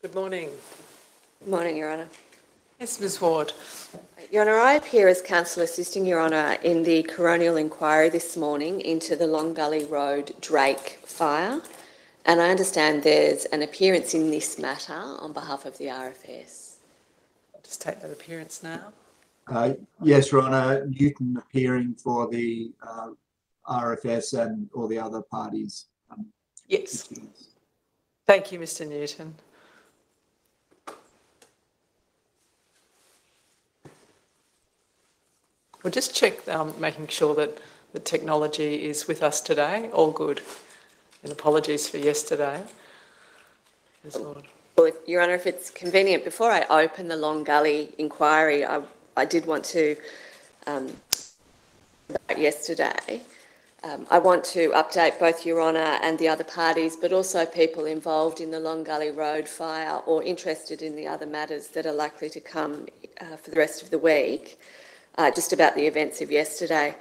Good morning. Good morning, Your Honour. Yes, Ms Ward. Your Honour, I appear as counsel assisting Your Honour in the Coronial inquiry this morning into the Long Gully Road Drake fire, and I understand there's an appearance in this matter on behalf of the RFS. I'll just take that appearance now. Yes, Your Honour, Newton appearing for the RFS and all the other parties. Yes. Thank you, Mr Newton. We'll just check making sure that the technology is with us today. All good. And apologies for yesterday. Well, Your Honour, if it's convenient, before I open the Long Gully inquiry, I did want to, yesterday, I want to update both Your Honour and the other parties, but also people involved in the Long Gully Road fire or interested in the other matters that are likely to come for the rest of the week, just about the events of yesterday.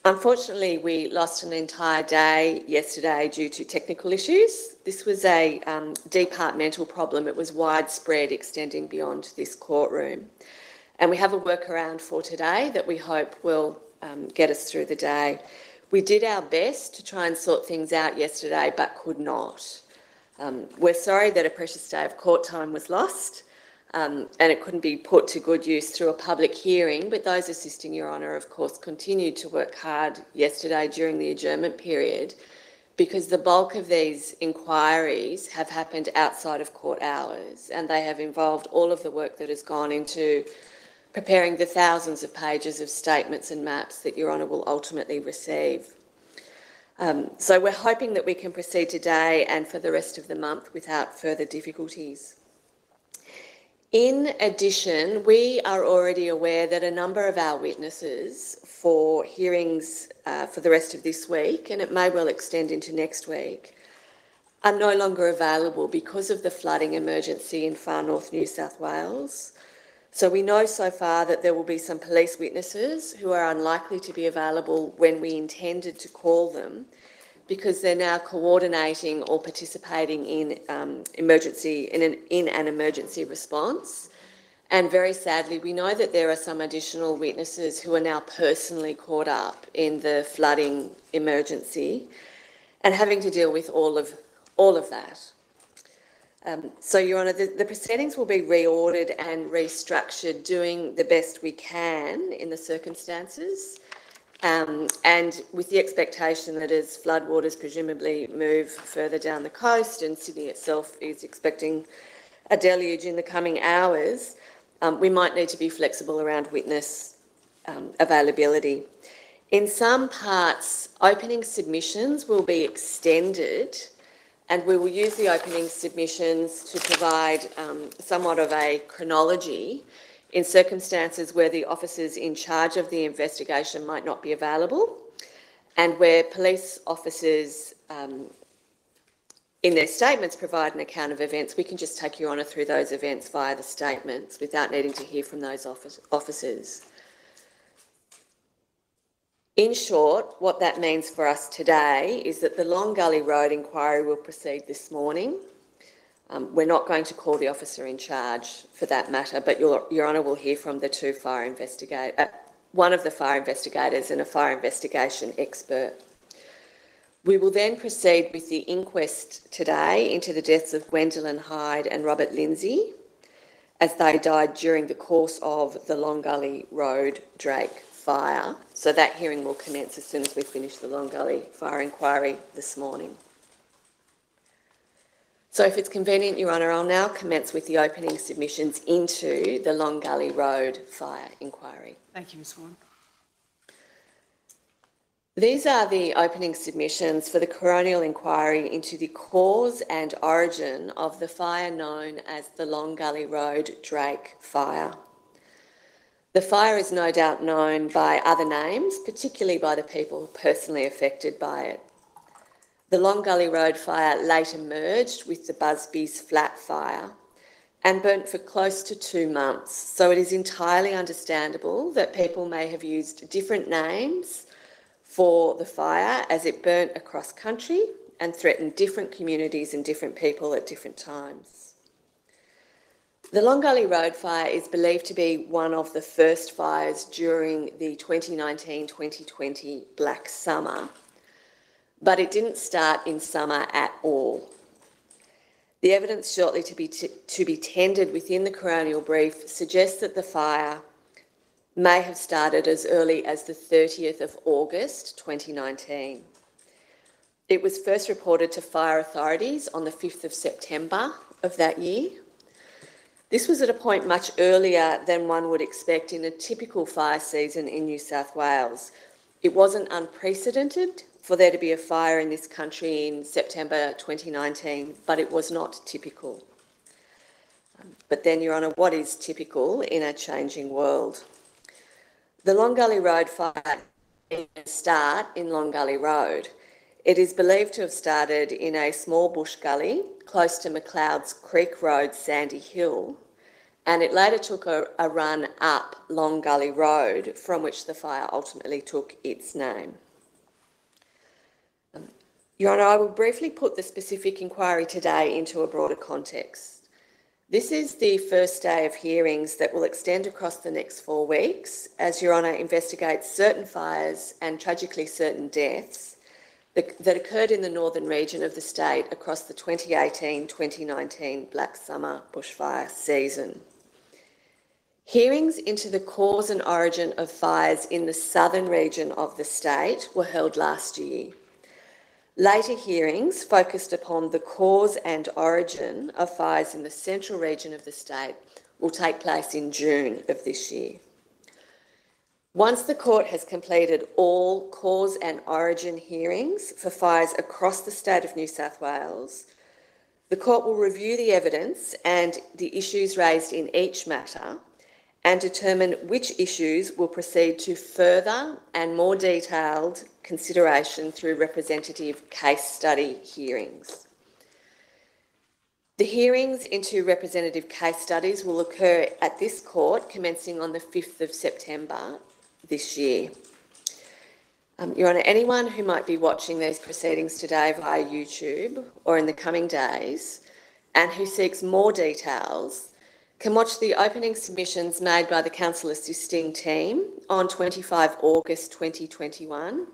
Unfortunately, we lost an entire day yesterday due to technical issues. This was a departmental problem. It was widespread, extending beyond this courtroom. And we have a workaround for today that we hope will get us through the day. We did our best to try and sort things out yesterday, but could not. We're sorry that a precious day of court time was lost, and it couldn't be put to good use through a public hearing, but those assisting Your Honour, of course, continued to work hard yesterday during the adjournment period, because the bulk of these inquiries have happened outside of court hours, and they have involved all of the work that has gone into preparing the thousands of pages of statements and maps that Your Honour will ultimately receive. So we're hoping that we can proceed today and for the rest of the month without further difficulties. In addition, we are already aware that a number of our witnesses for hearings for the rest of this week, and it may well extend into next week, are no longer available because of the flooding emergency in far north New South Wales. So we know so far that there will be some police witnesses who are unlikely to be available when we intended to call them, because they're now coordinating or participating in an emergency response. And very sadly, we know that there are some additional witnesses who are now personally caught up in the flooding emergency and having to deal with all of that. So, Your Honour, the proceedings will be reordered and restructured, doing the best we can in the circumstances, and with the expectation that as floodwaters presumably move further down the coast and Sydney itself is expecting a deluge in the coming hours, we might need to be flexible around witness availability. In some parts, opening submissions will be extended, and we will use the opening submissions to provide somewhat of a chronology in circumstances where the officers in charge of the investigation might not be available, and where police officers in their statements provide an account of events. We can just take Your Honour through those events via the statements without needing to hear from those officers. In short, what that means for us today is that the Long Gully Road inquiry will proceed this morning. We're not going to call the officer in charge for that matter, but Your Honour will hear from the two fire investigators, one of the fire investigators and a fire investigation expert. We will then proceed with the inquest today into the deaths of Gwendolyn, Hyde and Robert Lindsey, as they died during the course of the Long Gully Road Drake fire. So that hearing will commence as soon as we finish the Long Gully fire inquiry this morning. So if it's convenient, Your Honour, I'll now commence with the opening submissions into the Long Gully Road fire inquiry. Thank you, Ms Ward. These are the opening submissions for the Coronial inquiry into the cause and origin of the fire known as the Long Gully Road Drake fire. The fire is no doubt known by other names, particularly by the people personally affected by it. The Long Gully Road fire later merged with the Busby's Flat fire, and burnt for close to 2 months. So it is entirely understandable that people may have used different names for the fire as it burnt across country and threatened different communities and different people at different times. The Long Gully Road fire is believed to be one of the first fires during the 2019-2020 Black Summer, but it didn't start in summer at all. The evidence shortly to be tendered within the Coronial brief suggests that the fire may have started as early as the 30th of August 2019. It was first reported to fire authorities on the 5th of September of that year. This was at a point much earlier than one would expect in a typical fire season in New South Wales. It wasn't unprecedented for there to be a fire in this country in September 2019, but it was not typical. But then, Your Honour, what is typical in a changing world? The Long Gully Road fire didn't start in Long Gully Road. It is believed to have started in a small bush gully close to McLeod's Creek Road, Sandy Hill, and it later took a run up Long Gully Road, from which the fire ultimately took its name. Your Honour, I will briefly put the specific inquiry today into a broader context. This is the first day of hearings that will extend across the next 4 weeks as Your Honour investigates certain fires and tragically certain deaths that occurred in the northern region of the state across the 2018-2019 Black Summer bushfire season. Hearings into the cause and origin of fires in the southern region of the state were held last year. Later hearings focused upon the cause and origin of fires in the central region of the state will take place in June of this year. Once the court has completed all cause and origin hearings for fires across the state of New South Wales, the court will review the evidence and the issues raised in each matter and determine which issues will proceed to further and more detailed consideration through representative case study hearings. The hearings into representative case studies will occur at this court commencing on the 5th of September this year. Your Honour, anyone who might be watching these proceedings today via YouTube or in the coming days and who seeks more details can watch the opening submissions made by the Council Assisting Team on 25 August 2021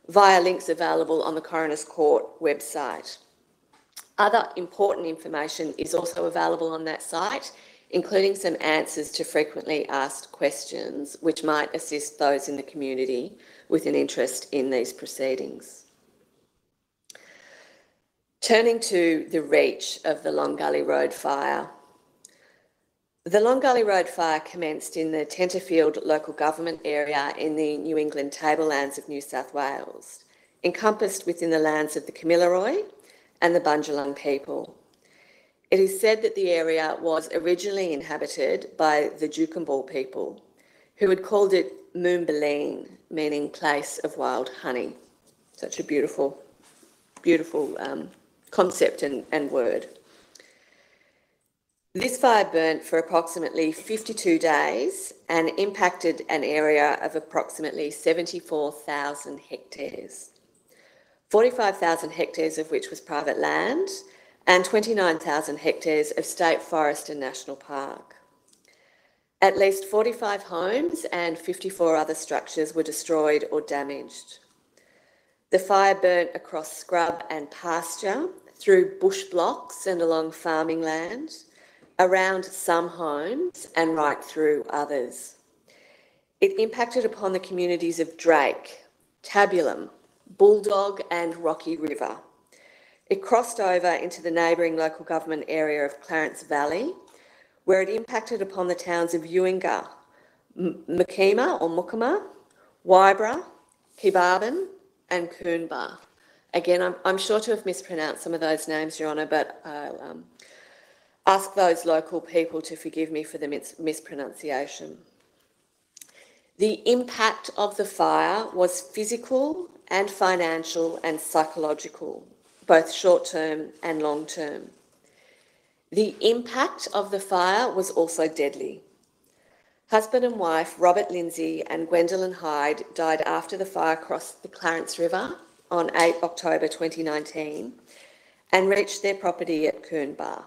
via links available on the Coroners Court website. Other important information is also available on that site, including some answers to frequently asked questions, which might assist those in the community with an interest in these proceedings. Turning to the reach of the Long Gully Road fire. The Long Gully Road fire commenced in the Tenterfield local government area in the New England tablelands of New South Wales, encompassed within the lands of the Kamilaroi and the Bundjalung people. It is said that the area was originally inhabited by the Jukumbal people, who had called it Moombaleen, meaning place of wild honey. Such a beautiful, beautiful concept and word. This fire burnt for approximately 52 days and impacted an area of approximately 74,000 hectares, 45,000 hectares of which was private land and 29,000 hectares of state forest and national park. At least 45 homes and 54 other structures were destroyed or damaged. The fire burnt across scrub and pasture, through bush blocks and along farming land, around some homes and right through others. It impacted upon the communities of Drake, Tabulum, Bulldog and Rocky River. It crossed over into the neighbouring local government area of Clarence Valley, where it impacted upon the towns of Ungar, Mukima or Mukama, Wybra, Kibarbin and Coonbar. Again, I'm sure to have mispronounced some of those names, Your Honour, but I'll ask those local people to forgive me for the mispronunciation. The impact of the fire was physical and financial and psychological, both short-term and long-term. The impact of the fire was also deadly. Husband and wife Robert Lindsey and Gwendolyn Hyde died after the fire crossed the Clarence River on 8 October 2019 and reached their property at Coonbar.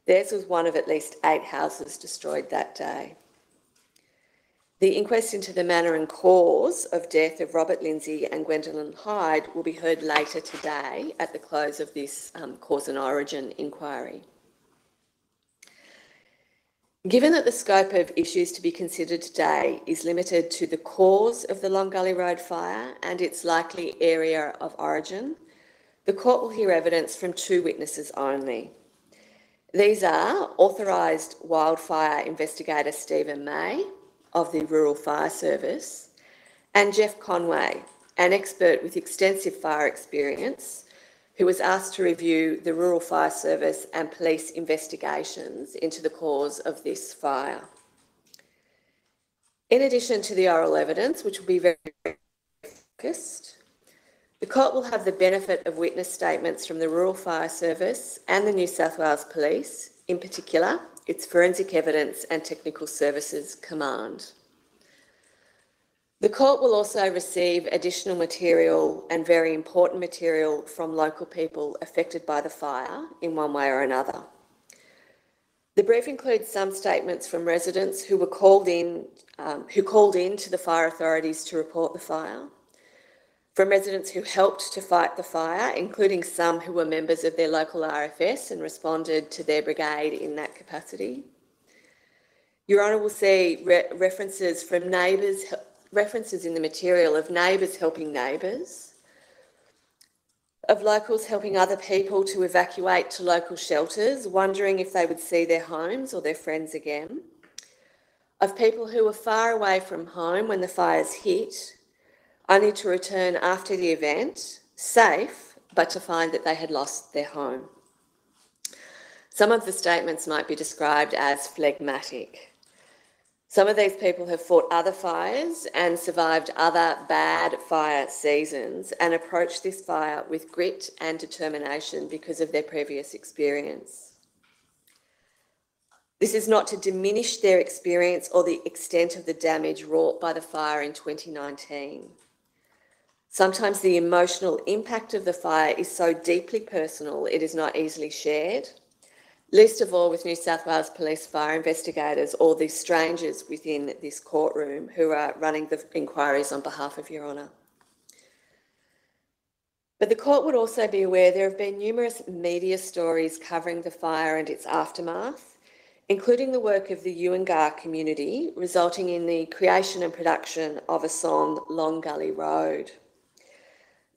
Theirs was one of at least 8 houses destroyed that day. The inquest into the manner and cause of death of Robert Lindsey and Gwendolyn Hyde will be heard later today at the close of this cause and origin inquiry. Given that the scope of issues to be considered today is limited to the cause of the Long Gully Road fire and its likely area of origin, the court will hear evidence from 2 witnesses only. These are authorised wildfire investigator Stephen May of the Rural Fire Service and Jeff Conway, an expert with extensive fire experience who was asked to review the Rural Fire Service and police investigations into the cause of this fire. In addition to the oral evidence, which will be very focused, the court will have the benefit of witness statements from the Rural Fire Service and the New South Wales Police, in particular, its Forensic Evidence and Technical Services Command. The court will also receive additional material and very important material from local people affected by the fire in one way or another. The brief includes some statements from residents who called in to the fire authorities to report the fire, from residents who helped to fight the fire, including some who were members of their local RFS and responded to their brigade in that capacity. Your Honour will see references from neighbours, references in the material of neighbours helping neighbours, of locals helping other people to evacuate to local shelters, wondering if they would see their homes or their friends again, of people who were far away from home when the fires hit, only to return after the event, safe, but to find that they had lost their home. Some of the statements might be described as phlegmatic. Some of these people have fought other fires and survived other bad fire seasons and approached this fire with grit and determination because of their previous experience. This is not to diminish their experience or the extent of the damage wrought by the fire in 2019. Sometimes the emotional impact of the fire is so deeply personal it is not easily shared, least of all with New South Wales Police fire investigators or the strangers within this courtroom who are running the inquiries on behalf of Your Honour. But the court would also be aware there have been numerous media stories covering the fire and its aftermath, including the work of the Ungar community, resulting in the creation and production of a song, Long Gully Road.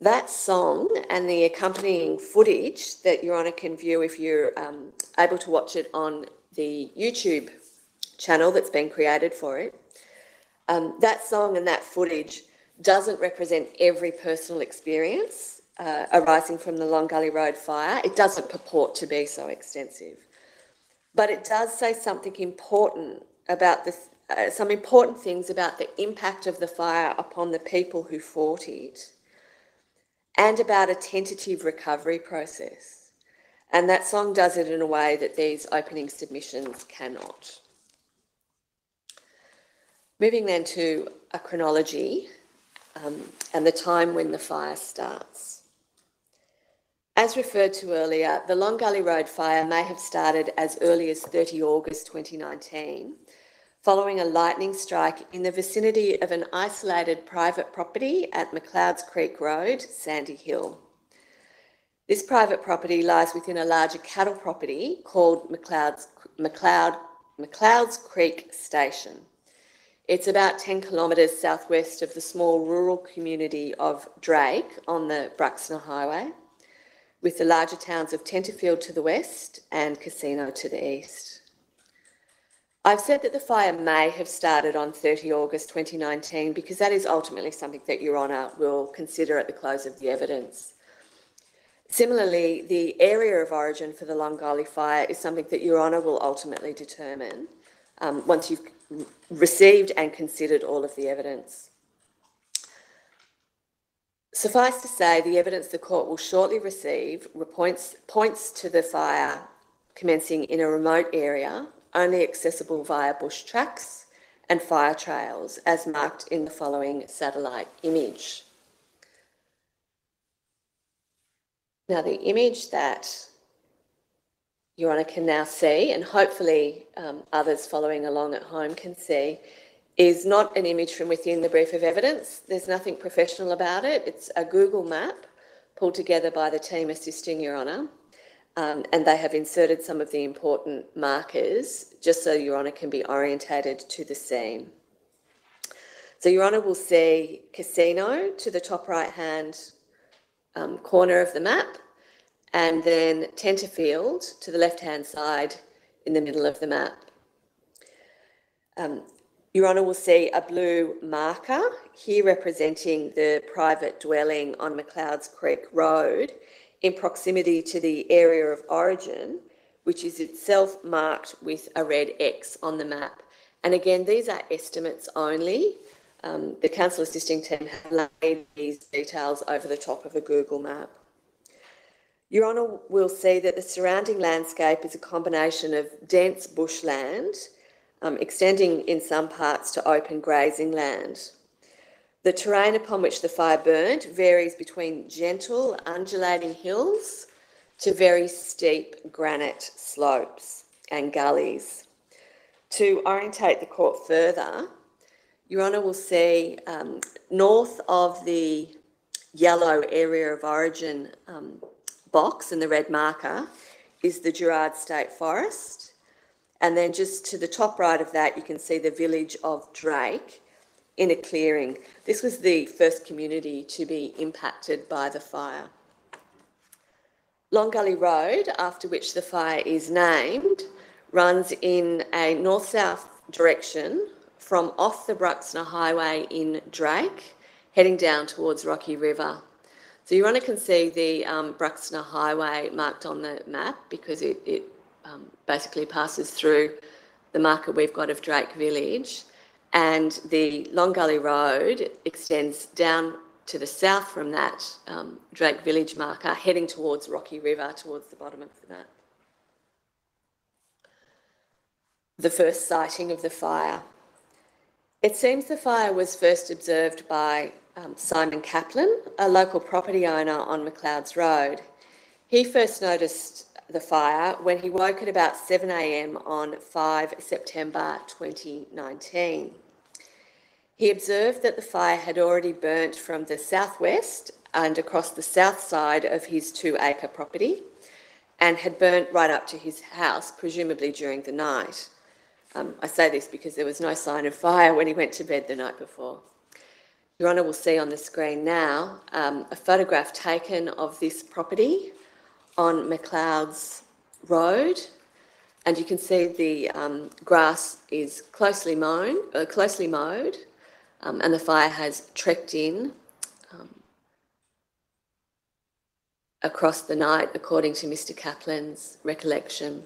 That song and the accompanying footage that Your Honour can view if you're able to watch it on the YouTube channel that's been created for it, that song and that footage doesn't represent every personal experience arising from the Long Gully Road fire. It doesn't purport to be so extensive. But it does say something important about some important things about the impact of the fire upon the people who fought it, and about a tentative recovery process. And that song does it in a way that these opening submissions cannot. Moving then to a chronology and the time when the fire starts. As referred to earlier, the Long Gully Road fire may have started as early as 30 August 2019, following a lightning strike in the vicinity of an isolated private property at McLeod's Creek Road, Sandy Hill. This private property lies within a larger cattle property called McLeod's Creek Station. It's about 10 kilometres southwest of the small rural community of Drake on the Bruxner Highway, with the larger towns of Tenterfield to the west and Casino to the east. I've said that the fire may have started on 30 August 2019 because that is ultimately something that Your Honour will consider at the close of the evidence. Similarly, the area of origin for the Long Gully fire is something that Your Honour will ultimately determine once you've received and considered all of the evidence. Suffice to say, the evidence the court will shortly receive points to the fire commencing in a remote area, only accessible via bush tracks and fire trails, as marked in the following satellite image. Now, the image that Your Honour can now see, and hopefully others following along at home can see, is not an image from within the brief of evidence. There's nothing professional about it. It's a Google map pulled together by the team assisting Your Honour, and they have inserted some of the important markers just so Your Honour can be orientated to the scene. So Your Honour will see Casino to the top right-hand corner of the map, and then Tenterfield to the left-hand side in the middle of the map. Your Honour will see a blue marker here representing the private dwelling on McLeod's Creek Road in proximity to the area of origin, which is itself marked with a red X on the map. And again, these are estimates only. The council assisting team have laid these details over the top of a Google map. Your Honour will see that the surrounding landscape is a combination of dense bushland, extending in some parts to open grazing land. The terrain upon which the fire burnt varies between gentle, undulating hills to very steep granite slopes and gullies. To orientate the court further, Your Honour will see north of the yellow area of origin box and the red marker is the Gerard State Forest. And then just to the top right of that, you can see the village of Drake in a clearing. This was the first community to be impacted by the fire. Long Gully Road, after which the fire is named, runs in a north-south direction from off the Bruxner Highway in Drake, heading down towards Rocky River. So Your Honour can see the Bruxner Highway marked on the map because it basically passes through the marker we've got of Drake Village, and the Long Gully Road extends down to the south from that Drake Village marker, heading towards Rocky River, towards the bottom of the map. The first sighting of the fire. It seems the fire was first observed by Simon Kaplan, a local property owner on McLeod's Road. He first noticed the fire when he woke at about 7 a.m. on 5 September 2019. He observed that the fire had already burnt from the southwest and across the south side of his 2-acre property and had burnt right up to his house, presumably during the night. I say this because there was no sign of fire when he went to bed the night before. Your Honour will see on the screen now a photograph taken of this property on McLeod's Road, and you can see the grass is closely mowed, and the fire has trekked in across the night, according to Mr. Kaplan's recollection.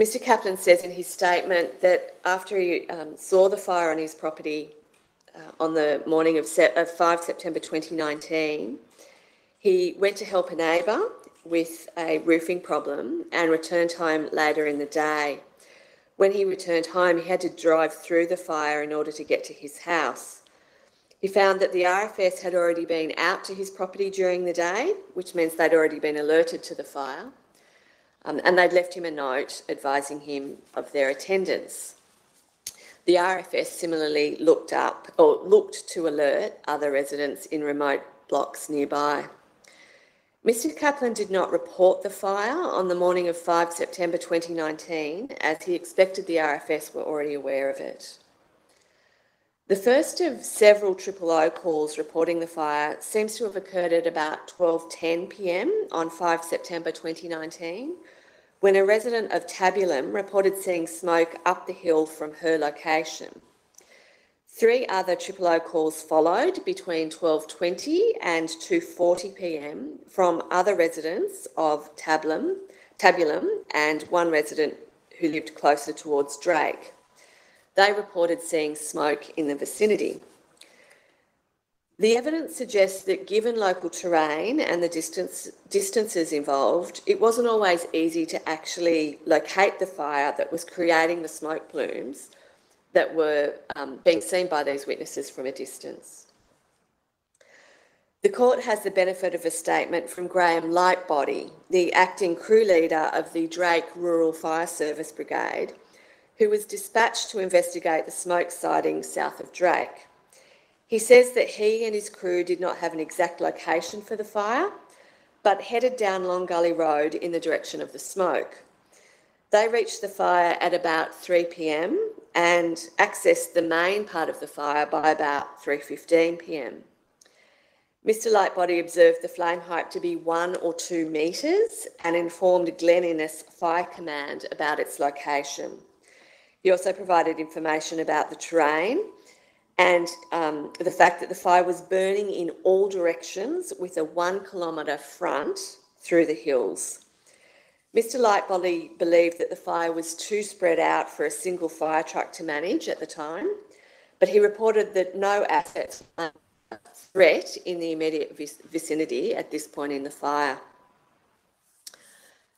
Mr. Kaplan says in his statement that after he saw the fire on his property on the morning of 5 September 2019, he went to help a neighbour with a roofing problem and returned home later in the day. When he returned home, he had to drive through the fire in order to get to his house. He found that the RFS had already been out to his property during the day, which means they'd already been alerted to the fire, and they'd left him a note advising him of their attendance. The RFS similarly looked to alert other residents in remote blocks nearby. Mr. Kaplan did not report the fire on the morning of 5 September 2019, as he expected the RFS were already aware of it. The first of several 000 calls reporting the fire seems to have occurred at about 12:10 p.m. on 5 September 2019, when a resident of Tabulum reported seeing smoke up the hill from her location. 3 other 000 calls followed between 12:20 and 2:40 p.m. from other residents of Tabulum and one resident who lived closer towards Drake. They reported seeing smoke in the vicinity. The evidence suggests that given local terrain and the distances involved, it wasn't always easy to actually locate the fire that was creating the smoke plumes that were being seen by these witnesses from a distance. The court has the benefit of a statement from Graham Lightbody, the acting crew leader of the Drake Rural Fire Service Brigade, who was dispatched to investigate the smoke sightings south of Drake. He says that he and his crew did not have an exact location for the fire, but headed down Long Gully Road in the direction of the smoke. They reached the fire at about 3 p.m. and accessed the main part of the fire by about 3:15 p.m. Mr. Lightbody observed the flame height to be 1 or 2 metres and informed Glen Innes Fire Command about its location. He also provided information about the terrain and the fact that the fire was burning in all directions with a 1 kilometre front through the hills. Mr. Lightbody believed that the fire was too spread out for a single fire truck to manage at the time, but he reported that no assets were a threat in the immediate vicinity at this point in the fire.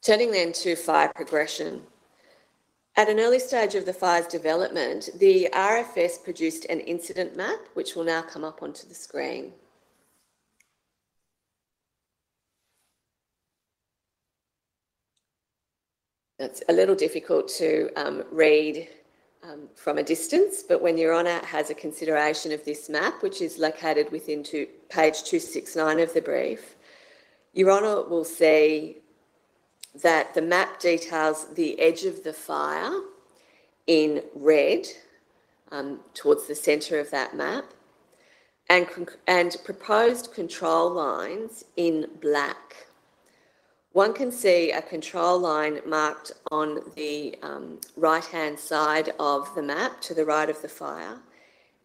Turning then to fire progression. At an early stage of the fire's development, the RFS produced an incident map, which will now come up onto the screen. It's a little difficult to read from a distance, but when Your Honour has a consideration of this map, which is located within page 269 of the brief, Your Honour will see that the map details the edge of the fire in red towards the centre of that map and proposed control lines in black. One can see a control line marked on the right-hand side of the map to the right of the fire,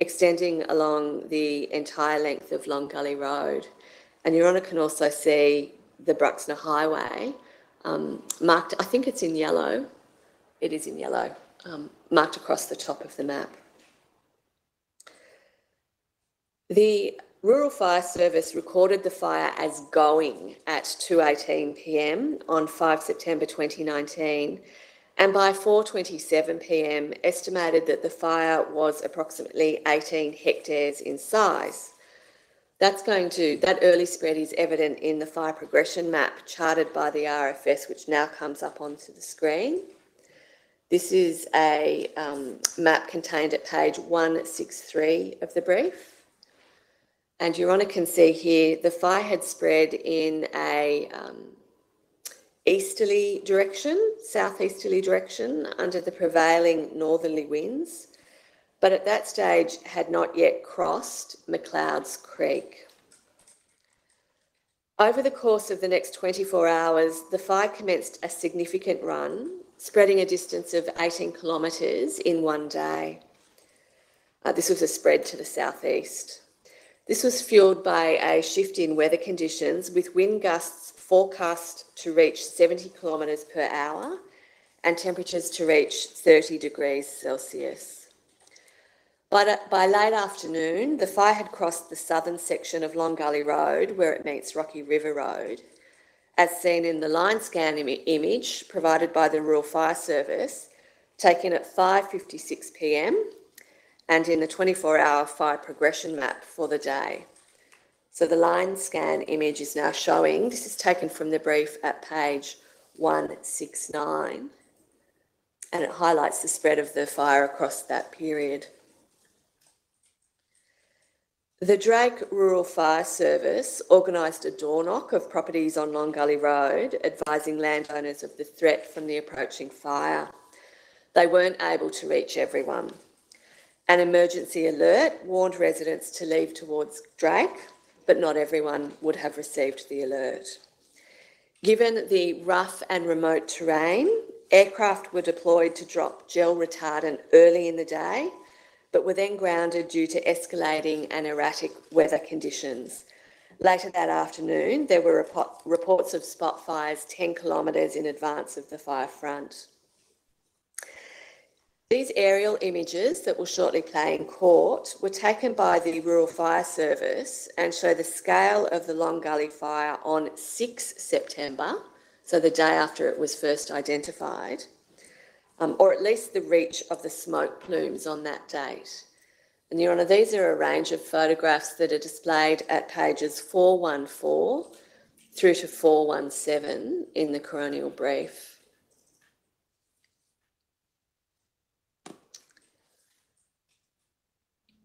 extending along the entire length of Long Gully Road. And Your Honour can also see the Bruxner Highway marked, I think it's in yellow, it is in yellow, marked across the top of the map. The Rural Fire Service recorded the fire as going at 2:18 p.m. on 5 September 2019, and by 4:27 p.m. estimated that the fire was approximately 18 hectares in size. That early spread is evident in the fire progression map charted by the RFS, which now comes up onto the screen. This is a map contained at page 163 of the brief. And Your Honour can see here the fire had spread in a easterly direction, southeasterly direction, under the prevailing northerly winds, but at that stage had not yet crossed McLeod's Creek. Over the course of the next 24 hours, the fire commenced a significant run, spreading a distance of 18 kilometres in one day. This was a spread to the southeast. This was fuelled by a shift in weather conditions, with wind gusts forecast to reach 70 kilometres per hour and temperatures to reach 30 degrees Celsius. By late afternoon, the fire had crossed the southern section of Long Gully Road, where it meets Rocky River Road, as seen in the line scan image provided by the Rural Fire Service, taken at 5:56 p.m, and in the 24-hour fire progression map for the day. So the line scan image is now showing, this is taken from the brief at page 169, and it highlights the spread of the fire across that period. The Drake Rural Fire Service organised a door knock of properties on Long Gully Road, advising landowners of the threat from the approaching fire. They weren't able to reach everyone. An emergency alert warned residents to leave towards Drake, but not everyone would have received the alert. Given the rough and remote terrain, aircraft were deployed to drop gel retardant early in the day, but were then grounded due to escalating and erratic weather conditions. Later that afternoon, there were reports of spot fires 10 kilometres in advance of the fire front. These aerial images that will shortly play in court were taken by the Rural Fire Service and show the scale of the Long Gully fire on 6 September, so the day after it was first identified, or at least the reach of the smoke plumes on that date. And Your Honour, these are a range of photographs that are displayed at pages 414 through to 417 in the Coronial brief.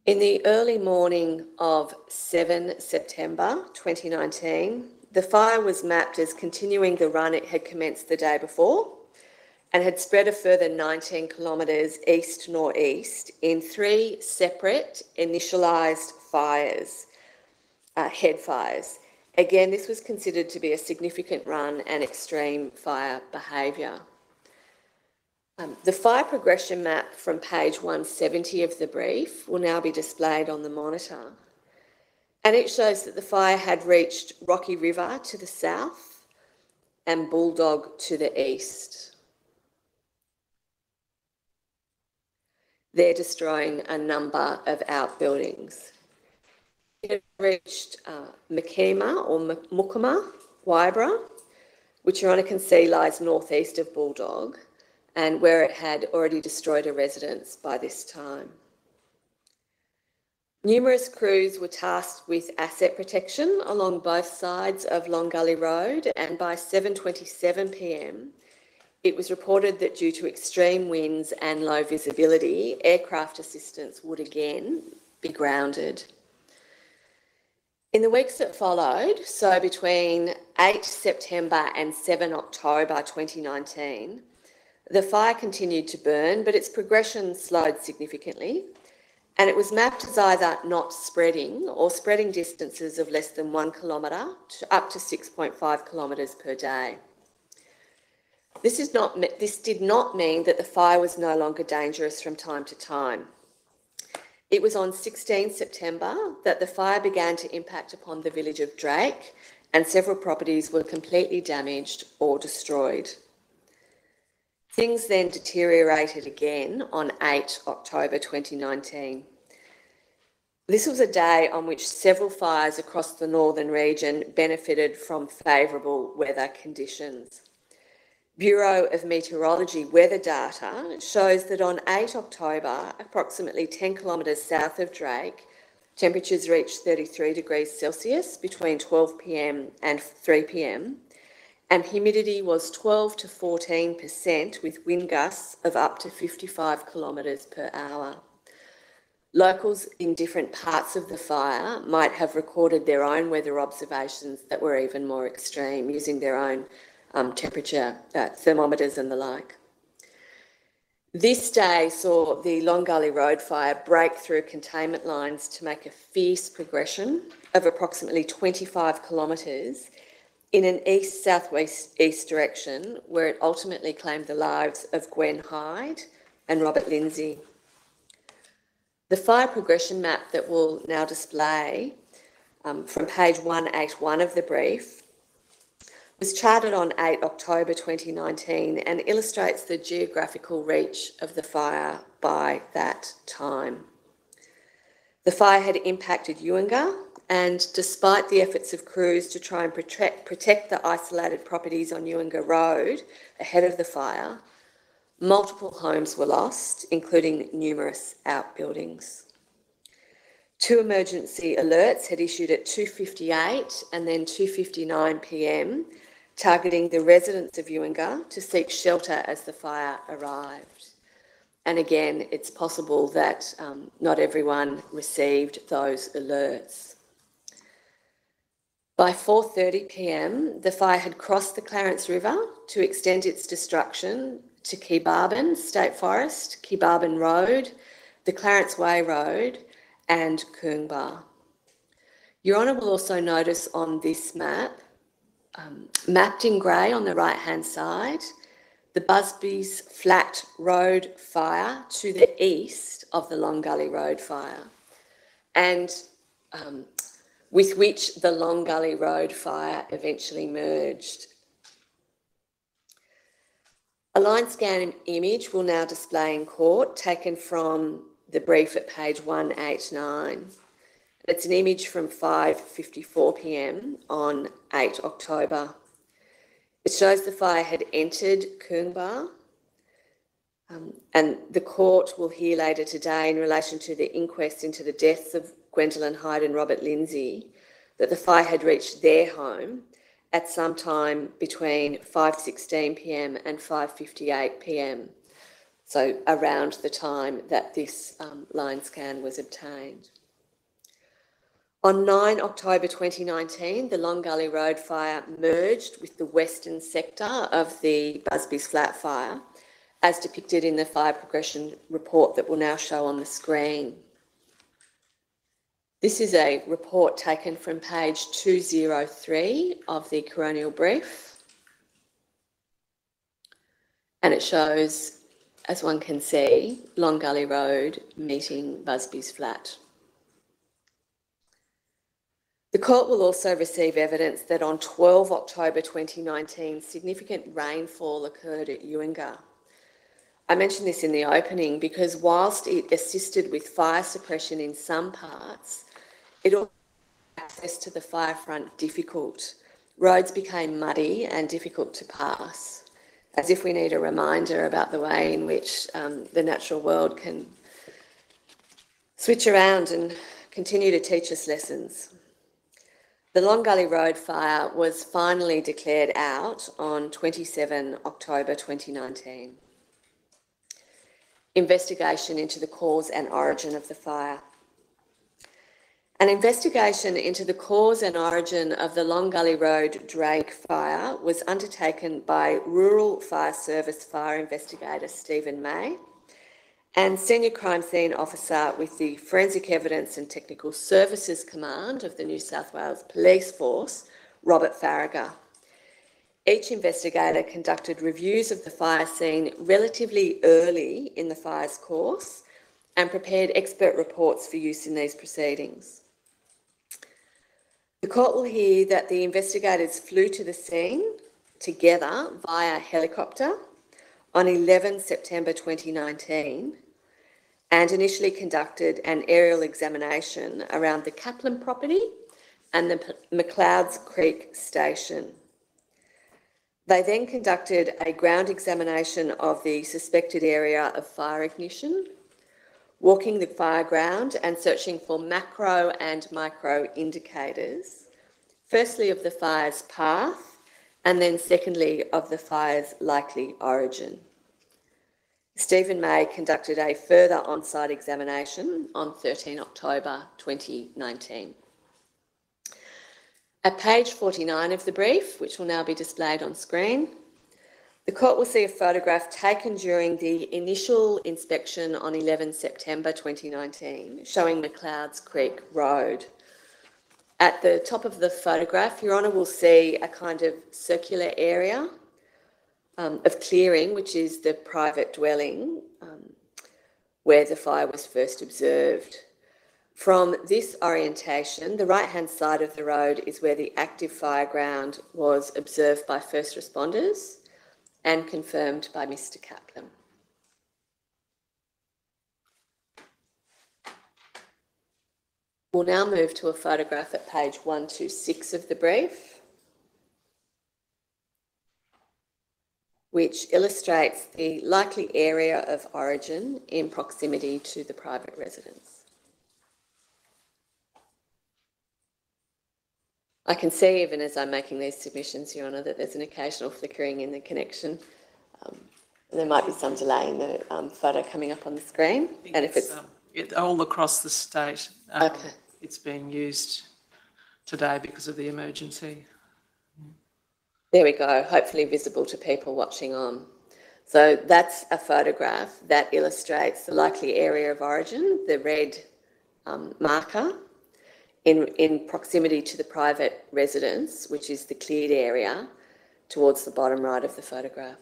In the early morning of 7 September 2019, the fire was mapped as continuing the run it had commenced the day before and had spread a further 19 kilometres east-northeast in 3 separate initialised fires, head fires. Again, this was considered to be a significant run and extreme fire behaviour. The fire progression map from page 170 of the brief will now be displayed on the monitor. And it shows that the fire had reached Rocky River to the south and Bulldog to the east. They're destroying a number of outbuildings. It had reached Makima or Mukama, Waibra, which Your Honour can see lies northeast of Bulldog, and where it had already destroyed a residence by this time. Numerous crews were tasked with asset protection along both sides of Long Gully Road, and by 7:27 p.m, it was reported that due to extreme winds and low visibility, aircraft assistance would again be grounded. In the weeks that followed, so between 8 September and 7 October 2019, the fire continued to burn, but its progression slowed significantly, and it was mapped as either not spreading or spreading distances of less than 1 kilometre to up to 6.5 kilometres per day. This did not mean that the fire was no longer dangerous from time to time. It was on 16 September that the fire began to impact upon the village of Drake, and several properties were completely damaged or destroyed. Things then deteriorated again on 8 October 2019. This was a day on which several fires across the northern region benefited from favourable weather conditions. Bureau of Meteorology weather data shows that on 8 October, approximately 10 kilometres south of Drake, temperatures reached 33 degrees Celsius between 12 p.m. and 3 p.m, and humidity was 12 to 14% with wind gusts of up to 55 kilometres per hour. Locals in different parts of the fire might have recorded their own weather observations that were even more extreme, using their own temperature thermometers and the like. This day saw the Long Gully Road fire break through containment lines to make a fierce progression of approximately 25 kilometres in an east-southwest-east direction, where it ultimately claimed the lives of Gwen, Hyde and Robert Lindsey. The fire progression map that we'll now display from page 181 of the brief was charted on 8 October 2019 and illustrates the geographical reach of the fire by that time. The fire had impacted Ungar, and despite the efforts of crews to try and protect the isolated properties on Ungar Road ahead of the fire, multiple homes were lost, including numerous outbuildings. 2 emergency alerts had issued at 2:58 and then 2:59 p.m, targeting the residents of Ungar to seek shelter as the fire arrived. And again, it's possible that not everyone received those alerts. By 4:30 p.m, the fire had crossed the Clarence River to extend its destruction to Keebarban State Forest, Keebarban Road, the Clarence Way Road and Coombar. Your Honour will also notice on this map, mapped in grey on the right-hand side, the Busby's Flat Road fire to the east of the Long Gully Road fire, and with which the Long Gully Road fire eventually merged. A line scan image will now display in court, taken from the brief at page 189. It's an image from 5:54 p.m. on 8 October. It shows the fire had entered Coombar, and the court will hear later today in relation to the inquest into the deaths of Gwendolyn, Hyde and Robert Lindsey that the fire had reached their home at some time between 5:16 p.m. and 5:58 p.m, so around the time that this line scan was obtained. On 9 October 2019, the Long Gully Road fire merged with the western sector of the Busby's Flat fire, as depicted in the fire progression report that will now show on the screen. This is a report taken from page 203 of the Coronial brief, and it shows, as one can see, Long Gully Road meeting Busby's Flat. The court will also receive evidence that on 12 October 2019, significant rainfall occurred at Ungar. I mentioned this in the opening because whilst it assisted with fire suppression in some parts, it also made access to the fire front difficult. Roads became muddy and difficult to pass, as if we need a reminder about the way in which the natural world can switch around and continue to teach us lessons. The Long Gully Road fire was finally declared out on 27 October 2019. Investigation into the cause and origin of the fire. An investigation into the cause and origin of the Long Gully Road Drake fire was undertaken by Rural Fire Service fire investigator Stephen May and Senior Crime Scene Officer with the Forensic Evidence and Technical Services Command of the New South Wales Police Force, Robert Farragher. Each investigator conducted reviews of the fire scene relatively early in the fire's course and prepared expert reports for use in these proceedings. The court will hear that the investigators flew to the scene together via helicopter on 11 September 2019 and initially conducted an aerial examination around the Kaplan property and the McLeod's Creek station. They then conducted a ground examination of the suspected area of fire ignition, walking the fire ground and searching for macro and micro indicators, firstly of the fire's path and then secondly of the fire's likely origin. Stephen May conducted a further on-site examination on 13 October 2019. At page 49 of the brief, which will now be displayed on screen, the court will see a photograph taken during the initial inspection on 11 September 2019, showing McLeod's Creek Road. At the top of the photograph, Your Honour will see a kind of circular area of clearing, which is the private dwelling where the fire was first observed. From this orientation, the right-hand side of the road is where the active fire ground was observed by first responders and confirmed by Mr. Kaplan. We'll now move to a photograph at page 126 of the brief, which illustrates the likely area of origin in proximity to the private residence. I can see, even as I'm making these submissions, Your Honour, that there's an occasional flickering in the connection. There might be some delay in the photo coming up on the screen. And if it's all across the state, okay, it's being used today because of the emergency. There we go, hopefully visible to people watching on. So that's a photograph that illustrates the likely area of origin, the red marker, in proximity to the private residence, which is the cleared area towards the bottom right of the photograph.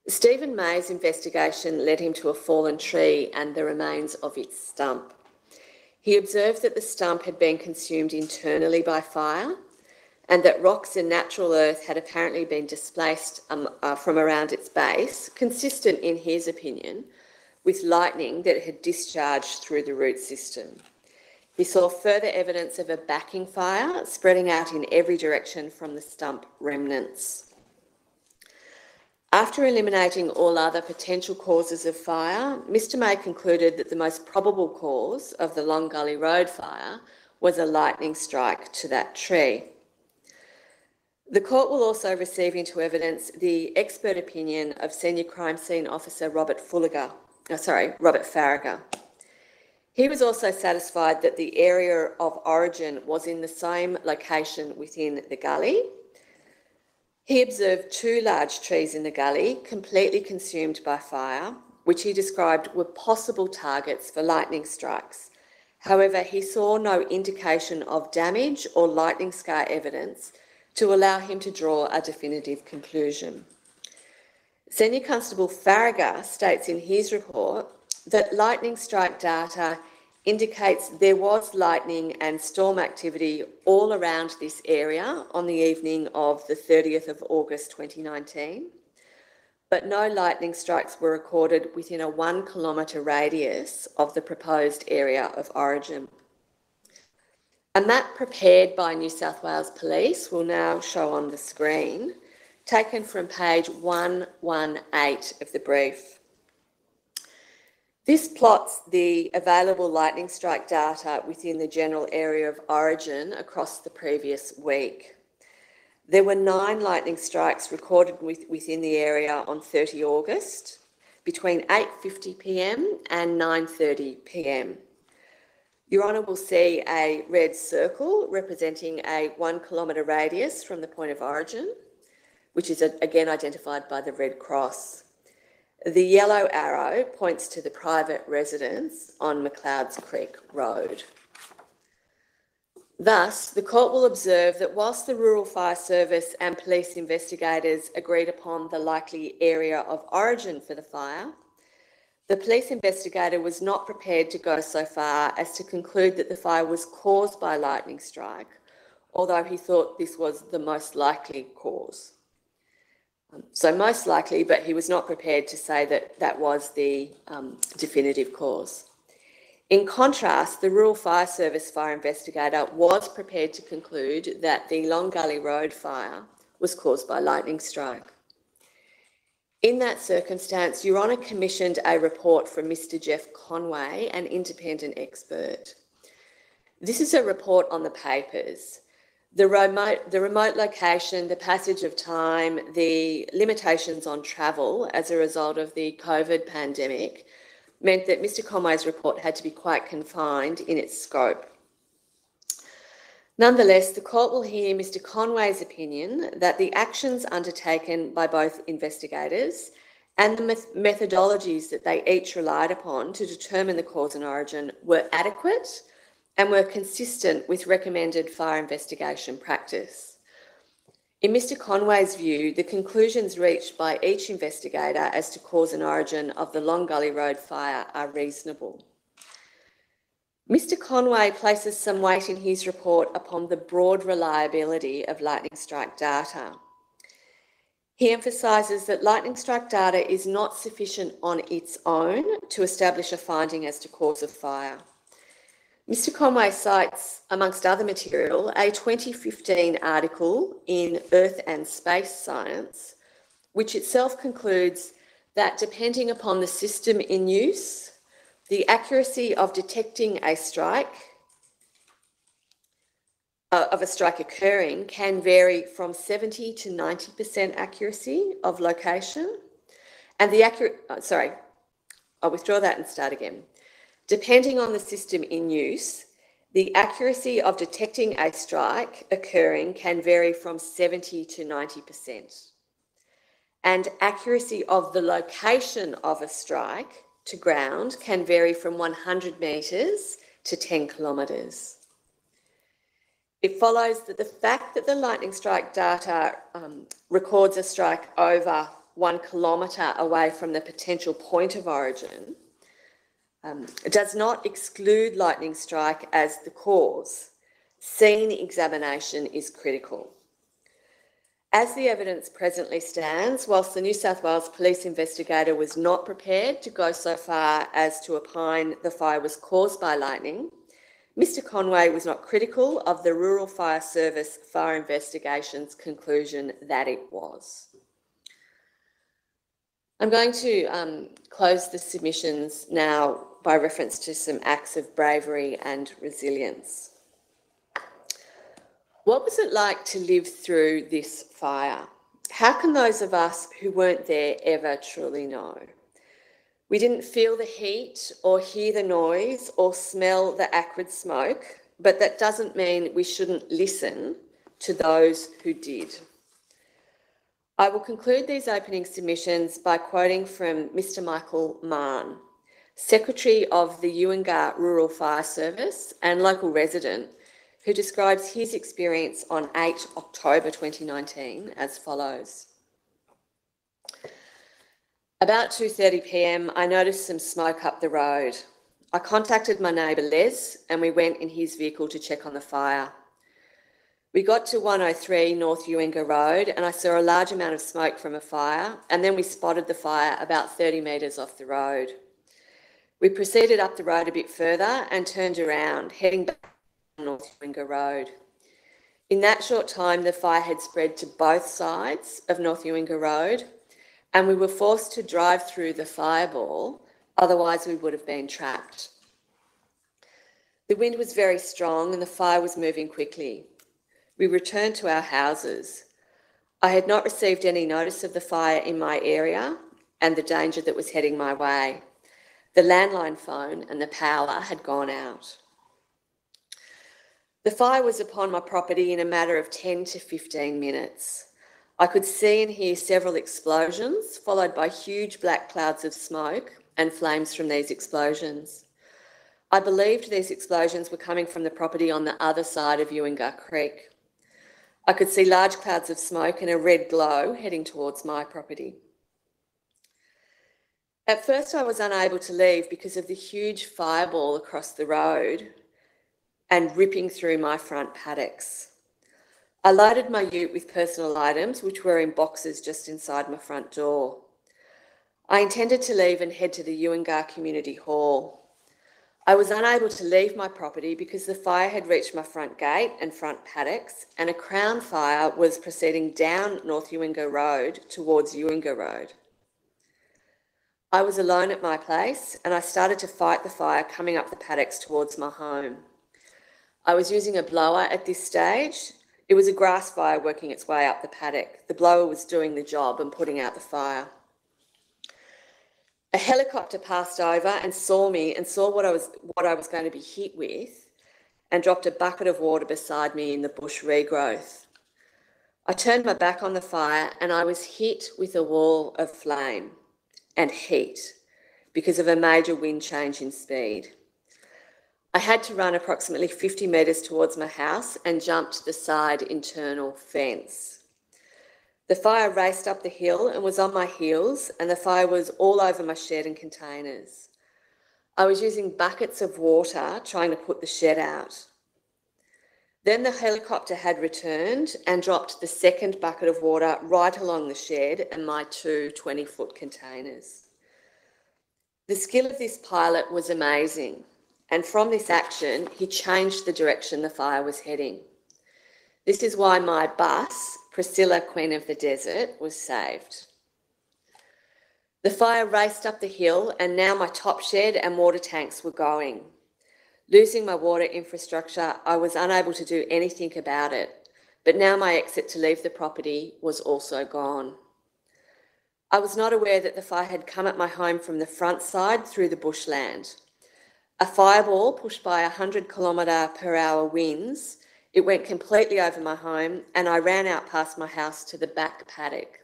Stephen May's investigation led him to a fallen tree and the remains of its stump. He observed that the stump had been consumed internally by fire and that rocks and natural earth had apparently been displaced from around its base, consistent, in his opinion, with lightning that had discharged through the root system. He saw further evidence of a backing fire spreading out in every direction from the stump remnants. After eliminating all other potential causes of fire, Mr. May concluded that the most probable cause of the Long Gully Road fire was a lightning strike to that tree. The court will also receive into evidence the expert opinion of Senior Crime Scene Officer Robert Faragher. He was also satisfied that the area of origin was in the same location within the gully. He observed 2 large trees in the gully, completely consumed by fire, which he described were possible targets for lightning strikes. However, he saw no indication of damage or lightning scar evidence to allow him to draw a definitive conclusion. Senior Constable Faragher states in his report that lightning strike data indicates there was lightning and storm activity all around this area on the evening of the 30th of August 2019, but no lightning strikes were recorded within a 1 kilometre radius of the proposed area of origin. A map prepared by New South Wales Police will now show on the screen, taken from page 118 of the brief. This plots the available lightning strike data within the general area of origin across the previous week. There were 9 lightning strikes recorded within the area on 30 August, between 8:50 p.m. and 9:30 p.m. Your Honour will see a red circle representing a 1 kilometre radius from the point of origin, which is again identified by the red cross. The yellow arrow points to the private residence on McLeod's Creek Road. Thus, the court will observe that whilst the Rural Fire Service and police investigators agreed upon the likely area of origin for the fire, the police investigator was not prepared to go so far as to conclude that the fire was caused by a lightning strike, although he thought this was the most likely cause. So most likely, but he was not prepared to say that that was the definitive cause. In contrast, the Rural Fire Service fire investigator was prepared to conclude that the Long Gully Road fire was caused by lightning strike. In that circumstance, Your Honour commissioned a report from Mr. Jeff Conway, an independent expert. This is a report on the papers. The remote location, the passage of time, the limitations on travel as a result of the COVID pandemic meant that Mr. Conway's report had to be quite confined in its scope. Nonetheless, the court will hear Mr. Conway's opinion that the actions undertaken by both investigators and the methodologies that they each relied upon to determine the cause and origin were adequate and were consistent with recommended fire investigation practice. In Mr. Conway's view, the conclusions reached by each investigator as to cause and origin of the Long Gully Road fire are reasonable. Mr. Conway places some weight in his report upon the broad reliability of lightning strike data. He emphasises that lightning strike data is not sufficient on its own to establish a finding as to cause of fire. Mr. Conway cites, amongst other material, a 2015 article in Earth and Space Science, which itself concludes that depending upon the system in use, the accuracy of detecting a strike, occurring can vary from 70 to 90% accuracy of location, and I'll withdraw that and start again. Depending on the system in use, the accuracy of detecting a strike occurring can vary from 70 to 90%. And accuracy of the location of a strike to ground can vary from 100 metres to 10 kilometres. It follows that the fact that the lightning strike data records a strike over 1 kilometre away from the potential point of origin does not exclude lightning strike as the cause. Scene examination is critical. As the evidence presently stands, whilst the New South Wales police investigator was not prepared to go so far as to opine the fire was caused by lightning, Mr. Conway was not critical of the Rural Fire Service fire investigation's conclusion that it was. I'm going to close the submissions now by reference to some acts of bravery and resilience. What was it like to live through this fire? How can those of us who weren't there ever truly know? We didn't feel the heat or hear the noise or smell the acrid smoke, but that doesn't mean we shouldn't listen to those who did. I will conclude these opening submissions by quoting from Mr. Michael Mahn, Secretary of the Ungar Rural Fire Service and local resident, who describes his experience on 8 October 2019 as follows. About 2:30 p.m, I noticed some smoke up the road. I contacted my neighbour Les and we went in his vehicle to check on the fire. We got to 103 North Ungar Road and I saw a large amount of smoke from a fire, and then we spotted the fire about 30 metres off the road. We proceeded up the road a bit further and turned around, heading back to North Ungar Road. In that short time, the fire had spread to both sides of North Ungar Road, and we were forced to drive through the fireball, otherwise we would have been trapped. The wind was very strong and the fire was moving quickly. We returned to our houses. I had not received any notice of the fire in my area and the danger that was heading my way. The landline phone and the power had gone out. The fire was upon my property in a matter of 10 to 15 minutes. I could see and hear several explosions, followed by huge black clouds of smoke and flames from these explosions. I believed these explosions were coming from the property on the other side of Ungar Creek. I could see large clouds of smoke and a red glow heading towards my property. At first, I was unable to leave because of the huge fireball across the road and ripping through my front paddocks. I loaded my ute with personal items, which were in boxes just inside my front door. I intended to leave and head to the Ungar Community Hall. I was unable to leave my property because the fire had reached my front gate and front paddocks, and a crown fire was proceeding down North Ungar Road towards Ungar Road. I was alone at my place and I started to fight the fire coming up the paddocks towards my home. I was using a blower at this stage. It was a grass fire working its way up the paddock. The blower was doing the job and putting out the fire. A helicopter passed over and saw me and saw what I was going to be hit with, and dropped a bucket of water beside me in the bush regrowth. I turned my back on the fire and I was hit with a wall of flame and heat because of a major wind change in speed. I had to run approximately 50 metres towards my house and jumped the side internal fence. The fire raced up the hill and was on my heels, and the fire was all over my shed and containers. I was using buckets of water trying to put the shed out. Then the helicopter had returned and dropped the second bucket of water right along the shed and my two 20-foot containers. The skill of this pilot was amazing, and from this action, he changed the direction the fire was heading. This is why my bus, Priscilla, Queen of the Desert, was saved. The fire raced up the hill and now my top shed and water tanks were going. Losing my water infrastructure, I was unable to do anything about it, but now my exit to leave the property was also gone. I was not aware that the fire had come at my home from the front side through the bushland. A fireball pushed by 100km/h winds, it went completely over my home and I ran out past my house to the back paddock.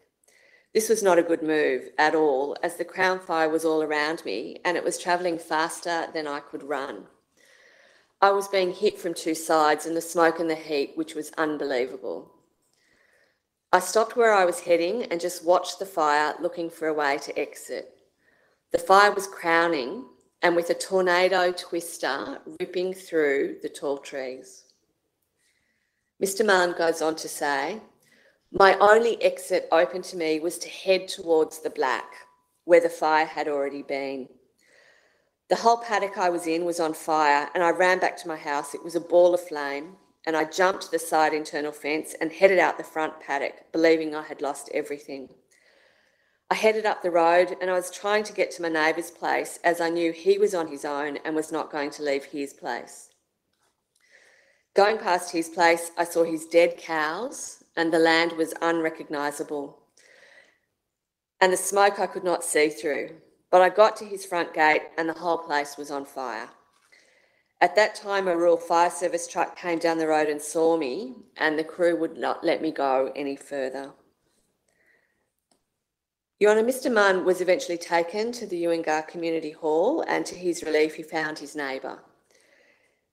This was not a good move at all, as the crown fire was all around me and it was travelling faster than I could run. I was being hit from two sides in the smoke and the heat, which was unbelievable. I stopped where I was heading and just watched the fire, looking for a way to exit. The fire was crowning and with a tornado twister ripping through the tall trees. Mr. Mahn goes on to say, My only exit open to me was to head towards the black, where the fire had already been. The whole paddock I was in was on fire, and I ran back to my house. It was a ball of flame, and I jumped the side internal fence and headed out the front paddock, believing I had lost everything. I headed up the road, and I was trying to get to my neighbour's place, as I knew he was on his own and was not going to leave his place. Going past his place, I saw his dead cows, and the land was unrecognisable. And the smoke I could not see through. But I got to his front gate, and the whole place was on fire. At that time, a rural fire service truck came down the road and saw me, and the crew would not let me go any further. Your Honour, Mr Mahn was eventually taken to the Ungar Community Hall, and to his relief, he found his neighbour.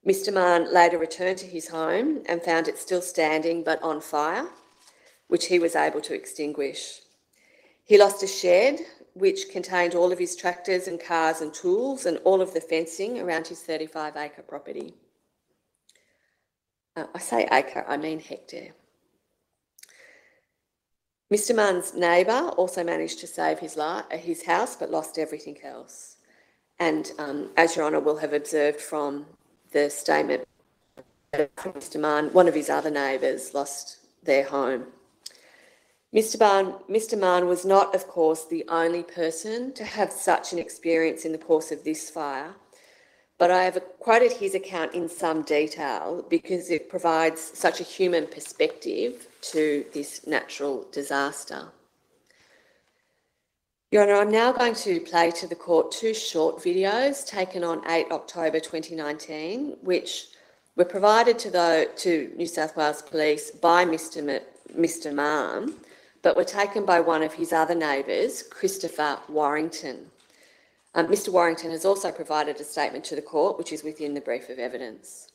Mr Mahn later returned to his home and found it still standing but on fire, which he was able to extinguish. He lost a shed which contained all of his tractors and cars and tools and all of the fencing around his 35-acre property. I say acre, I mean hectare. Mr Mahn's neighbour also managed to save his house but lost everything else. And as Your Honour will have observed from the statement from Mr Mahn, one of his other neighbours lost their home. Mr Mahn was not, of course, the only person to have such an experience in the course of this fire, but I have quoted his account in some detail because it provides such a human perspective to this natural disaster. Your Honour, I'm now going to play to the court two short videos taken on 8 October 2019, which were provided to New South Wales Police by Mr Mahn, but were taken by one of his other neighbours, Christopher Warrington. Mr Warrington has also provided a statement to the court, which is within the brief of evidence.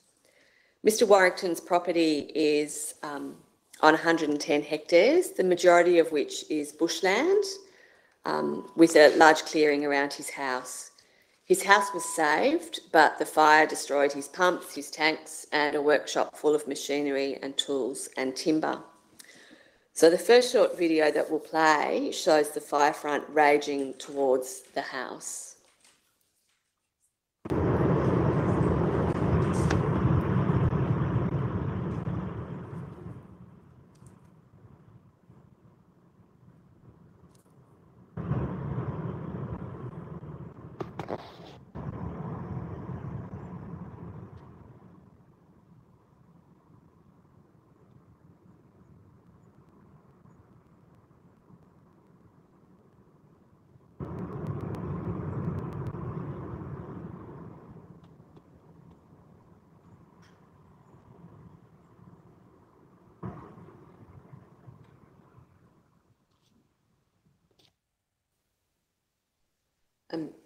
Mr Warrington's property is on 110 hectares, the majority of which is bushland, with a large clearing around his house. His house was saved, but the fire destroyed his pumps, his tanks, and a workshop full of machinery and tools and timber. So the first short video that we'll play shows the fire front raging towards the house.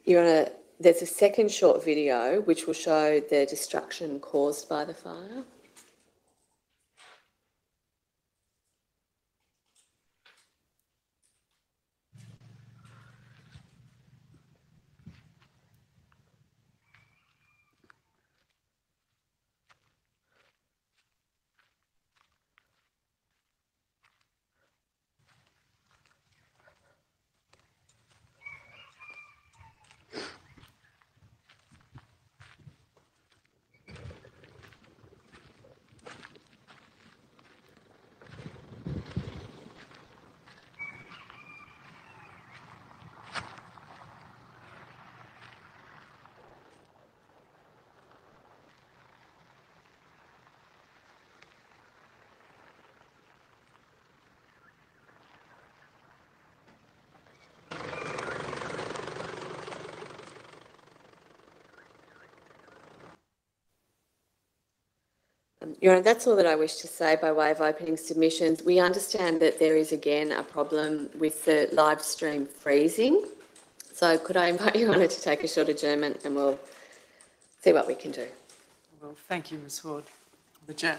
Your Honour, there's a second short video which will show the destruction caused by the fire. Your Honour, that's all that I wish to say by way of opening submissions. We understand that there is again a problem with the live stream freezing. So could I invite Your Honour to take a short adjournment and we'll see what we can do. Well, thank you, Ms Ward. Adjourn.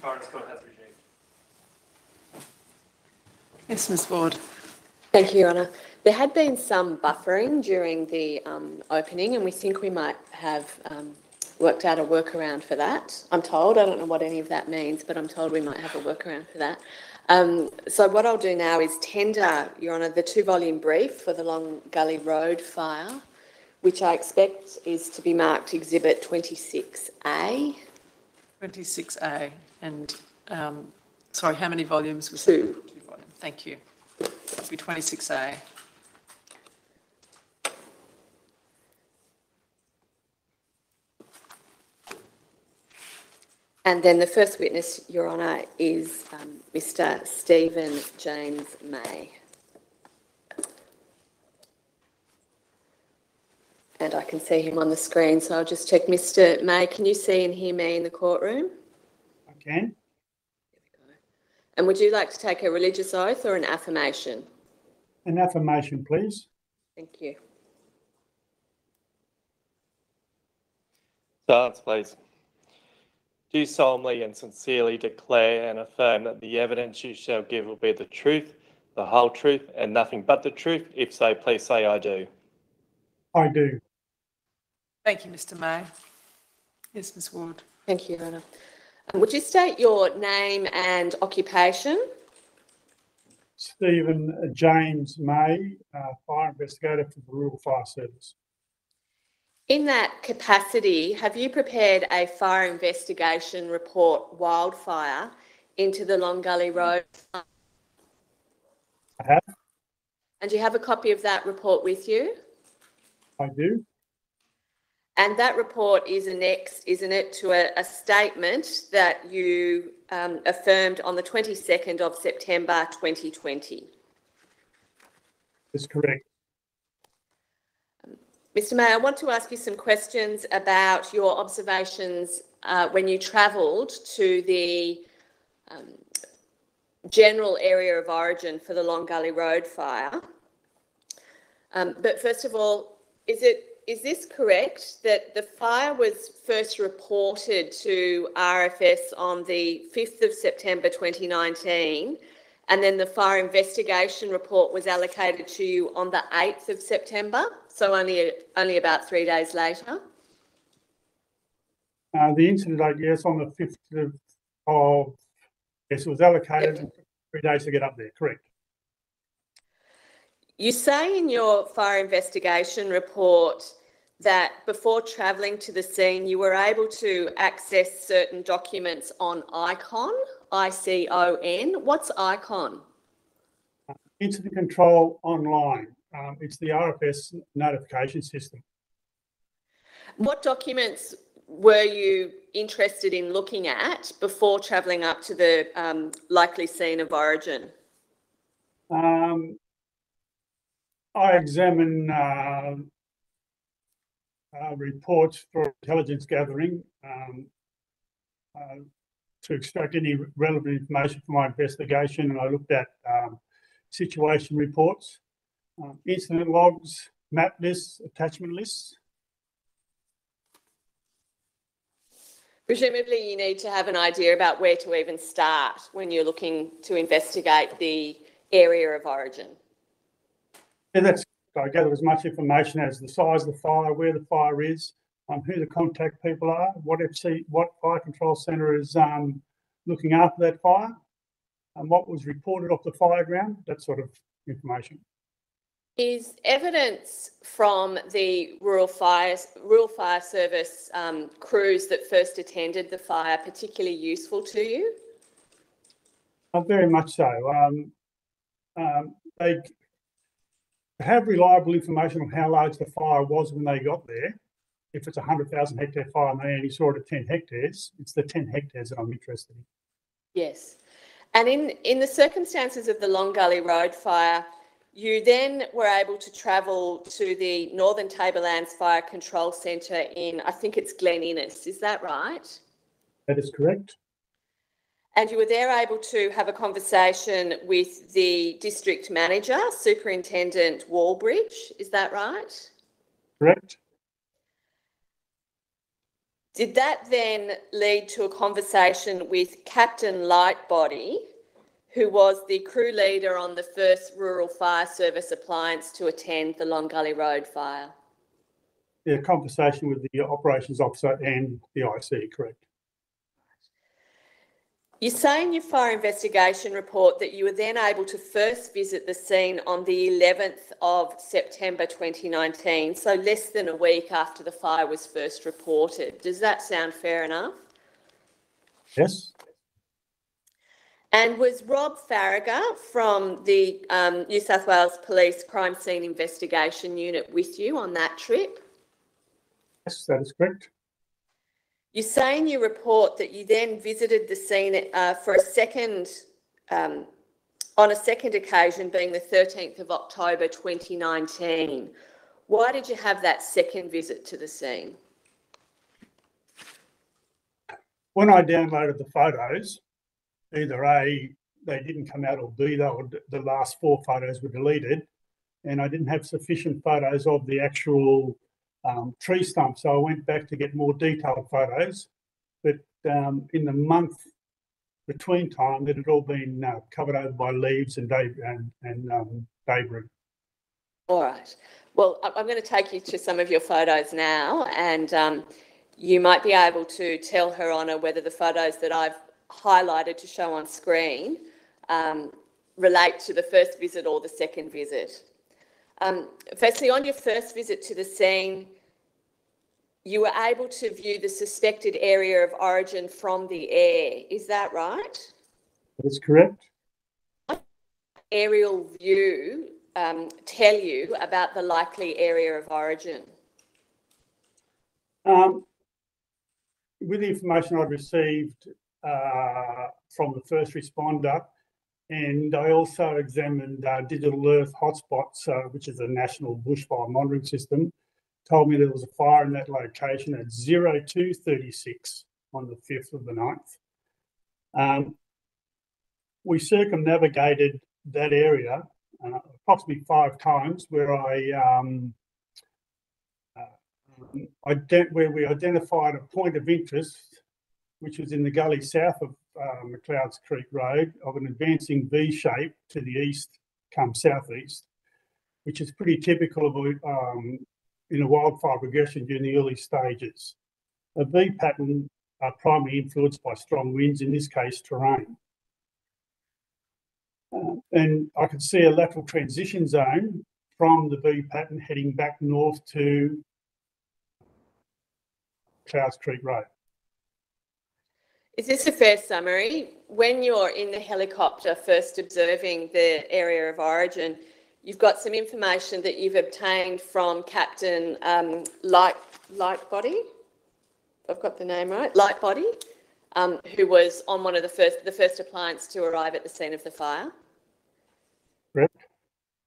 Coroners Court has resumed. Yes, Ms Ward. Thank you, Your Honour. There had been some buffering during the opening, and we think we might have worked out a workaround for that. I'm told, I don't know what any of that means, but I'm told we might have a workaround for that. So what I'll do now is tender, Your Honour, the 2-volume brief for the Long Gully Road fire, which I expect is to be marked Exhibit 26A. 26A. And, sorry, how many volumes was 2. it? 2 volumes. Thank you. It'll be 26A. And then the first witness, Your Honour, is Mr. Stephen James May. And I can see him on the screen, so I'll just check. Mr. May, can you see and hear me in the courtroom? I can. And would you like to take a religious oath or an affirmation? An affirmation, please. Thank you. Silence, please. Do you solemnly and sincerely declare and affirm that the evidence you shall give will be the truth, the whole truth, and nothing but the truth? If so, please say I do. I do. Thank you, Mr May. Yes, Ms Ward. Thank you, Your Honour. Would you state your name and occupation? Stephen James May, fire investigator for the Rural Fire Service. In that capacity, have you prepared a fire investigation report, wildfire, into the Long Gully Road? I have. And do you have a copy of that report with you? I do. And that report is annexed, isn't it, to a statement that you affirmed on the 22nd of September 2020? That's correct. Mr May, I want to ask you some questions about your observations when you travelled to the general area of origin for the Long Gully Road fire. But first of all, is this correct that the fire was first reported to RFS on the 5th of September 2019, and then the fire investigation report was allocated to you on the 8th of September, so only about 3 days later? The incident, I guess, on the 5th of yes, it was allocated. Yep. 3 days to get up there, correct. You say in your fire investigation report that before travelling to the scene, you were able to access certain documents on ICON, I-C-O-N. What's ICON? Incident Control Online. It's the RFS notification system. What documents were you interested in looking at before travelling up to the likely scene of origin? I examine reports for intelligence gathering to extract any relevant information for my investigation, and I looked at situation reports, incident logs, map lists, attachment lists. Presumably you need to have an idea about where to even start when you're looking to investigate the area of origin. Yeah, I gather as much information as the size of the fire, where the fire is, who the contact people are, what fire control centre is looking after that fire, and what was reported off the fire ground, that sort of information. Is evidence from the Rural Fire Service crews that first attended the fire particularly useful to you? Very much so. They have reliable information on how large the fire was when they got there. If it's a 100,000 hectare fire and they only saw it at 10 hectares, it's the 10 hectares that I'm interested in. Yes. And in the circumstances of the Long Gully Road fire, you then were able to travel to the Northern Tablelands Fire Control Centre in, I think it's Glen Innes, is that right? That is correct. And you were there able to have a conversation with the district manager, Superintendent Walbridge, is that right? Correct. Did that then lead to a conversation with Captain Lightbody, who was the crew leader on the first Rural Fire Service appliance to attend the Long Gully Road fire? Yeah, conversation with the operations officer and the IC, correct. You say in your fire investigation report that you were then able to first visit the scene on the 11th of September 2019, so less than a week after the fire was first reported. Does that sound fair enough? Yes. And was Rob Farragher from the New South Wales Police Crime Scene Investigation Unit with you on that trip? Yes, that is correct. You say in your report that you then visited the scene for a second, on a second occasion, being the 13th of October 2019. Why did you have that second visit to the scene? When I downloaded the photos, either A, they didn't come out, or B, the last 4 photos were deleted, and I didn't have sufficient photos of the actual tree stump. So I went back to get more detailed photos, but in the month between time, it had all been covered over by leaves and debris. All right. Well, I'm going to take you to some of your photos now, and you might be able to tell Her Honour whether the photos that I've highlighted to show on screen relate to the first visit or the second visit. Firstly, on your first visit to the scene, you were able to view the suspected area of origin from the air. Is that right? That's correct. What aerial view tell you about the likely area of origin? With the information I'd received from the first responder, and I also examined Digital Earth Hotspots, which is a national bushfire monitoring system, told me there was a fire in that location at 02:36 on the 5th of the 9th. We circumnavigated that area approximately 5 times, where where we identified a point of interest, which was in the gully south of McLeod's Creek Road, of an advancing V shape to the east, come southeast, which is pretty typical of in a wildfire progression during the early stages. A V pattern are primarily influenced by strong winds, in this case terrain. And I could see a lateral transition zone from the V pattern heading back north to Clouds Creek Road. Is this a fair summary? When you're in the helicopter first observing the area of origin, you've got some information that you've obtained from Captain Lightbody. I've got the name right, Lightbody, who was on one of the first appliance to arrive at the scene of the fire. Correct.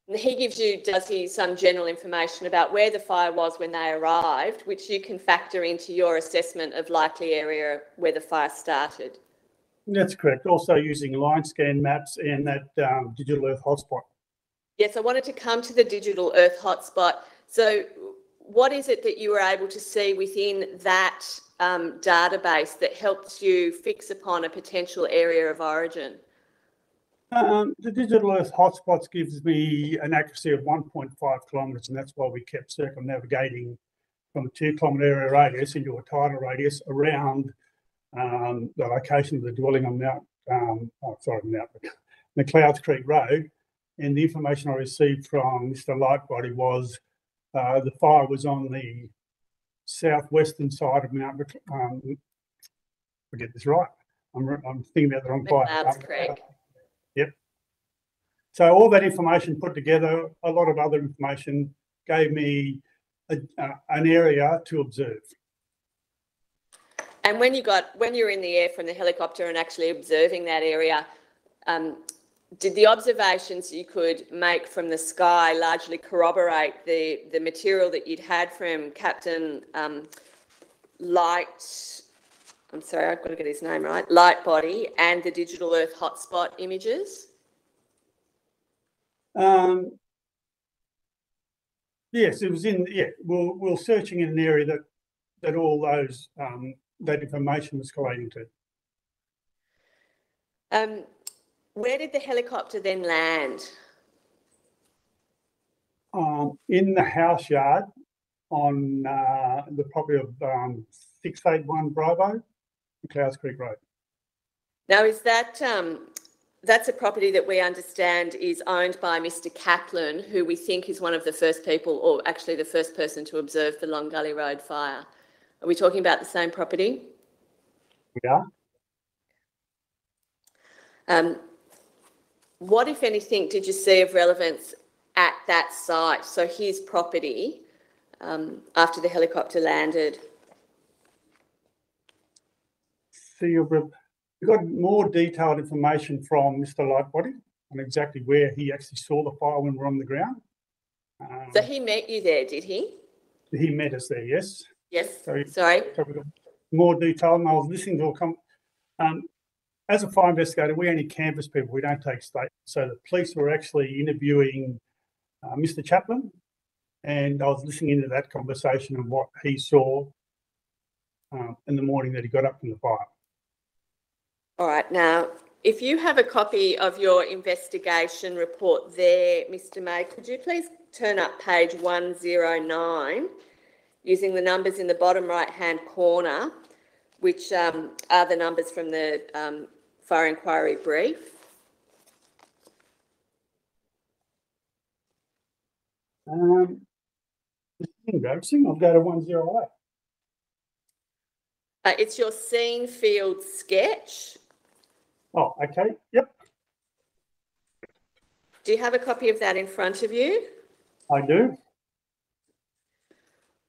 And he gives you, does he, some general information about where the fire was when they arrived, which you can factor into your assessment of likely area where the fire started? That's correct. Also using line scan maps and that Digital Earth Hotspot. Yes, I wanted to come to the Digital Earth Hotspot. So what is it that you were able to see within that database that helped you fix upon a potential area of origin? The Digital Earth Hotspots gives me an accuracy of 1.5 kilometres, and that's why we kept circumnavigating from a 2 kilometre area radius into a tidal radius around the location of the dwelling on McLeod's Creek Road. And the information I received from Mr. Lightbody was the fire was on the southwestern side of Mount. Forget this right. I'm thinking about the wrong fire. McLeod's Creek. Yep. So all that information put together, a lot of other information, gave me an area to observe. And when you were in the air from the helicopter and actually observing that area, did the observations you could make from the sky largely corroborate the material that you'd had from Captain I've got to get his name right, Lightbody, and the Digital Earth Hotspot images? Yes, it was in, we were searching in an area that that all those that information was collating to. Where did the helicopter then land? In the house yard on the property of 681 Bravo, McLeod's Creek Road. Now, is that that's a property that we understand is owned by Mr. Kaplan, who we think is one of the first people, or actually the first person to observe the Long Gully Road fire. Are we talking about the same property? We are. What, if anything, did you see of relevance at that site? So his property, after the helicopter landed. So we got more detailed information from Mr. Lightbody on exactly where he actually saw the fire when we were on the ground. So he met you there, did he? He met us there, yes. Yes, So sorry. So we got more detail, and I was listening to as a fire investigator, we only canvass people, we don't take statements. So the police were actually interviewing Mr. Chaplin, and I was listening into that conversation and what he saw in the morning that he got up from the fire. All right, now, if you have a copy of your investigation report there, Mr. May, could you please turn up page 109 using the numbers in the bottom right-hand corner, which are the numbers from the fire inquiry brief. Embarrassing. I'll go to 108. It's your scene field sketch. Oh, okay. Yep, Do you have a copy of that in front of you? I do.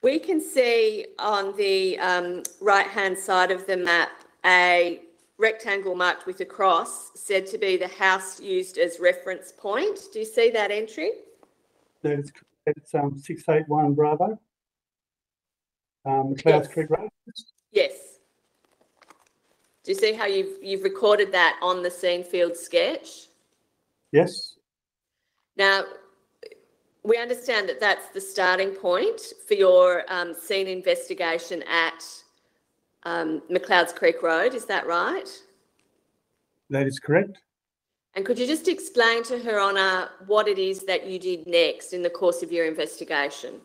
We can see on the right-hand side of the map a rectangle marked with a cross said to be the house used as reference point. Do you see that entry? It's 681 Bravo, McLeod's Creek Road. Yes. Do you see how you've recorded that on the scene field sketch? Yes. Now, we understand that that's the starting point for your scene investigation at McLeod's Creek Road, is that right? That is correct. And could you just explain to Her Honour what it is that you did next in the course of your investigation?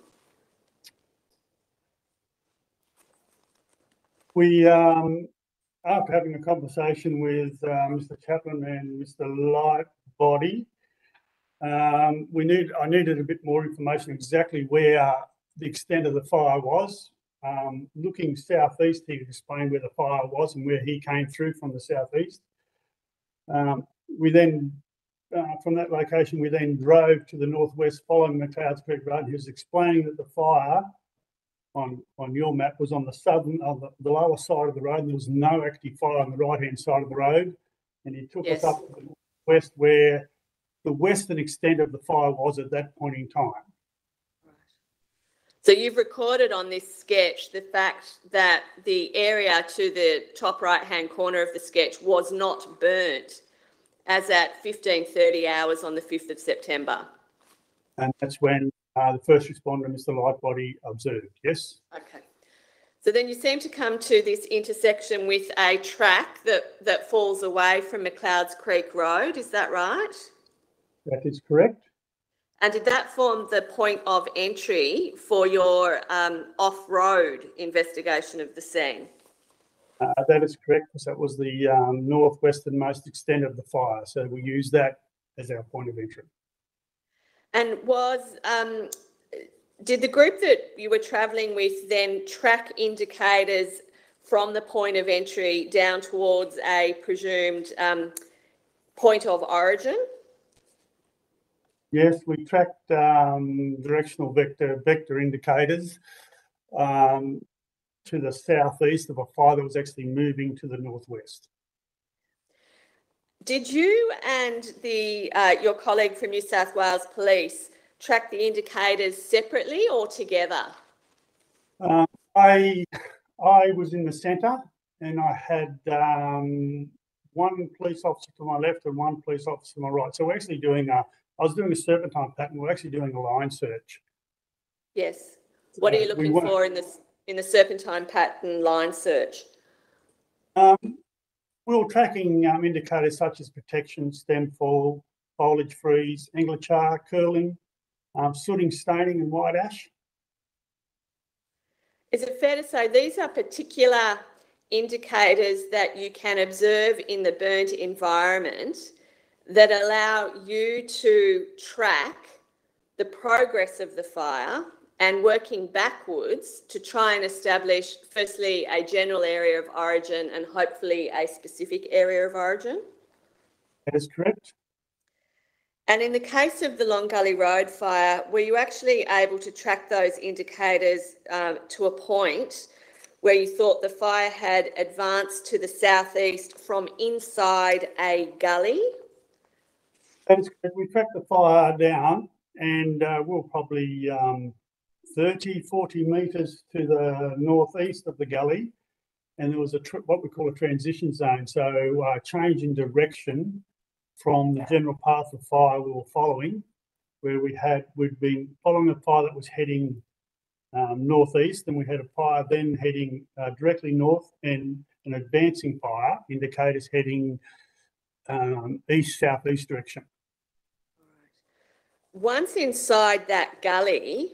We, after having a conversation with Mr. Kaplan and Mr. Lightbody, I needed a bit more information exactly where the extent of the fire was. Looking southeast, he explained where the fire was and where he came through from the southeast. We then, from that location, we then drove to the northwest following McLeod's Creek Road. He was explaining that the fire on your map was on the southern, the lower side of the road, and there was no active fire on the right-hand side of the road. And he took us up to the west where the western extent of the fire was at that point in time. So you've recorded on this sketch the fact that the area to the top right-hand corner of the sketch was not burnt as at 15:30 hours on the 5th of September. And that's when the first responder, Mr. Lightbody, observed, yes? Okay. So then you seem to come to this intersection with a track that falls away from McLeod's Creek Road, is that right? That is correct. And did that form the point of entry for your off-road investigation of the scene? That is correct, because that was the northwesternmost extent of the fire. So we used that as our point of entry. And did the group that you were travelling with then track indicators from the point of entry down towards a presumed point of origin? Yes, we tracked directional vector indicators to the southeast of a fire that was actually moving to the northwest. Did you and your colleague from New South Wales Police track the indicators separately or together? I was in the centre and I had one police officer to my left and one police officer to my right. So we're actually doing I was doing a serpentine pattern. We're actually doing a line search. Yes. What are you looking for in this? in the serpentine pattern line search? We were tracking indicators such as protection, stem fall, foliage freeze, angler char, curling, sooting, staining and white ash. Is it fair to say these are particular indicators that you can observe in the burnt environment that allow you to track the progress of the fire and working backwards to try and establish, firstly, a general area of origin and hopefully a specific area of origin? That is correct. And in the case of the Long Gully Road fire, were you actually able to track those indicators to a point where you thought the fire had advanced to the southeast from inside a gully? That is correct. We tracked the fire down and we're probably 30, 40 metres to the northeast of the gully, and there was what we call a transition zone, so change in direction from the general path of fire we were following, where we'd been following a fire that was heading northeast, and we had a fire then heading directly north, and an advancing fire indicators heading east-southeast direction. Once inside that gully,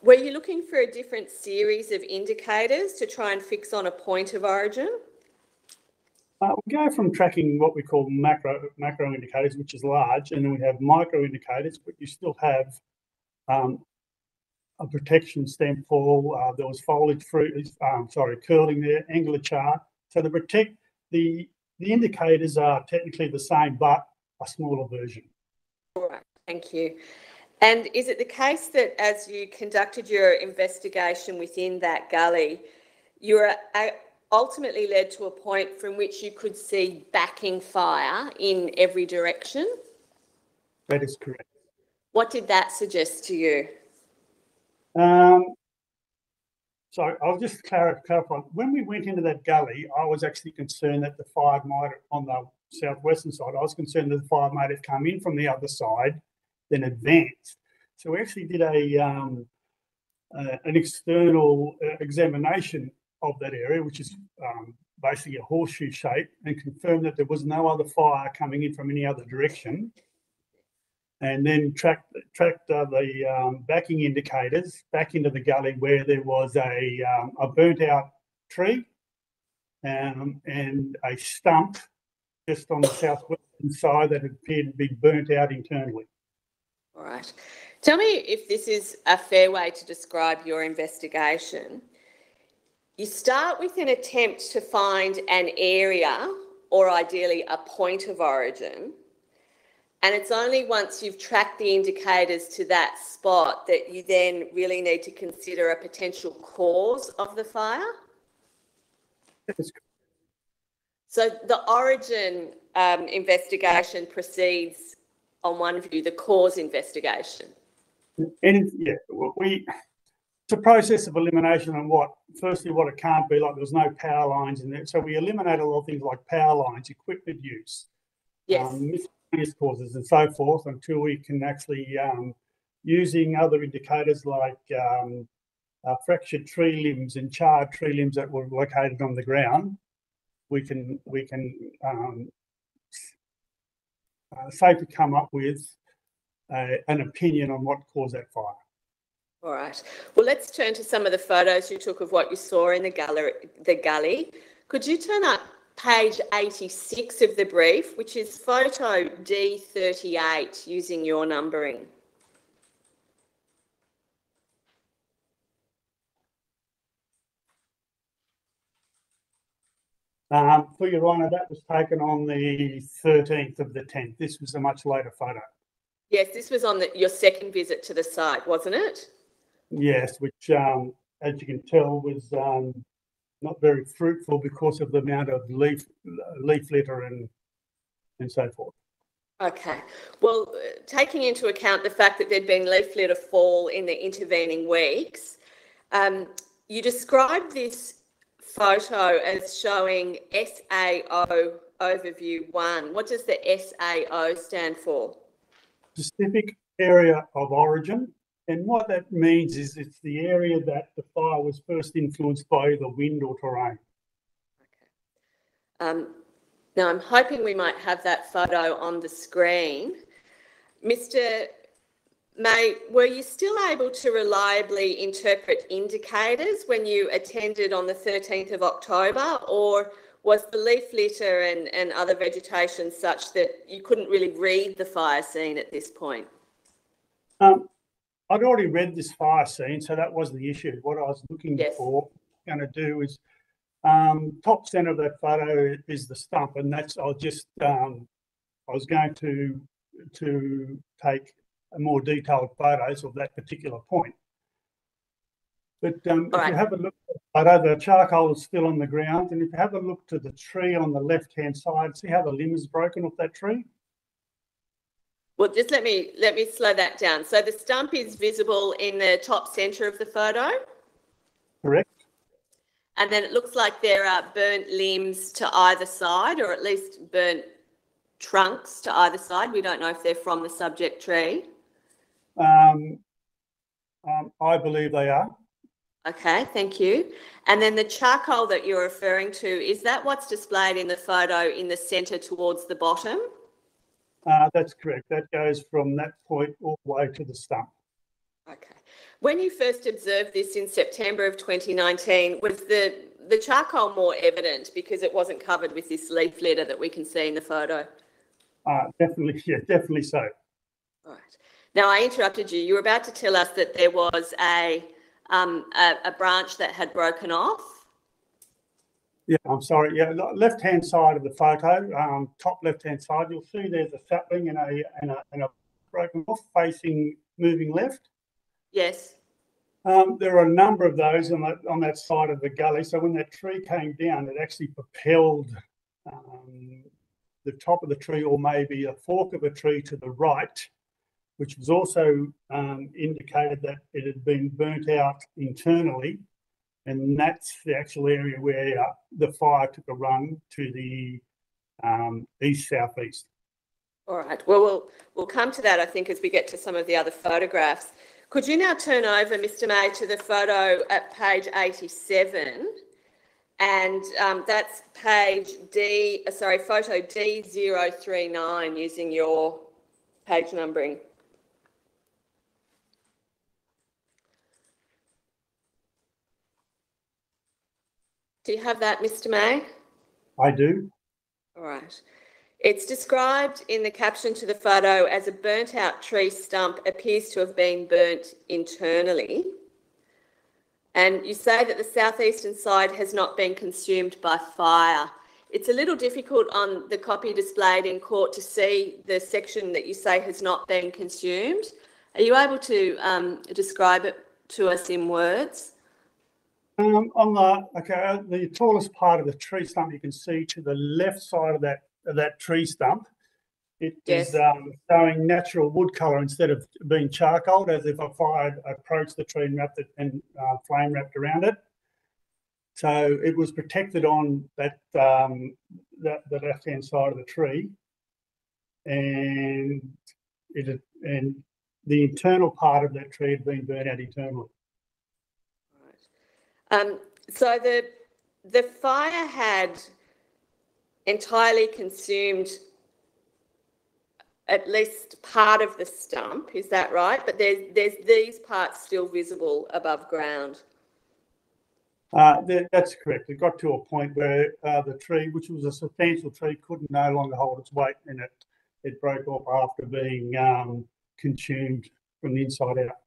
were you looking for a different series of indicators to try and fix on a point of origin? We go from tracking what we call macro indicators, which is large, and then we have micro indicators, but you still have a protection, stem fall. There was foliage freeze, curling there, angler char. So the indicators are technically the same, but a smaller version. All right, thank you. And is it the case that as you conducted your investigation within that gully, you were ultimately led to a point from which you could see backing fire in every direction? That is correct. What did that suggest to you? So I'll just clarify. When we went into that gully, I was actually concerned that the fire might, on the southwestern side, I was concerned that the fire might have come in from the other side, then advanced. So we actually did an external examination of that area, which is basically a horseshoe shape, and confirmed that there was no other fire coming in from any other direction. And then tracked the backing indicators back into the gully where there was a burnt out tree and a stump just on the southwestern side that appeared to be burnt out internally. All right. Tell me if this is a fair way to describe your investigation. You start with an attempt to find an area, or ideally a point of origin, and it's only once you've tracked the indicators to that spot that you then really need to consider a potential cause of the fire? So the origin investigation precedes, on one view, the cause investigation. And it's a process of elimination on what it can't be, like there was no power lines in there. So we eliminate a lot of things like power lines, equipment use, miscellaneous causes and so forth, until we can actually, using other indicators like fractured tree limbs and charred tree limbs that were located on the ground, we can safely come up with an opinion on what caused that fire. All right. Well, let's turn to some of the photos you took of what you saw in the gully. Could you turn up page 86 of the brief, which is photo D38, using your numbering? For Your Honour, that was taken on the 13th of the 10th. This was a much later photo. Yes, this was on your second visit to the site, wasn't it? Yes, which, as you can tell, was not very fruitful because of the amount of leaf litter and so forth. Okay. Well, taking into account the fact that there'd been leaf litter fall in the intervening weeks, you described this photo as showing SAO Overview 1. What does the SAO stand for? Specific area of origin And what that means is it's the area that the fire was first influenced by either wind or terrain. Now, I'm hoping we might have that photo on the screen. Mr. May, were you still able to reliably interpret indicators when you attended on the 13th of October, or was the leaf litter and other vegetation such that you couldn't really read the fire scene at this point? I'd already read this fire scene, so that was the issue. What I was looking for, going to do is, top centre of that photo is the stump, and that's, I was going to take a more detailed photos of that particular point. But if you have a look at the photo, the charcoal is still on the ground, and if you have a look to the tree on the left-hand side, see how the limb is broken off that tree? Well, just let me slow that down. So the stump is visible in the top centre of the photo? Correct. And then it looks like there are burnt limbs to either side, or at least burnt trunks to either side. We don't know if they're from the subject tree. I believe they are. Okay, thank you. And then the charcoal that you're referring to, is that what's displayed in the photo in the centre towards the bottom? That's correct. That goes from that point all the way to the stump. Okay. When you first observed this in September of 2019, was the charcoal more evident because it wasn't covered with this leaf litter that we can see in the photo? Definitely, yeah, definitely so. Right. Now, I interrupted you. You were about to tell us that there was a branch that had broken off. Yeah, I'm sorry. Yeah, left-hand side of the photo, top left-hand side, you'll see there's a sapling and a broken off facing moving left. Yes. There are a number of those on that side of the gully. So when that tree came down, it actually propelled the top of the tree, or maybe a fork of a tree to the right, which was also indicated that it had been burnt out internally. And that's the actual area where the fire took a run to the east-southeast. All right. Well, we'll come to that, I think, as we get to some of the other photographs. Could you now turn over, Mr. May, to the photo at page 87? And that's photo D039, using your page numbering. Do you have that, Mr. May? I do. All right. It's described in the caption to the photo as a burnt out tree stump appears to have been burnt internally. And you say that the southeastern side has not been consumed by fire. It's a little difficult on the copy displayed in court to see the section that you say has not been consumed. Are you able to describe it to us in words? On the tallest part of the tree stump, you can see to the left side of that tree stump, it is showing natural wood colour instead of being charcoal, as if a fire approached the tree and wrapped it and flame wrapped around it. So it was protected on the left-hand side of the tree, and the internal part of that tree had been burnt out internally. So the fire had entirely consumed at least part of the stump, is that right? But there's these parts still visible above ground. That's correct. It got to a point where the tree, which was a substantial tree, couldn't no longer hold its weight, and it broke off after being consumed from the inside out.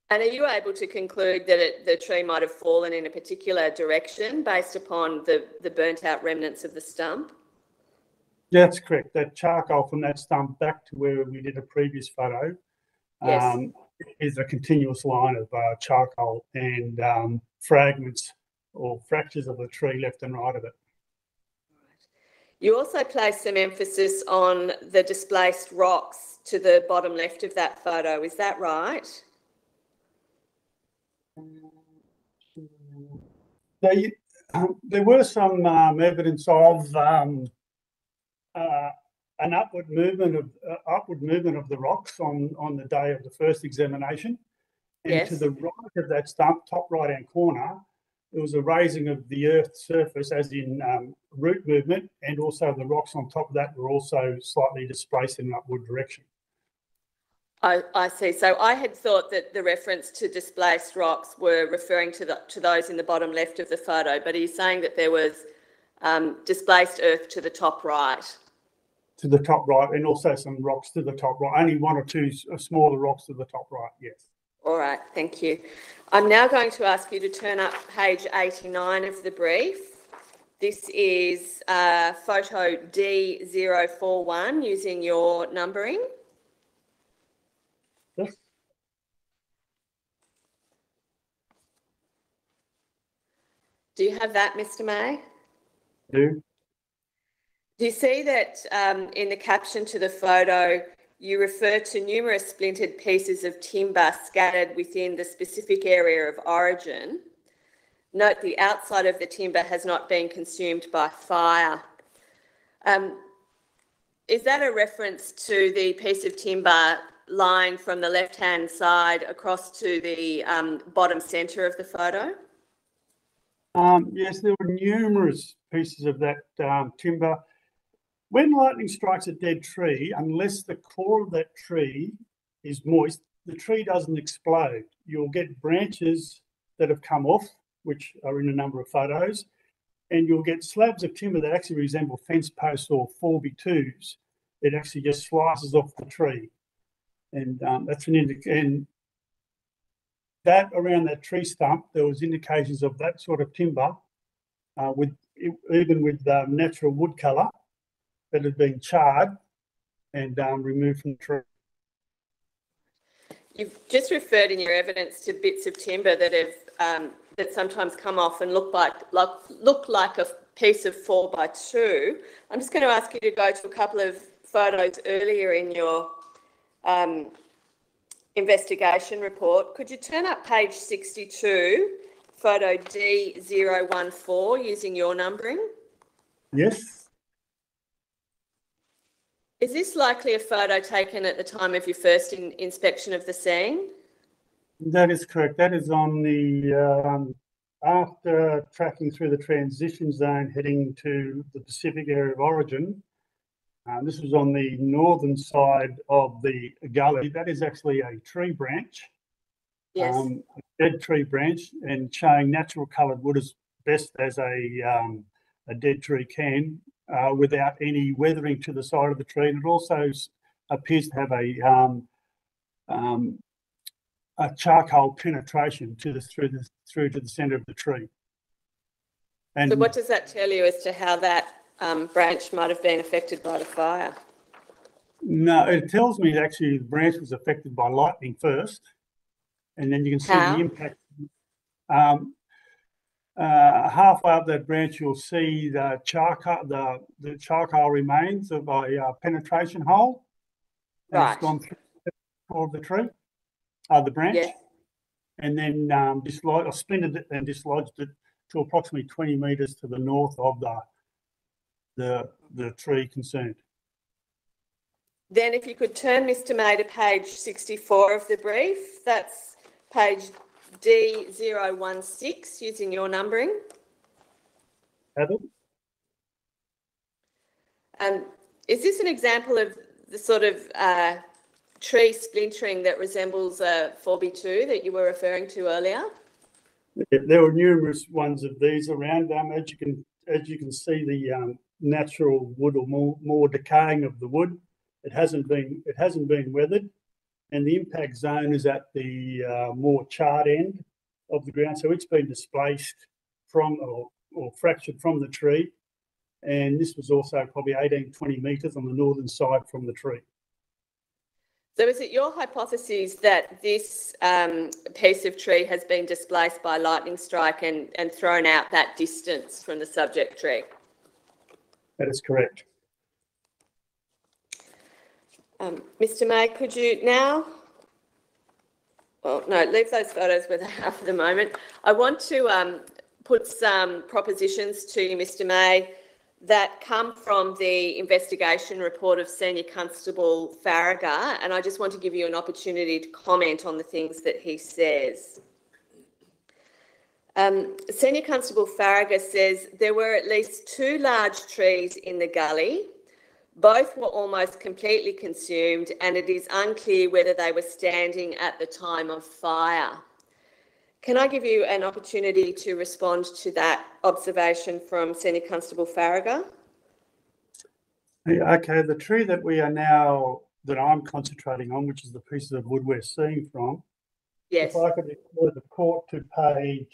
And are you able to conclude that the tree might have fallen in a particular direction based upon the burnt out remnants of the stump? That's correct. That charcoal from that stump back to where we did a previous photo is a continuous line of charcoal and fragments or fractures of the tree left and right of it. You also placed some emphasis on the displaced rocks to the bottom left of that photo. Is that right? There were some evidence of an upward movement of the rocks on the day of the first examination. And Yes. to the right of that stump, top right-hand corner, there was a raising of the earth's surface, as in root movement, and also the rocks on top of that were also slightly displaced in an upward direction. I see. So I had thought that the reference to displaced rocks were referring to those in the bottom left of the photo, but he's saying that there was displaced earth to the top right. To the top right, and also some rocks to the top right. Only one or two smaller rocks to the top right, yes. All right, thank you. I'm now going to ask you to turn up page 89 of the brief. This is photo D041 using your numbering. Yes. Do you have that, Mr. May? Do. Do you see that in the caption to the photo, you refer to numerous splintered pieces of timber scattered within the specific area of origin? Note the outside of the timber has not been consumed by fire. Is that a reference to the piece of timber lying from the left-hand side across to the bottom centre of the photo? Yes, there were numerous pieces of that timber. When lightning strikes a dead tree, unless the core of that tree is moist, the tree doesn't explode. You'll get branches that have come off, which are in a number of photos, and you'll get slabs of timber that actually resemble fence posts or 4x2s. It actually just slices off the tree. And that's an indication. That around that tree stump, there was indications of that sort of timber, even with natural wood colour that had been charred and removed from the tree. You've just referred in your evidence to bits of timber that have that sometimes come off and look like a piece of 4x2. I'm just going to ask you to go to a couple of photos earlier in your investigation report. Could you turn up page 62, photo D014, using your numbering? Yes. Is this likely a photo taken at the time of your first inspection of the scene? That is correct. That is on the, after tracking through the transition zone heading to the Pacific area of origin. This was on the northern side of the gully. That is actually a tree branch. Yes. A dead tree branch, and showing natural coloured wood as best as a dead tree can, without any weathering to the side of the tree. And it also appears to have a charcoal penetration to through to the centre of the tree. And so what does that tell you as to how that branch might have been affected by the fire? No, it tells me that actually the branch was affected by lightning first, and then you can see How? the impact. Halfway up that branch, you'll see the charcoal remains of a penetration hole. And Right. it's gone through the core of the tree, the branch, Yes. and then splintered it and dislodged it to approximately 20 metres to the north of the tree concerned. Then if you could turn, Mr. May, to page 64 of the brief, that's page D016, using your numbering. Have it? Is this an example of the sort of tree splintering that resembles a 4x2 that you were referring to earlier? There were numerous ones of these around. As you can see, the natural wood or more decaying of the wood. It hasn't been weathered, and the impact zone is at the more charred end of the ground. So it's been displaced from or fractured from the tree, and this was also probably 18-20 metres on the northern side from the tree. So is it your hypothesis that this piece of tree has been displaced by lightning strike and thrown out that distance from the subject tree? That is correct. Mr. May, could you now... Well, no, leave those photos where they are for the moment. I want to put some propositions to you, Mr. May, that come from the investigation report of Senior Constable Farragher, and I just want to give you an opportunity to comment on the things that he says. Senior Constable Farragher says there were at least 2 large trees in the gully. Both were almost completely consumed, and it is unclear whether they were standing at the time of fire. Can I give you an opportunity to respond to that observation from Senior Constable Farragher? Okay, the tree that I'm concentrating on, which is the pieces of wood we're seeing from. Yes. If I could refer the court to page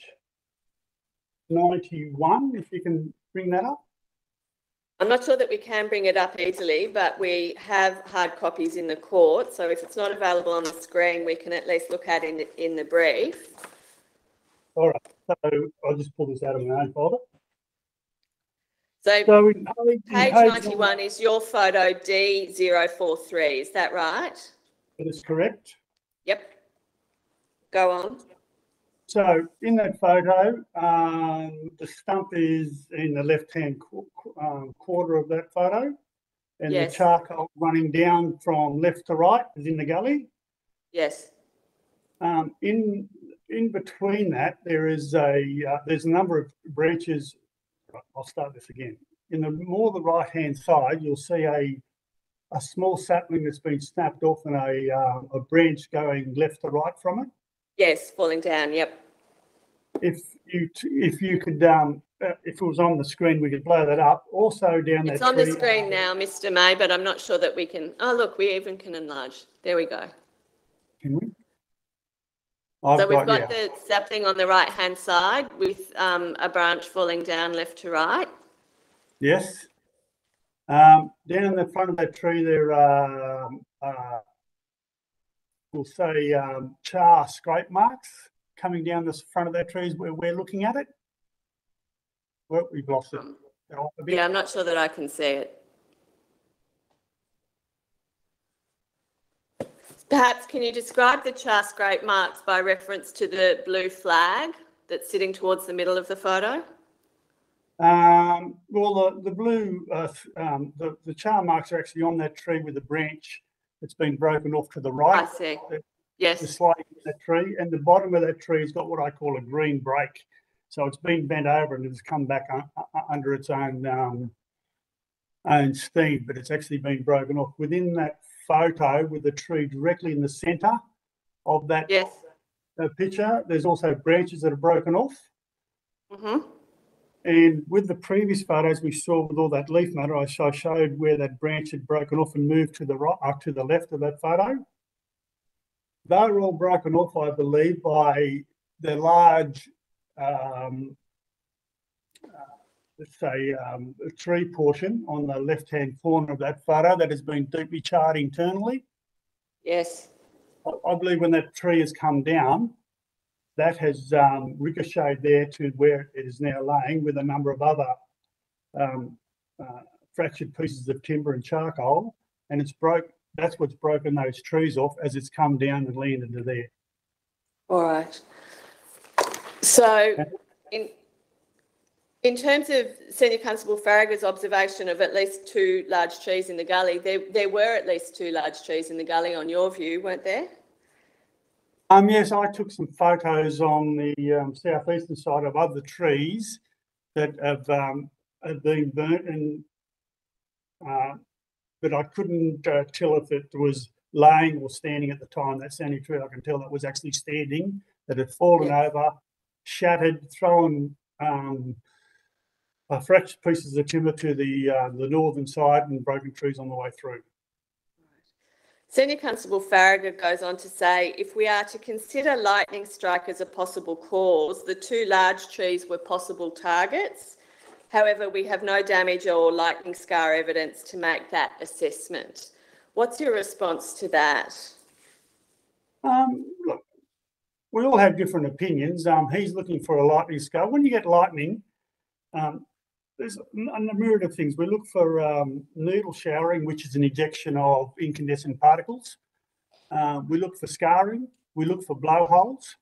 91, if you can bring that up. I'm not sure that we can bring it up easily, but we have hard copies in the court. So if it's not available on the screen, we can at least look at it in the brief. All right, so I'll just pull this out of my own folder. So in page 91 is your photo D043, is that right? That is correct. Yep. Go on. So in that photo, the stump is in the left-hand quarter of that photo, and Yes. the charcoal running down from left to right is in the gully. Yes. In between that, there's a number of branches. I'll start this again. In the right-hand side, you'll see a small sapling that's been snapped off and a branch going left to right from it. Yes, falling down. Yep. If you could, if it was on the screen, we could blow that up. Also down that. It's on the screen now, Mr. May, but I'm not sure that we can. Oh, look, we even can enlarge. There we go. Can we? So we've got the sapling on the right-hand side with a branch falling down left to right. Yes. Down in the front of that tree, there are, we'll say, char scrape marks coming down the front of that tree where we're looking at it. Well, we've lost it. Yeah, I'm not sure that I can see it. Perhaps can you describe the char scrape marks by reference to the blue flag that's sitting towards the middle of the photo? Well, the blue, the char marks are actually on that tree with a branch that's been broken off to the right. I see. Yes. The slide of that tree, and the bottom of that tree has got what I call a green break. So it's been bent over and it's come back under its own steam, but it's actually been broken off. Within that photo with the tree directly in the centre of that picture, there's also branches that are broken off. Mm-hmm. And with the previous photos we saw with all that leaf matter, I showed where that branch had broken off and moved to the right, to the left of that photo. They were all broken off, I believe, by the large, let's say, a tree portion on the left-hand corner of that photo that has been deeply charred internally. Yes. I believe when that tree has come down, that has ricocheted there to where it is now laying with a number of other fractured pieces of timber and charcoal, and it's broke. That's what's broken those trees off as it's come down and landed into there. All right. So in terms of Senior Constable Farragher's observation of at least 2 large trees in the gully, there were at least 2 large trees in the gully on your view, weren't there? Yes, I took some photos on the southeastern side of other trees that have been burnt, and but I couldn't tell if it was laying or standing at the time. That's the only tree I can tell that was actually standing, that had fallen over, shattered, thrown fractured pieces of timber to the northern side and broken trees on the way through. Senior Constable Farragher goes on to say, if we are to consider lightning strike as a possible cause, the 2 large trees were possible targets. However, we have no damage or lightning scar evidence to make that assessment. What's your response to that? Look, we all have different opinions. He's looking for a lightning scar. When you get lightning, there's a myriad of things. We look for needle showering, which is an ejection of incandescent particles. We look for scarring. We look for blowholes.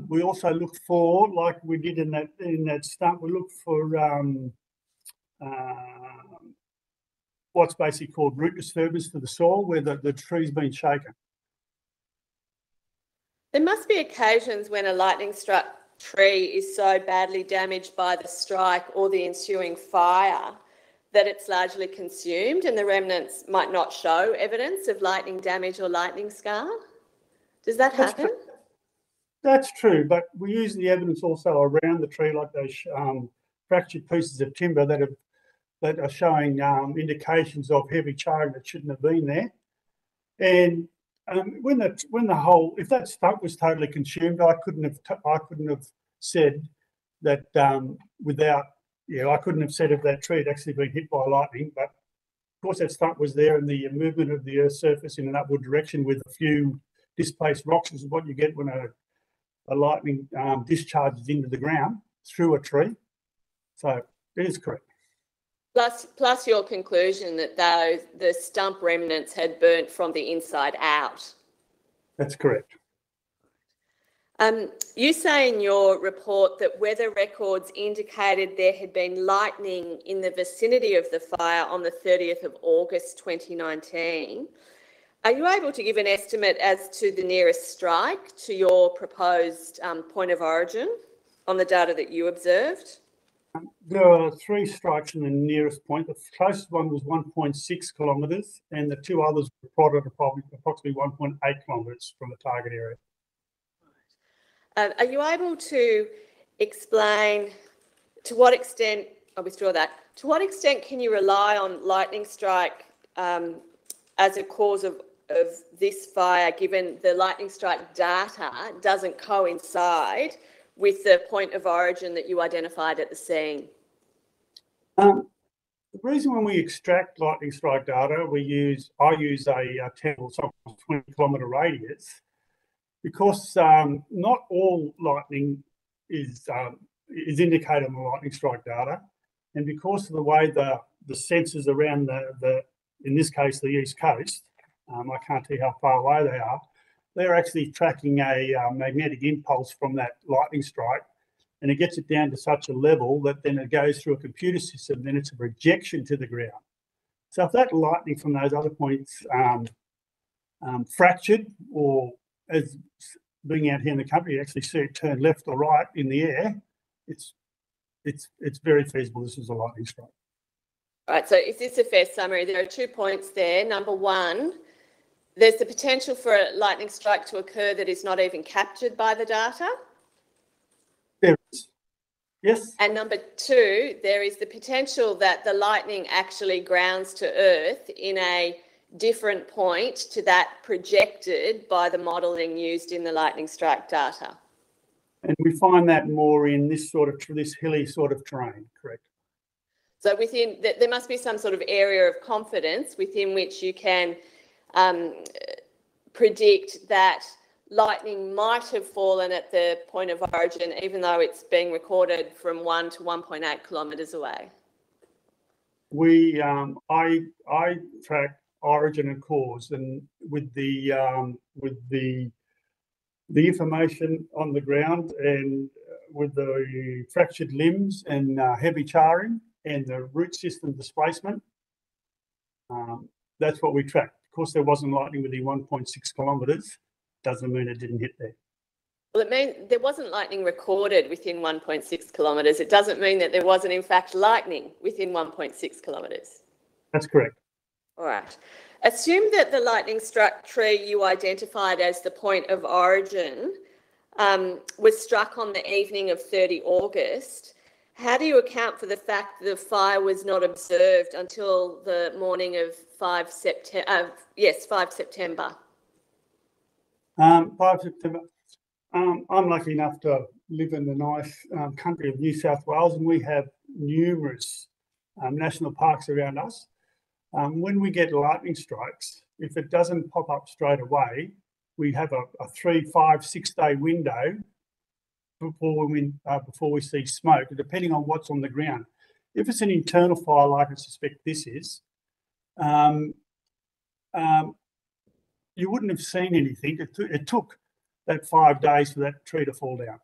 We also look for, like we did in that stump, we look for what's basically called root disturbance to the soil, where the tree's been shaken. There must be occasions when a lightning struck tree is so badly damaged by the strike or the ensuing fire that it's largely consumed and the remnants might not show evidence of lightning damage or lightning scar. Does that happen? That's true, but we use the evidence also around the tree, like those fractured pieces of timber that are showing indications of heavy charring that shouldn't have been there. And if that stump was totally consumed, I couldn't have said that I couldn't have said if that tree had actually been hit by lightning. But of course, that stump was there, and the movement of the Earth's surface in an upward direction with a few displaced rocks is what you get when a lightning discharges into the ground through a tree. So it is correct. Plus your conclusion that the stump remnants had burnt from the inside out. That's correct. You say in your report that weather records indicated there had been lightning in the vicinity of the fire on the 30th of August 2019. Are you able to give an estimate as to the nearest strike to your proposed point of origin on the data that you observed? There are 3 strikes in the nearest point. The closest one was 1.6 kilometres, and the 2 others were plotted approximately 1.8 kilometres from the target area. Are you able to explain to what extent, I'll withdraw that, to what extent can you rely on lightning strike as a cause of this fire, given the lightning strike data doesn't coincide with the point of origin that you identified at the scene? The reason when we extract lightning strike data, I use a 10 or sometimes 20 kilometre radius, because not all lightning is indicated on the lightning strike data, and because of the way the sensors around the in this case the East Coast, I can't tell you how far away they are, they're actually tracking a magnetic impulse from that lightning strike, and it gets it down to such a level that then it goes through a computer system, then it's a projection to the ground. So if that lightning from those other points fractured, or as being out here in the country, you actually see it turn left or right in the air, it's very feasible this is a lightning strike. Right, so if this is a fair summary, there are 2 points there. Number one, there's the potential for a lightning strike to occur that is not even captured by the data. There is. Yes. And number two, there is the potential that the lightning actually grounds to earth in a different point to that projected by the modelling used in the lightning strike data. And we find that more in this hilly sort of terrain, correct? So there must be some sort of area of confidence within which you can predict that lightning might have fallen at the point of origin, even though it's being recorded from 1 to 1.8 kilometres away. I track origin and cause, and with the information on the ground, and with the fractured limbs and heavy charring and the root system displacement, that's what we track. Of course, there wasn't lightning within 1.6 kilometres. Doesn't mean it didn't hit there. Well, it means there wasn't lightning recorded within 1.6 kilometres. It doesn't mean that there wasn't, in fact, lightning within 1.6 kilometres. That's correct. All right. Assume that the lightning struck tree you identified as the point of origin was struck on the evening of 30 August. How do you account for the fact that the fire was not observed until the morning of 5 September? 5 September. 5 September. I'm lucky enough to live in the nice country of New South Wales, and we have numerous national parks around us. When we get lightning strikes, if it doesn't pop up straight away, we have a 3, 5, 6 day window before we see smoke, depending on what's on the ground. If it's an internal fire, like I suspect this is, you wouldn't have seen anything. It took that 5 days for that tree to fall down.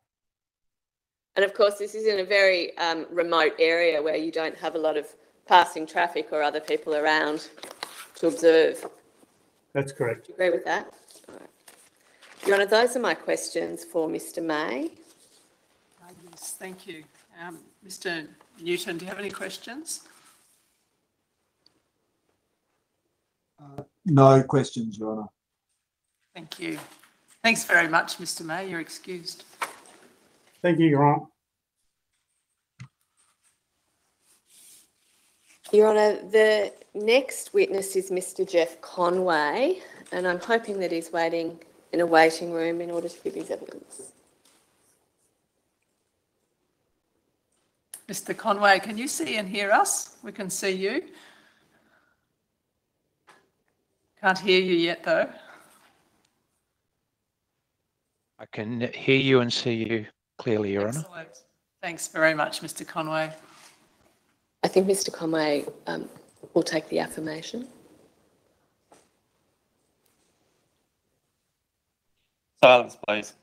And of course, this is in a very remote area where you don't have a lot of passing traffic or other people around to observe. That's correct. Do you agree with that? All right. Your Honour, those are my questions for Mr. May. Yes, thank you. Mr. Newton, do you have any questions? No questions, Your Honour. Thank you. Thanks very much, Mr. May. You're excused. Thank you, Your Honour. Your Honour, the next witness is Mr. Jeff Conway, and I'm hoping that he's waiting in a waiting room in order to give his evidence. Mr. Conway, can you see and hear us? We can see you. Can't hear you yet, though. I can hear you and see you clearly, Your Honour. Excellent. Thanks very much, Mr. Conway. I think Mr. Conway will take the affirmation. Silence, please.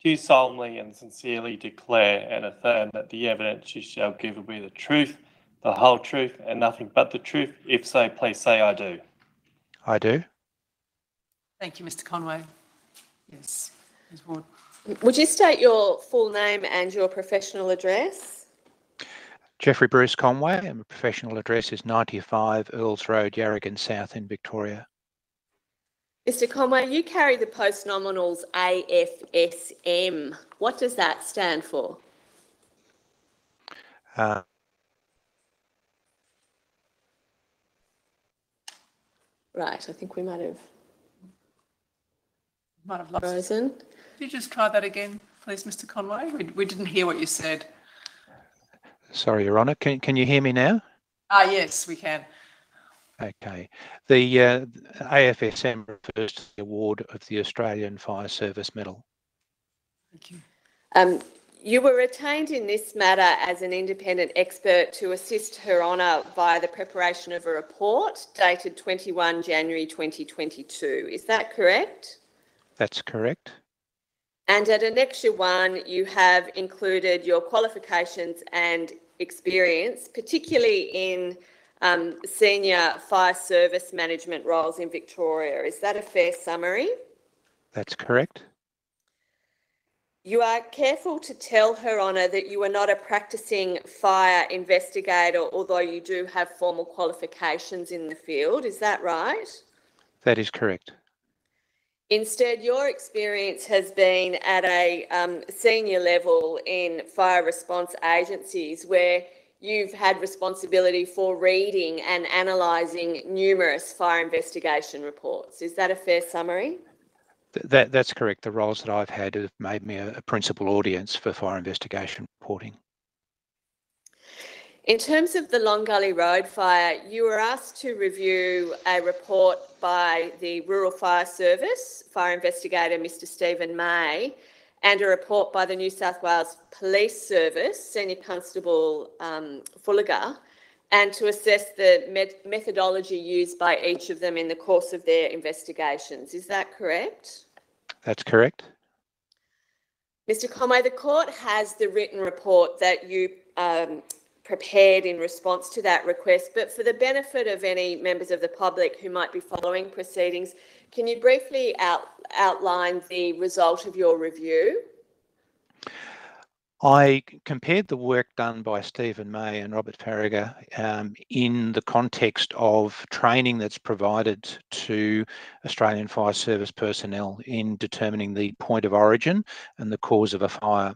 Do you solemnly and sincerely declare and affirm that the evidence you shall give will be the truth, the whole truth, and nothing but the truth? If so, please say I do. I do. Thank you, Mr. Conway. Yes, Ms. Ward. Would you state your full name and your professional address? Jeffrey Bruce Conway, and my professional address is 95 Earls Road, Yarragon South in Victoria. Mr. Conway, you carry the post-nominals AFSM. What does that stand for? Uh, Right, I think we might have Lost. frozen. Could you just try that again, please, Mr. Conway? We didn't hear what you said. Sorry, Your Honour. Can you hear me now? Yes, we can. Okay. The AFSM refers to the award of the Australian Fire Service Medal. Thank you. You were retained in this matter as an independent expert to assist Her Honour via the preparation of a report dated 21 January 2022. Is that correct? That's correct. And at Annexure 1, you have included your qualifications and experience, particularly in senior fire service management roles in Victoria. Is that a fair summary? That's correct. You are careful to tell Her Honour that you are not a practising fire investigator, although you do have formal qualifications in the field. Is that right? That is correct. Instead, your experience has been at a senior level in fire response agencies where you've had responsibility for reading and analysing numerous fire investigation reports. Is that a fair summary? That's correct. The roles that I've had have made me a principal audience for fire investigation reporting. In terms of the Long Gully Road fire, you were asked to review a report by the Rural Fire Service fire investigator, Mr. Stephen May, and a report by the New South Wales Police Service, Senior Constable Fullagar, and to assess the methodology used by each of them in the course of their investigations. Is that correct? That's correct. Mr. Conway, the court has the written report that you prepared in response to that request, but for the benefit of any members of the public who might be following proceedings, can you briefly outline the result of your review? I compared the work done by Stephen May and Robert Farragher in the context of training that's provided to Australian Fire Service personnel in determining the point of origin and the cause of a fire.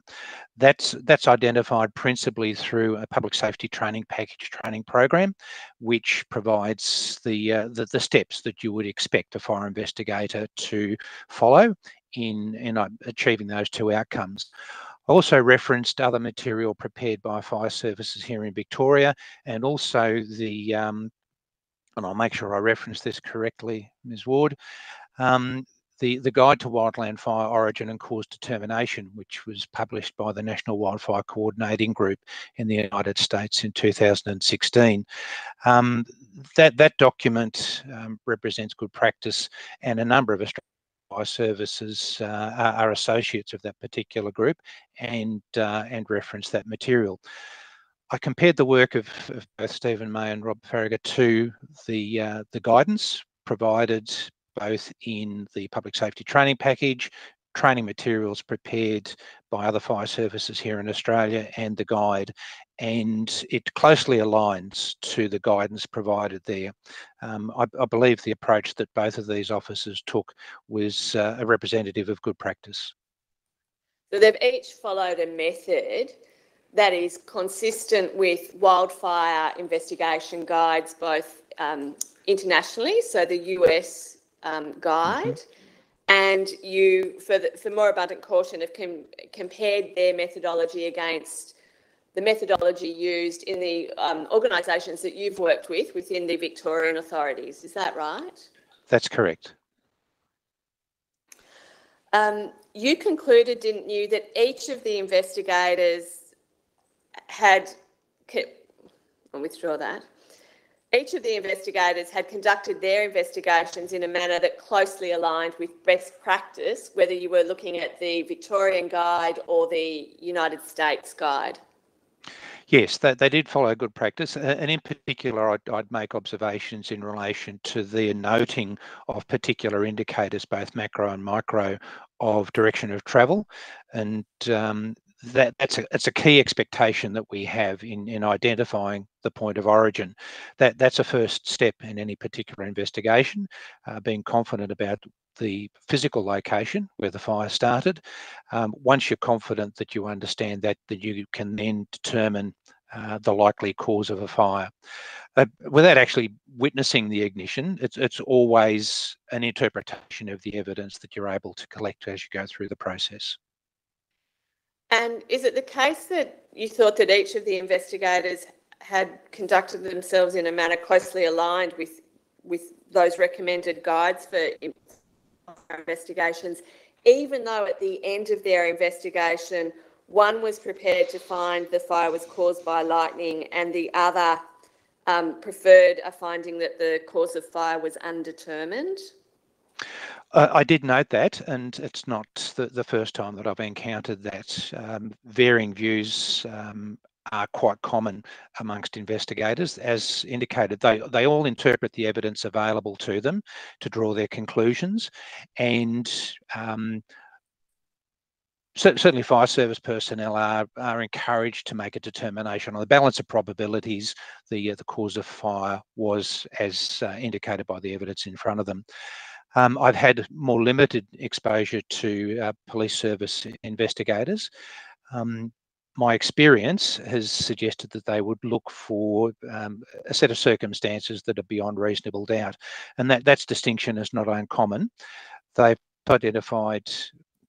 That's identified principally through a public safety training package training program, which provides the steps that you would expect a fire investigator to follow in achieving those two outcomes. I also referenced other material prepared by fire services here in Victoria, and also the, and I'll make sure I reference this correctly, Ms. Ward, the Guide to Wildland Fire Origin and Cause Determination, which was published by the National Wildfire Coordinating Group in the United States in 2016. That document represents good practice, and a number of Australian fire services are associates of that particular group and reference that material. I compared the work of both Stephen May and Rob Farragher to the guidance provided both in the public safety training package, training materials prepared by other fire services here in Australia, and the guide, and it closely aligns to the guidance provided there. I believe the approach that both of these officers took was a representative of good practice. So they've each followed a method that is consistent with wildfire investigation guides, both internationally, so the US guide, and you, for more abundant caution, have compared their methodology against the methodology used in the organisations that you've worked with within the Victorian authorities. Is that right? That's correct. You concluded, didn't you, that each of the investigators had, I'll withdraw that. Each of the investigators had conducted their investigations in a manner that closely aligned with best practice, whether you were looking at the Victorian guide or the United States guide. Yes, they did follow good practice, and in particular, I'd make observations in relation to their noting of particular indicators, both macro and micro, of direction of travel, and that's a key expectation that we have in identifying the point of origin. That's a first step in any particular investigation, being confident about the physical location where the fire started. Once you're confident that you understand that, then you can then determine the likely cause of a fire. Without actually witnessing the ignition, it's always an interpretation of the evidence that you're able to collect as you go through the process. And is it the case that you thought that each of the investigators had conducted themselves in a manner closely aligned with those recommended guides for investigations, even though at the end of their investigation, one was prepared to find the fire was caused by lightning and the other preferred a finding that the cause of fire was undetermined? I did note that, and it's not the first time that I've encountered that. Varying views are quite common amongst investigators. As indicated, they all interpret the evidence available to them to draw their conclusions, and certainly fire service personnel are encouraged to make a determination on the balance of probabilities. The cause of fire was as indicated by the evidence in front of them. I've had more limited exposure to police service investigators. My experience has suggested that they would look for a set of circumstances that are beyond reasonable doubt, and that's distinction is not uncommon. They've identified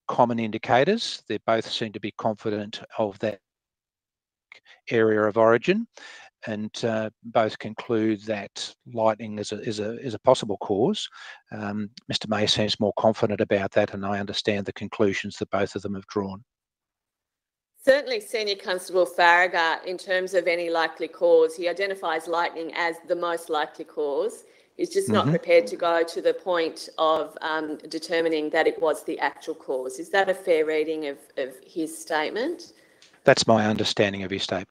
common indicators. They both seem to be confident of that area of origin, and both conclude that lightning is a possible cause. Mr. May seems more confident about that, and I understand the conclusions that both of them have drawn. Certainly, Senior Constable Farragher, in terms of any likely cause, he identifies lightning as the most likely cause. He's just not prepared to go to the point of determining that it was the actual cause. Is that a fair reading of his statement? That's my understanding of his statement.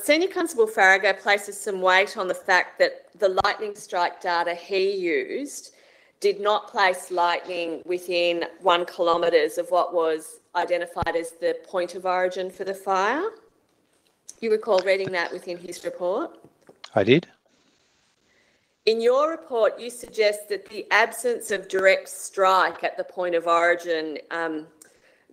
Senior Constable Farragher places some weight on the fact that the lightning strike data he used did not place lightning within 1 kilometre of what was identified as the point of origin for the fire. You recall reading that within his report? I did. In your report, you suggest that the absence of direct strike at the point of origin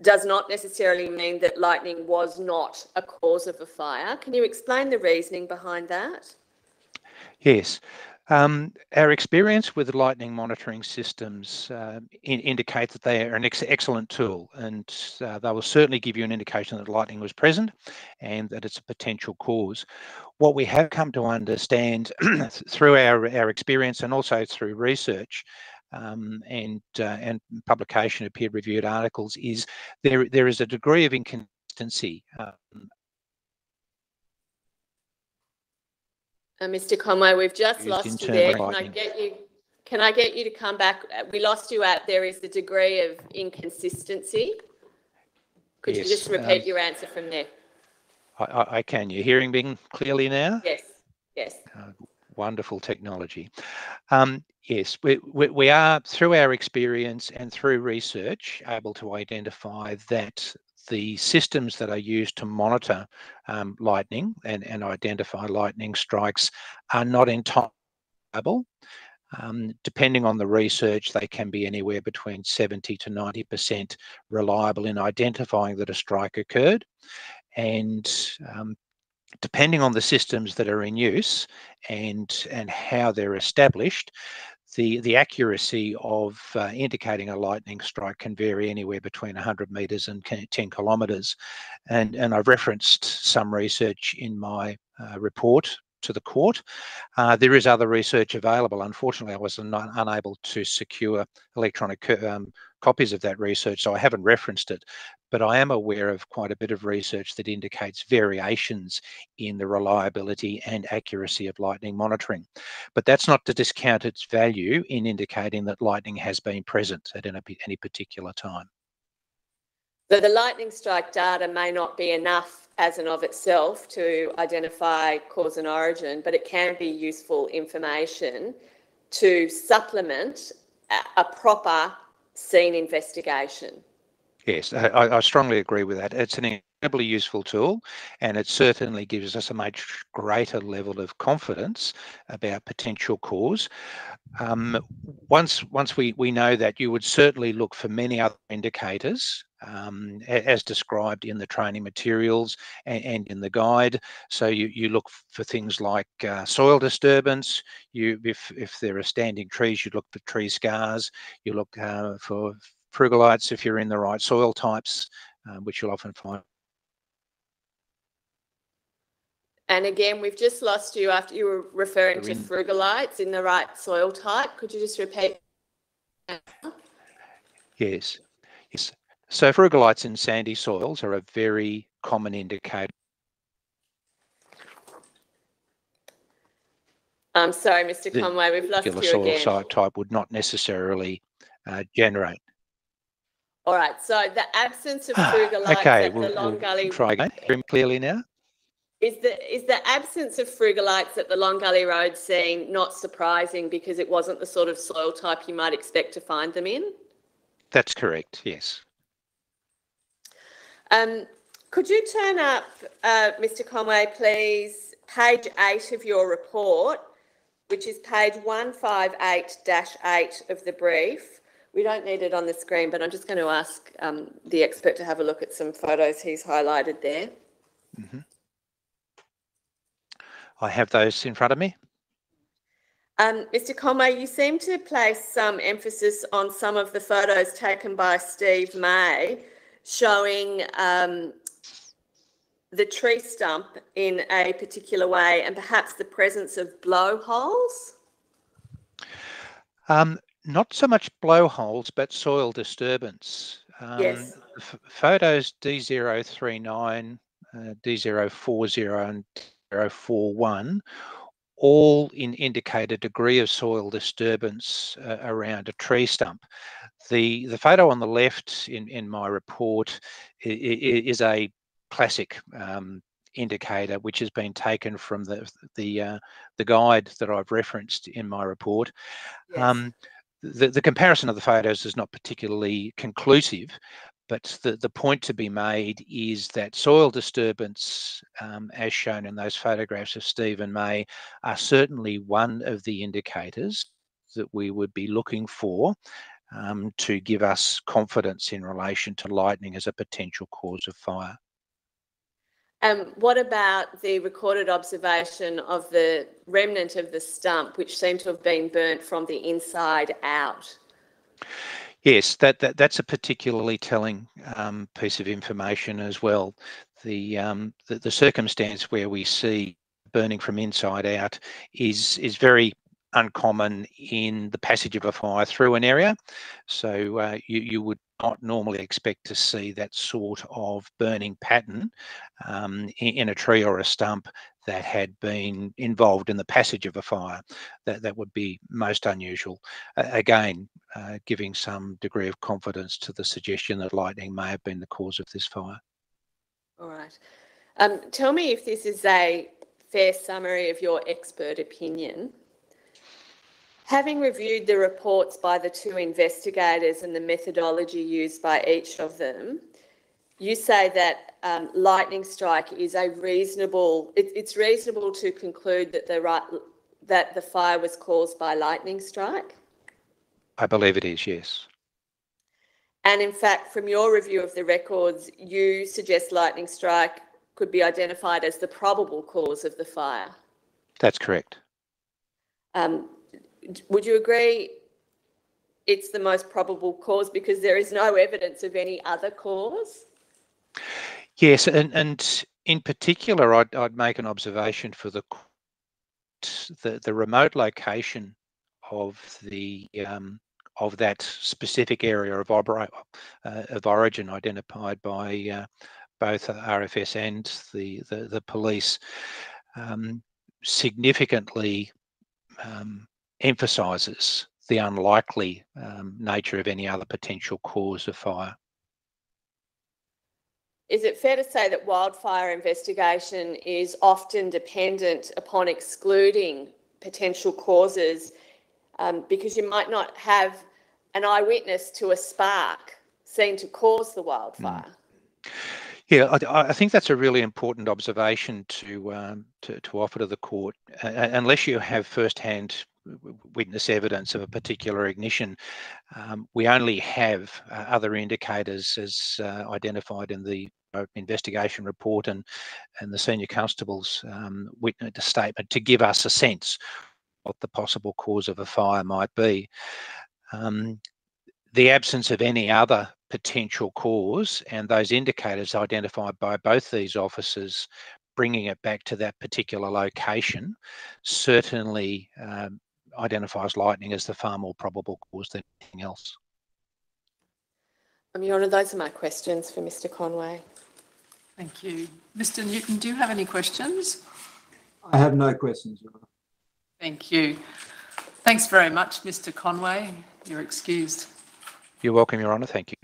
does not necessarily mean that lightning was not a cause of a fire. Can you explain the reasoning behind that? Yes. Our experience with lightning monitoring systems indicate that they are an excellent tool, and they will certainly give you an indication that lightning was present and that it's a potential cause. What we have come to understand through our experience and also through research and publication of peer-reviewed articles is there is a degree of inconsistency. Mr. Conway, we've just lost you there. Can I get you? Can I get you to come back? We lost you at there is the degree of inconsistency. Could you just repeat your answer from there? I can. You're hearing me clearly now? Yes, yes. Wonderful technology. Yes, we are, through our experience and through research, able to identify that the systems that are used to monitor lightning and identify lightning strikes are not entirely reliable. Depending on the research, they can be anywhere between 70 to 90% reliable in identifying that a strike occurred. And depending on the systems that are in use and how they're established, the accuracy of indicating a lightning strike can vary anywhere between 100 metres and 10 kilometres. And I've referenced some research in my report to the court. There is other research available. Unfortunately, I was unable to secure electronic copies of that research, so I haven't referenced it. But I am aware of quite a bit of research that indicates variations in the reliability and accuracy of lightning monitoring. But that's not to discount its value in indicating that lightning has been present at any particular time. So the lightning strike data may not be enough as and of itself to identify cause and origin, but it can be useful information to supplement a proper scene investigation. Yes, I strongly agree with that. It's an incredibly useful tool, and it certainly gives us a much greater level of confidence about potential cause. Once we know that, you would certainly look for many other indicators as described in the training materials and in the guide. So you look for things like soil disturbance. If there are standing trees, you look for tree scars. You look for frugalites if you're in the right soil types, which you'll often find. And again, we've just lost you after you were referring to frugalites in the right soil type. Could you just repeat? Yes. So frugalites in sandy soils are a very common indicator. I'm sorry, Mr. Conway, we've lost you again. Soil type would not necessarily generate. All right, so the absence of frugalites at the Long Gully... We'll try again. Hear me clearly now? Is the absence of frugalites at the Long Gully Road scene not surprising because it wasn't the sort of soil type you might expect to find them in? That's correct, yes. Could you turn up, Mr. Conway, please, page 8 of your report, which is page 158-8 of the brief. We don't need it on the screen, but I'm just going to ask the expert to have a look at some photos he's highlighted there. Mm-hmm. I have those in front of me. Mr. Conway, you seem to place some emphasis on some of the photos taken by Steve May showing the tree stump in a particular way and perhaps the presence of blowholes? Not so much blowholes, but soil disturbance. Yes. Photos D039, D040 and D041 all indicate a degree of soil disturbance around a tree stump. The photo on the left in my report is a classic indicator which has been taken from the guide that I've referenced in my report. Yes. The comparison of the photos is not particularly conclusive, but the point to be made is that soil disturbance, as shown in those photographs of Steve and May, are certainly one of the indicators that we would be looking for to give us confidence in relation to lightning as a potential cause of fire. What about the recorded observation of the remnant of the stump, which seemed to have been burnt from the inside out? Yes, that's a particularly telling piece of information as well. The circumstance where we see burning from inside out is very uncommon in the passage of a fire through an area. So you would not normally expect to see that sort of burning pattern in a tree or a stump that had been involved in the passage of a fire. That would be most unusual. Again, giving some degree of confidence to the suggestion that lightning may have been the cause of this fire. All right. Tell me if this is a fair summary of your expert opinion. Having reviewed the reports by the two investigators and the methodology used by each of them, you say that lightning strike is a reasonable, it's reasonable to conclude that the fire was caused by lightning strike? I believe it is, yes. And in fact, from your review of the records, you suggest lightning strike could be identified as the probable cause of the fire? That's correct. Would you agree it's the most probable cause because there is no evidence of any other cause? Yes, and in particular, I'd make an observation for the remote location of that specific area of origin identified by both RFS and the police significantly emphasises the unlikely nature of any other potential cause of fire. Is it fair to say that wildfire investigation is often dependent upon excluding potential causes because you might not have an eyewitness to a spark seen to cause the wildfire? Yeah, I think that's a really important observation to offer to the court. Unless you have first-hand witness evidence of a particular ignition, we only have other indicators as identified in the investigation report and the senior constable's witness statement to give us a sense what the possible cause of a fire might be. The absence of any other potential cause and those indicators identified by both these officers bringing it back to that particular location certainly identifies lightning as the far more probable cause than anything else. Your Honour, those are my questions for Mr Conway. Thank you. Mr Newton, do you have any questions? I have no questions, Your Honour. Thank you. Thanks very much, Mr Conway. You're excused. You're welcome, Your Honour. Thank you.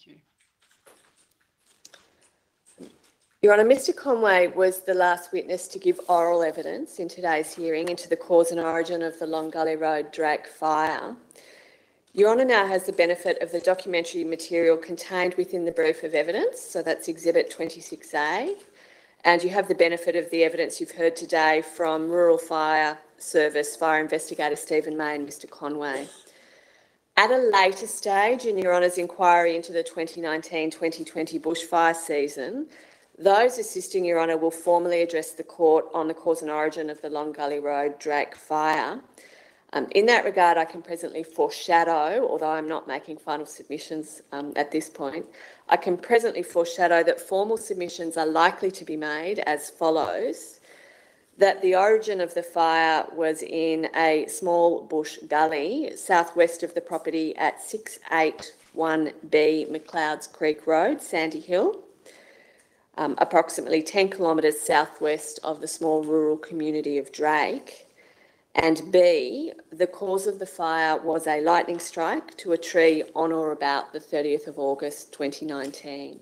Thank you. Your Honour, Mr Conway was the last witness to give oral evidence in today's hearing into the cause and origin of the Long Gully Road Drake fire. Your Honour now has the benefit of the documentary material contained within the brief of evidence, so that's Exhibit 26A, and you have the benefit of the evidence you've heard today from Rural Fire Service Fire Investigator Stephen May and Mr Conway. At a later stage in Your Honour's inquiry into the 2019-2020 bushfire season, those assisting Your Honour will formally address the court on the cause and origin of the Long Gully Road Drake fire. In that regard, I can presently foreshadow, although I'm not making final submissions at this point, I can presently foreshadow that formal submissions are likely to be made as follows: that the origin of the fire was in a small bush gully southwest of the property at 681B McLeod's Creek Road, Sandy Hill, approximately 10 kilometres southwest of the small rural community of Drake. And B, the cause of the fire was a lightning strike to a tree on or about the 30th of August 2019.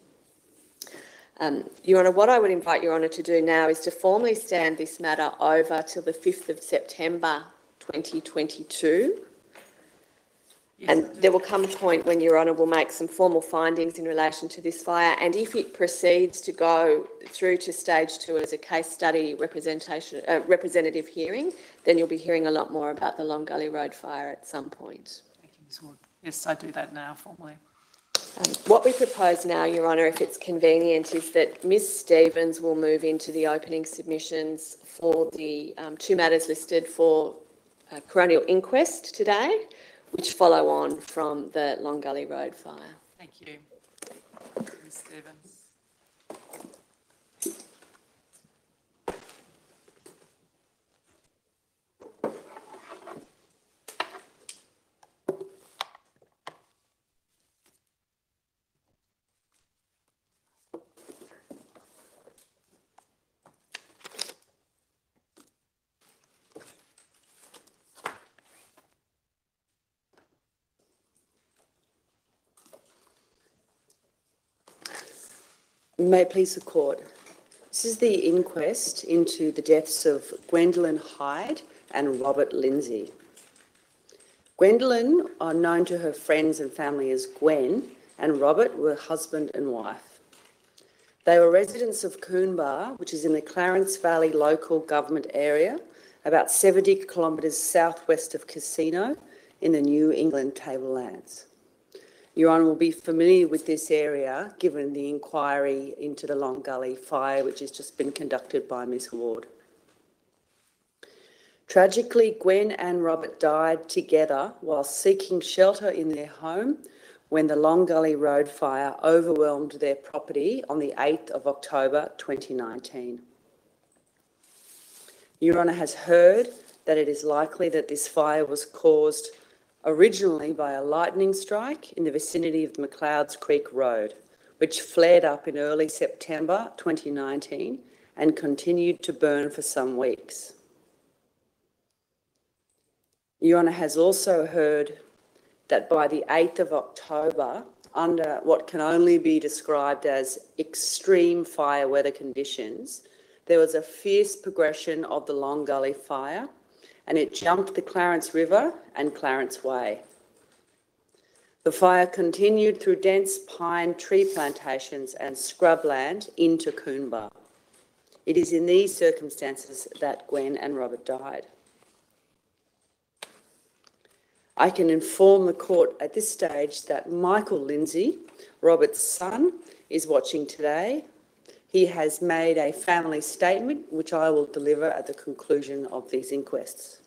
Your Honour, what I would invite Your Honour to do now is to formally stand this matter over till the 5th of September 2022. Yes. And there will come a point when Your Honour will make some formal findings in relation to this fire, and if it proceeds to go through to stage 2 as a case study representative hearing, then you'll be hearing a lot more about the Long Gully Road fire at some point. Thank you, Ms Wood. Yes, I do that now formally. What we propose now, Your Honour, if it's convenient, is that Ms Stevens will move into the opening submissions for the two matters listed for Coronial Inquest today, which follow on from the Long Gully Road fire. Thank you, Ms Stevens. May it please the court. This is the inquest into the deaths of Gwendolyn Hyde and Robert Lindsey. Gwendolyn are known to her friends and family as Gwen, and Robert were husband and wife. They were residents of Coonbar, which is in the Clarence Valley local government area, about 70 kilometres southwest of Casino in the New England Tablelands. Your Honour will be familiar with this area given the inquiry into the Long Gully fire, which has just been conducted by Ms Ward. Tragically, Gwen and Robert died together while seeking shelter in their home when the Long Gully Road fire overwhelmed their property on the 8th of October 2019. Your Honour has heard that it is likely that this fire was caused originally by a lightning strike in the vicinity of the McLeod's Creek Road, which flared up in early September 2019 and continued to burn for some weeks. Your Honour has also heard that by the 8th of October, under what can only be described as extreme fire weather conditions, there was a fierce progression of the Long Gully fire, and it jumped the Clarence River and Clarence Way. The fire continued through dense pine tree plantations and scrubland into Coonbar. It is in these circumstances that Gwen and Robert died. I can inform the court at this stage that Michael Lindsey, Robert's son, is watching today. He has made a family statement, which I will deliver at the conclusion of these inquests.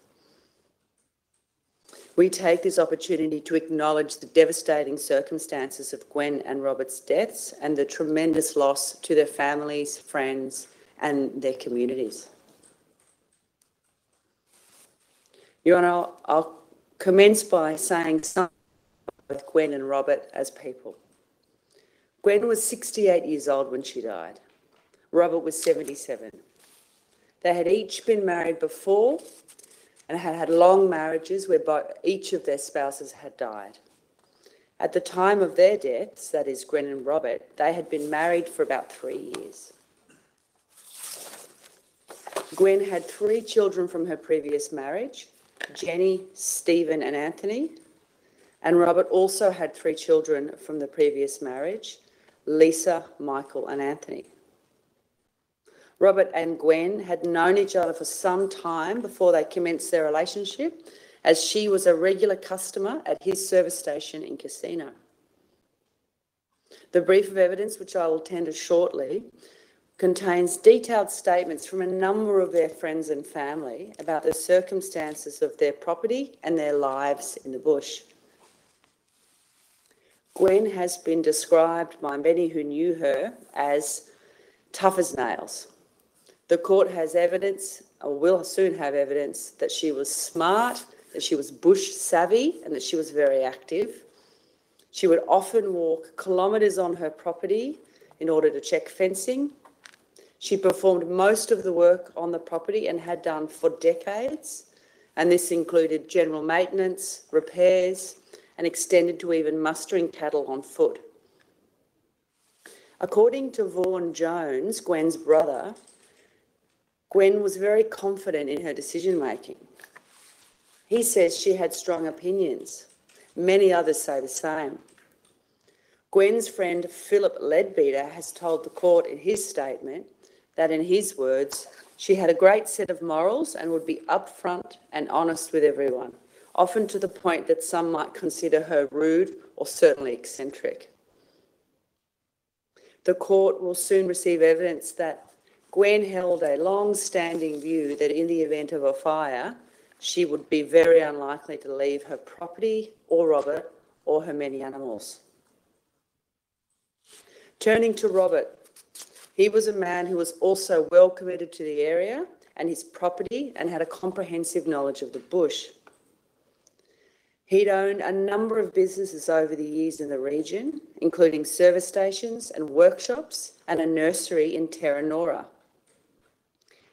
We take this opportunity to acknowledge the devastating circumstances of Gwen and Robert's deaths and the tremendous loss to their families, friends, and their communities. Your Honour, I'll commence by saying something about Gwen and Robert as people. Gwen was 68 years old when she died. Robert was 77. They had each been married before and had had long marriages where each of their spouses had died. At the time of their deaths, that is Gwen and Robert, they had been married for about 3 years. Gwen had 3 children from her previous marriage, Jenny, Stephen and Anthony, and Robert also had 3 children from the previous marriage, Lisa, Michael and Anthony. Robert and Gwen had known each other for some time before they commenced their relationship, as she was a regular customer at his service station in Casino. The brief of evidence, which I will tender shortly, contains detailed statements from a number of their friends and family about the circumstances of their property and their lives in the bush. Gwen has been described by many who knew her as tough as nails. The court has evidence, or will soon have evidence, that she was smart, that she was bush savvy, and that she was very active. She would often walk kilometres on her property in order to check fencing. She performed most of the work on the property and had done for decades, and this included general maintenance, repairs, and extended to even mustering cattle on foot. According to Vaughan Jones, Gwen's brother, Gwen was very confident in her decision-making. He says she had strong opinions. Many others say the same. Gwen's friend Philip Leadbeater has told the court in his statement that, in his words, she had a great set of morals and would be upfront and honest with everyone, often to the point that some might consider her rude or certainly eccentric. The court will soon receive evidence that Gwen held a long-standing view that in the event of a fire, she would be very unlikely to leave her property or Robert or her many animals. Turning to Robert, he was a man who was also well committed to the area and his property and had a comprehensive knowledge of the bush. He'd owned a number of businesses over the years in the region, including service stations and workshops and a nursery in Terranora.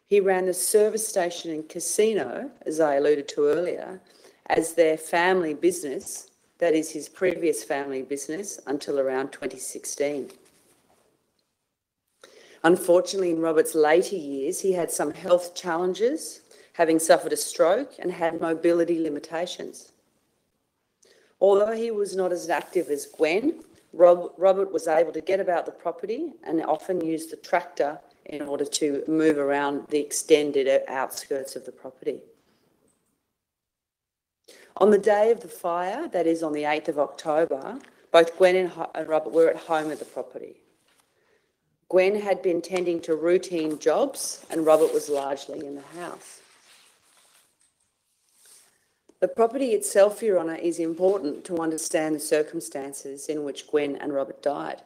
He ran the service station in Casino, as I alluded to earlier, as their family business, that is his previous family business, until around 2016. Unfortunately, in Robert's later years, he had some health challenges, having suffered a stroke and had mobility limitations. Although he was not as active as Gwen, Robert was able to get about the property and often used the tractor in order to move around the extended outskirts of the property. On the day of the fire, that is on the 8th of October, both Gwen and Robert were at home at the property. Gwen had been tending to routine jobs and Robert was largely in the house. The property itself, Your Honour, is important to understand the circumstances in which Gwen and Robert died.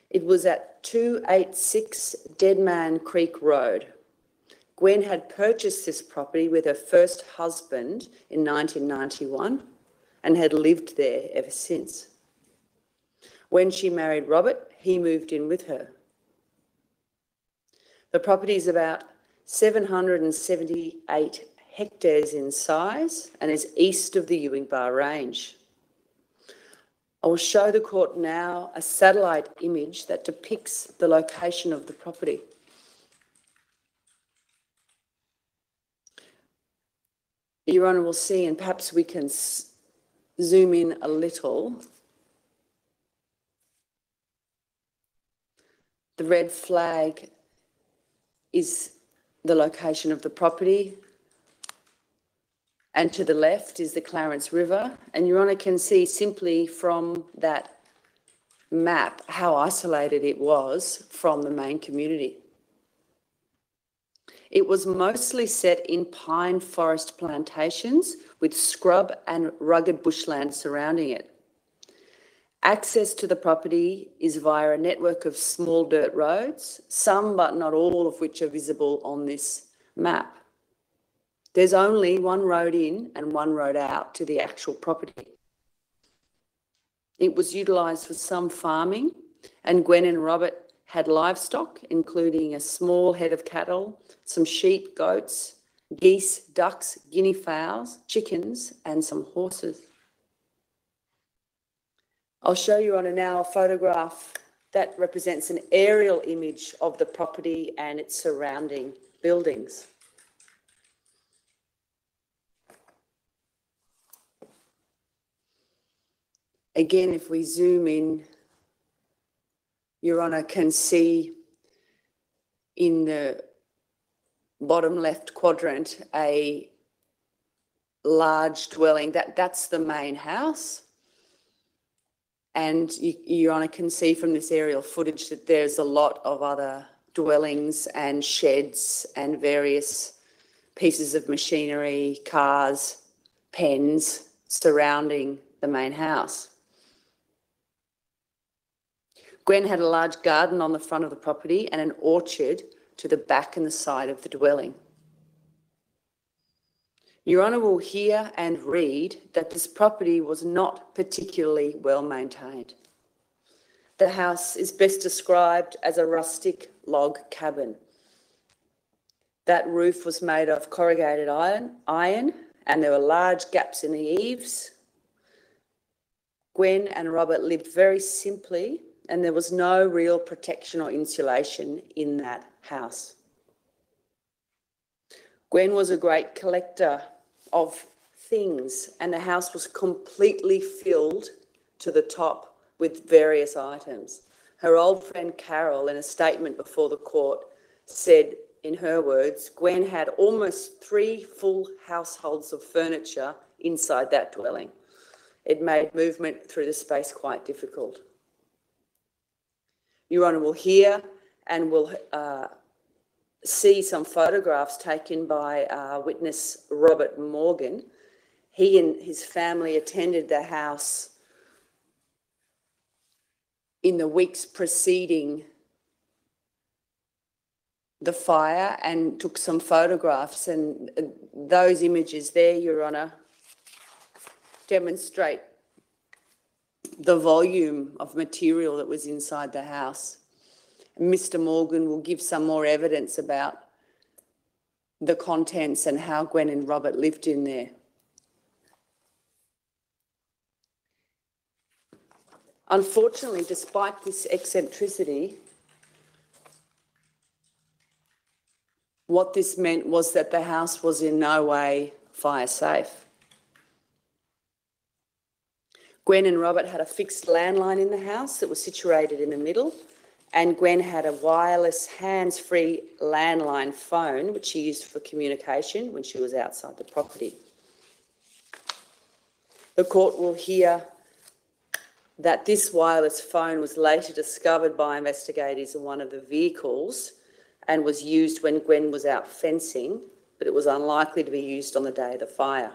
It was at 286 Deadman Creek Road. Gwen had purchased this property with her first husband in 1991 and had lived there ever since. When she married Robert, he moved in with her. The property is about 778 hectares in size and is east of the Ewing Bar Range. I will show the court now a satellite image that depicts the location of the property. Your Honour will see, and perhaps we can zoom in a little. The red flag is the location of the property, and to the left is the Clarence River. And Your Honour can see simply from that map how isolated it was from the main community. It was mostly set in pine forest plantations with scrub and rugged bushland surrounding it. Access to the property is via a network of small dirt roads, some but not all of which are visible on this map. There's only one road in and one road out to the actual property. It was utilised for some farming, and Gwen and Robert had livestock, including a small head of cattle, some sheep, goats, geese, ducks, guinea fowls, chickens, and some horses. I'll show you on now a photograph that represents an aerial image of the property and its surrounding buildings. Again, if we zoom in, Your Honour can see in the bottom left quadrant a large dwelling. That's the main house. And Your Honour can see from this aerial footage that there's a lot of other dwellings and sheds and various pieces of machinery, cars, pens surrounding the main house. Gwen had a large garden on the front of the property and an orchard to the back and the side of the dwelling. Your Honour will hear and read that this property was not particularly well maintained. The house is best described as a rustic log cabin. That roof was made of corrugated iron, and there were large gaps in the eaves. Gwen and Robert lived very simply, and there was no real protection or insulation in that house. Gwen was a great collector of things, and the house was completely filled to the top with various items. Her old friend Carol, in a statement before the court, said, in her words, Gwen had almost 3 full households of furniture inside that dwelling. It made movement through the space quite difficult. Your Honour will hear and will see some photographs taken by witness Robert Morgan. He and his family attended the house in the weeks preceding the fire and took some photographs, and those images there, Your Honour, demonstrate the volume of material that was inside the house. Mr. Morgan will give some more evidence about the contents and how Gwen and Robert lived in there. Unfortunately, despite this eccentricity, What this meant was that the house was in no way fire safe. Gwen and Robert had a fixed landline in the house that was situated in the middle, and Gwen had a wireless hands-free landline phone which she used for communication when she was outside the property. The court will hear that this wireless phone was later discovered by investigators in one of the vehicles and was used when Gwen was out fencing, but it was unlikely to be used on the day of the fire.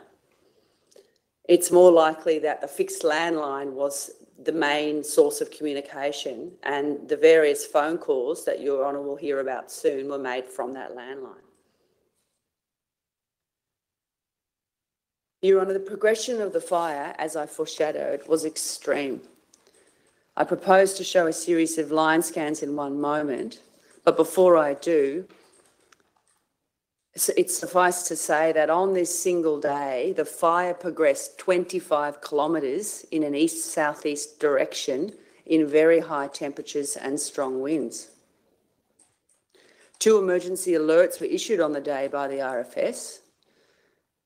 It's more likely that the fixed landline was the main source of communication, and the various phone calls that Your Honour will hear about soon were made from that landline. Your Honour, the progression of the fire, as I foreshadowed, was extreme. I propose to show a series of line scans in one moment, but before I do, it's suffice to say that on this single day, the fire progressed 25 kilometres in an east-southeast direction in very high temperatures and strong winds. 2 emergency alerts were issued on the day by the RFS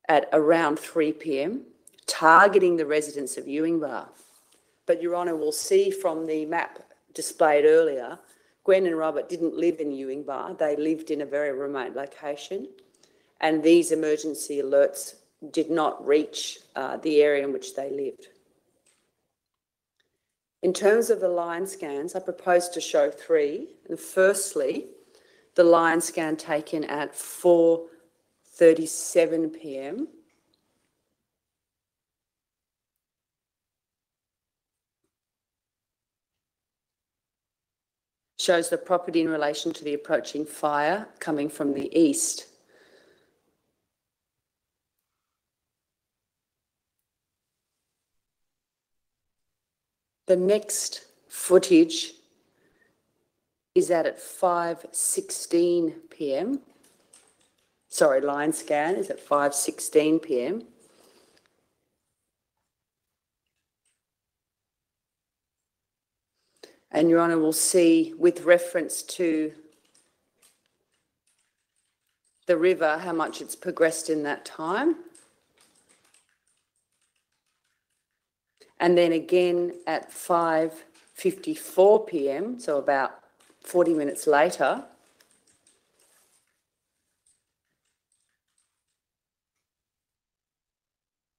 at around 3 p.m, targeting the residents of Ewing Bar. But Your Honour will see from the map displayed earlier, Gwen and Robert didn't live in Ewing Bar, they lived in a very remote location, and these emergency alerts did not reach the area in which they lived. In terms of the line scans, I propose to show 3. And firstly, the line scan taken at 4:37 p.m. shows the property in relation to the approaching fire coming from the east. The next footage is at 5:16 p.m. Sorry, line scan is at 5:16 p.m. And Your Honour will see, with reference to the river, how much it's progressed in that time. And then again at 5:54 p.m, so about 40 minutes later,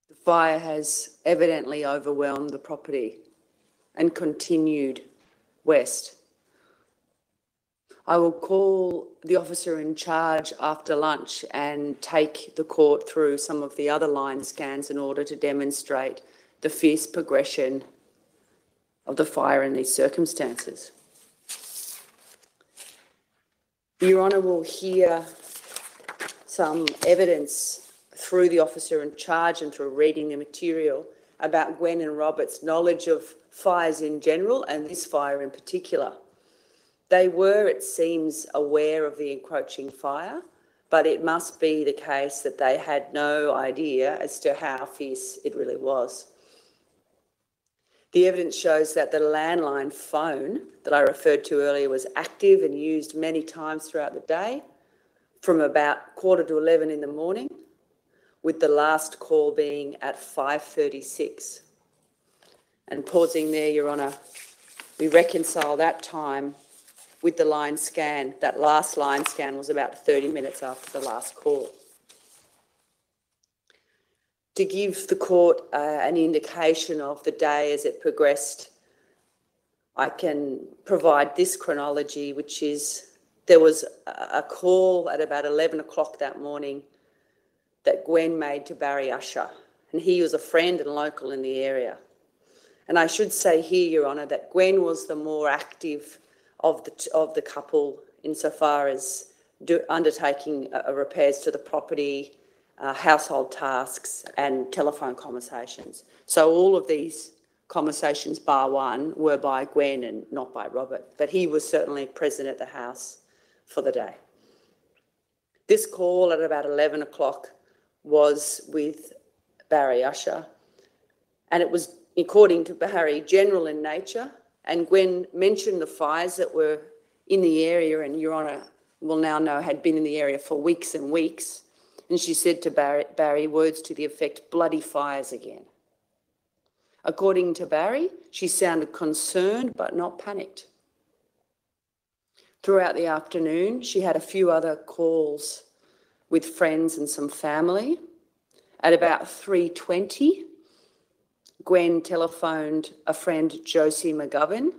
the fire has evidently overwhelmed the property and continued west. I will call the officer in charge after lunch and take the court through some of the other line scans in order to demonstrate the fierce progression of the fire in these circumstances. Your Honour will hear some evidence through the officer in charge and through reading the material about Gwen and Robert's knowledge of fires in general and this fire in particular. They were, it seems, aware of the encroaching fire, but it must be the case that they had no idea as to how fierce it really was. The evidence shows that the landline phone that I referred to earlier was active and used many times throughout the day, from about 10:45 in the morning, with the last call being at 5:36. And pausing there, Your Honour, we reconcile that time with the line scan. That last line scan was about 30 minutes after the last call. To give the court an indication of the day as it progressed, I can provide this chronology, which is there was a call at about 11 o'clock that morning that Gwen made to Barry Usher, and he was a friend and local in the area. And I should say here, Your Honour, that Gwen was the more active of the couple insofar as undertaking repairs to the property, household tasks and telephone conversations. So all of these conversations, bar one, were by Gwen and not by Robert, but he was certainly present at the house for the day. This call at about 11 o'clock was with Barry Usher, and it was, according to Barry, general in nature, and Gwen mentioned the fires that were in the area, and Your Honour will now know, had been in the area for weeks and weeks. And she said to Barry words to the effect, "Bloody fires again." According to Barry, she sounded concerned but not panicked. Throughout the afternoon, she had a few other calls with friends and some family. At about 3:20, Gwen telephoned a friend, Josie McGovern,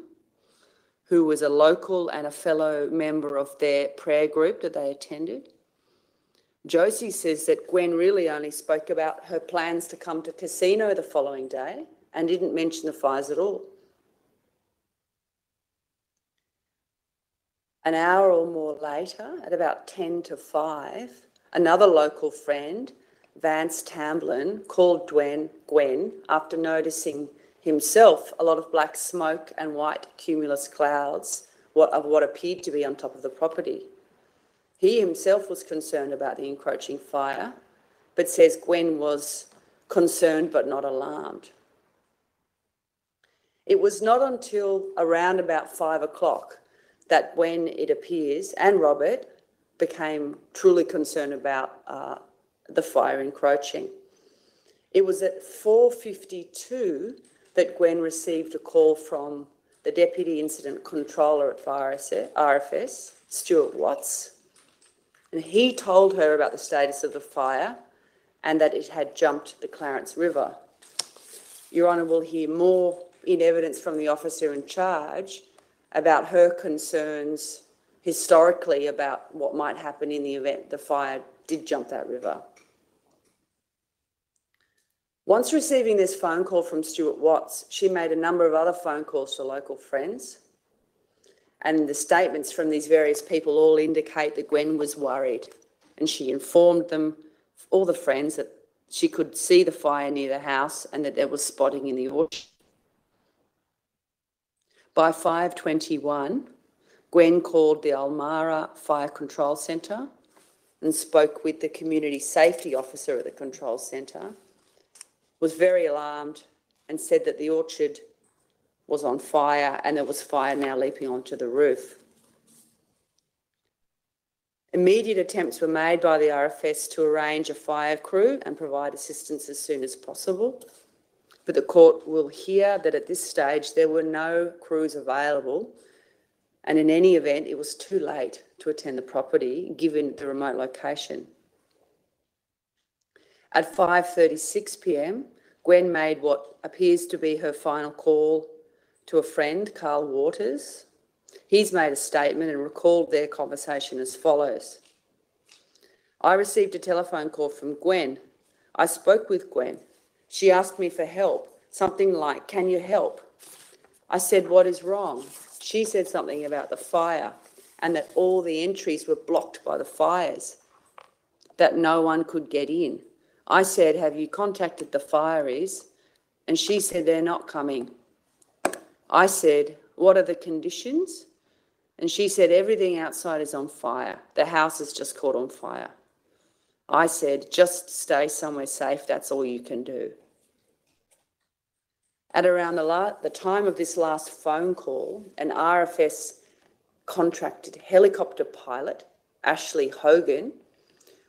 who was a local and a fellow member of their prayer group that they attended. Josie says that Gwen really only spoke about her plans to come to casino the following day and didn't mention the fires at all. An hour or more later, at about 10 to 5, another local friend, Vance Tamblin, called Gwen after noticing himself a lot of black smoke and white cumulus clouds of what appeared to be on top of the property. He himself was concerned about the encroaching fire, but says Gwen was concerned but not alarmed. It was not until around about 5 o'clock that Gwen, it appears, and Robert became truly concerned about the fire encroaching. It was at 4:52 that Gwen received a call from the Deputy Incident Controller at RFS, Stuart Watts, and he told her about the status of the fire and that it had jumped the Clarence River. Your Honour will hear more in evidence from the officer in charge about her concerns historically about what might happen in the event the fire did jump that river. Once receiving this phone call from Stuart Watts, she made a number of other phone calls to local friends, and the statements from these various people all indicate that Gwen was worried, and she informed them, all the friends, that she could see the fire near the house and that there was spotting in the orchard. By 5:21, Gwen called the Ulmarra Fire Control Centre and spoke with the community safety officer at the control centre, was very alarmed and said that the orchard was on fire and there was fire now leaping onto the roof. Immediate attempts were made by the RFS to arrange a fire crew and provide assistance as soon as possible, but the court will hear that at this stage there were no crews available, and in any event it was too late to attend the property given the remote location. At 5:36 p.m, Gwen made what appears to be her final call to a friend, Carl Waters. He's made a statement and recalled their conversation as follows. "I received a telephone call from Gwen. I spoke with Gwen. She asked me for help, something like, 'Can you help?' I said, 'What is wrong?' She said something about the fire and that all the entries were blocked by the fires, that no one could get in. I said, 'Have you contacted the fireys?' And she said, 'They're not coming.' I said, 'What are the conditions?' And she said, 'Everything outside is on fire. The house is just caught on fire.' I said, 'Just stay somewhere safe. That's all you can do.' At around the time of this last phone call, an RFS contracted helicopter pilot, Ashley Hogan,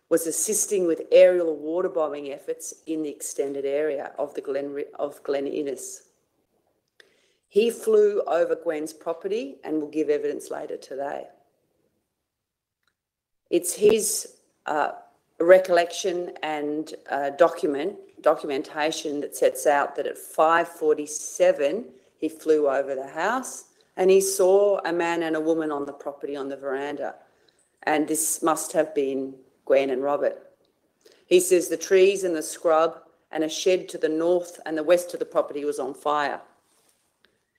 was assisting with aerial water bombing efforts in the extended area of Glen Innes. He flew over Gwen's property and will give evidence later today. It's his recollection and documentation that sets out that at 5:47 he flew over the house and he saw a man and a woman on the property on the veranda, and this must have been Gwen and Robert. He says the trees and the scrub and a shed to the north and the west of the property was on fire.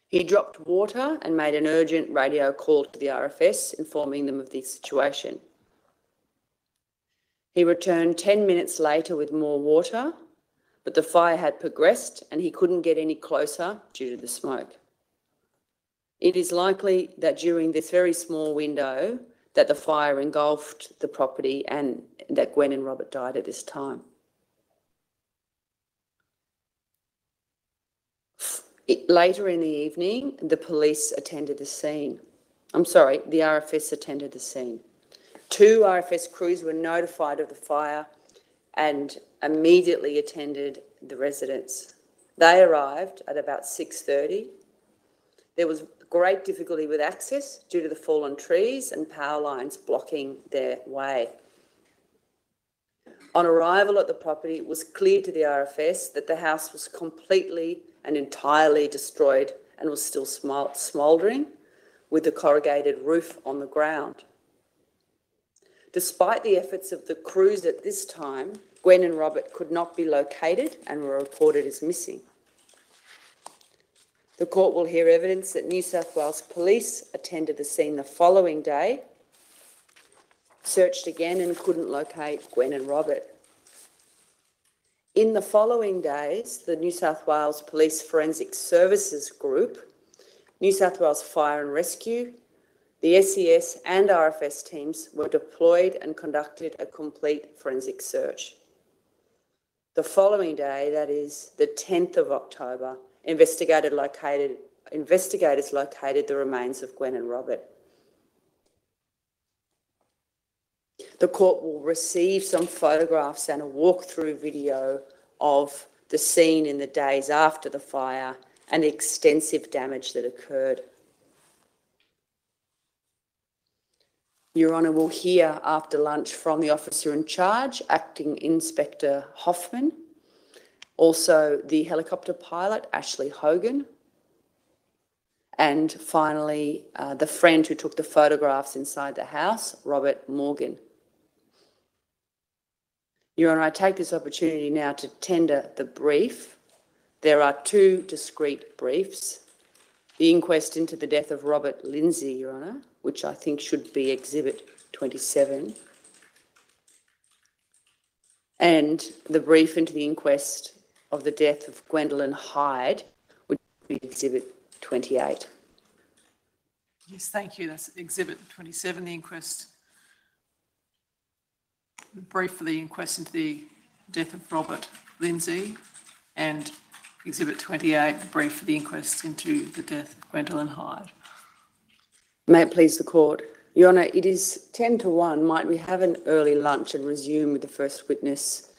He dropped water and made an urgent radio call to the RFS, informing them of the situation. He returned 10 minutes later with more water, but the fire had progressed and he couldn't get any closer due to the smoke. It is likely that during this very small window that the fire engulfed the property and that Gwen and Robert died at this time. Later in the evening, the police attended the scene. The RFS attended the scene. 2 RFS crews were notified of the fire and immediately attended the residence. They arrived at about 6:30. There was great difficulty with access due to the fallen trees and power lines blocking their way. On arrival at the property, it was clear to the RFS that the house was completely and entirely destroyed and was still smouldering, with the corrugated roof on the ground. Despite the efforts of the crews at this time, Gwen and Robert could not be located and were reported as missing. The court will hear evidence that New South Wales Police attended the scene the following day, searched again and couldn't locate Gwen and Robert. In the following days, the New South Wales Police Forensic Services Group, New South Wales Fire and Rescue, the SES and RFS teams were deployed and conducted a complete forensic search. The following day, that is the 10th of October, investigators located the remains of Gwen and Robert. The court will receive some photographs and a walkthrough video of the scene in the days after the fire and the extensive damage that occurred. Your Honour will hear after lunch from the officer in charge, Acting Inspector Hoffman, also the helicopter pilot, Ashley Hogan, and finally the friend who took the photographs inside the house, Robert Morgan. Your Honour, I take this opportunity now to tender the brief. There are 2 discrete briefs. The inquest into the death of Robert Lindsey, Your Honour, which I think should be Exhibit 27, and the brief into the inquest of the death of Gwendolyn Hyde, which would be Exhibit 28. Yes, thank you. That's Exhibit 27, the inquest. The brief for the inquest into the death of Robert Lindsey, and Exhibit 28, the brief for the inquest into the death of Gwendolyn Hyde. May it please the court. Your Honour, it is 10 to 1. Might we have an early lunch and resume with the first witness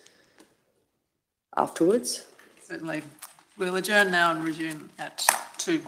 afterwards? Certainly. We'll adjourn now and resume at 2.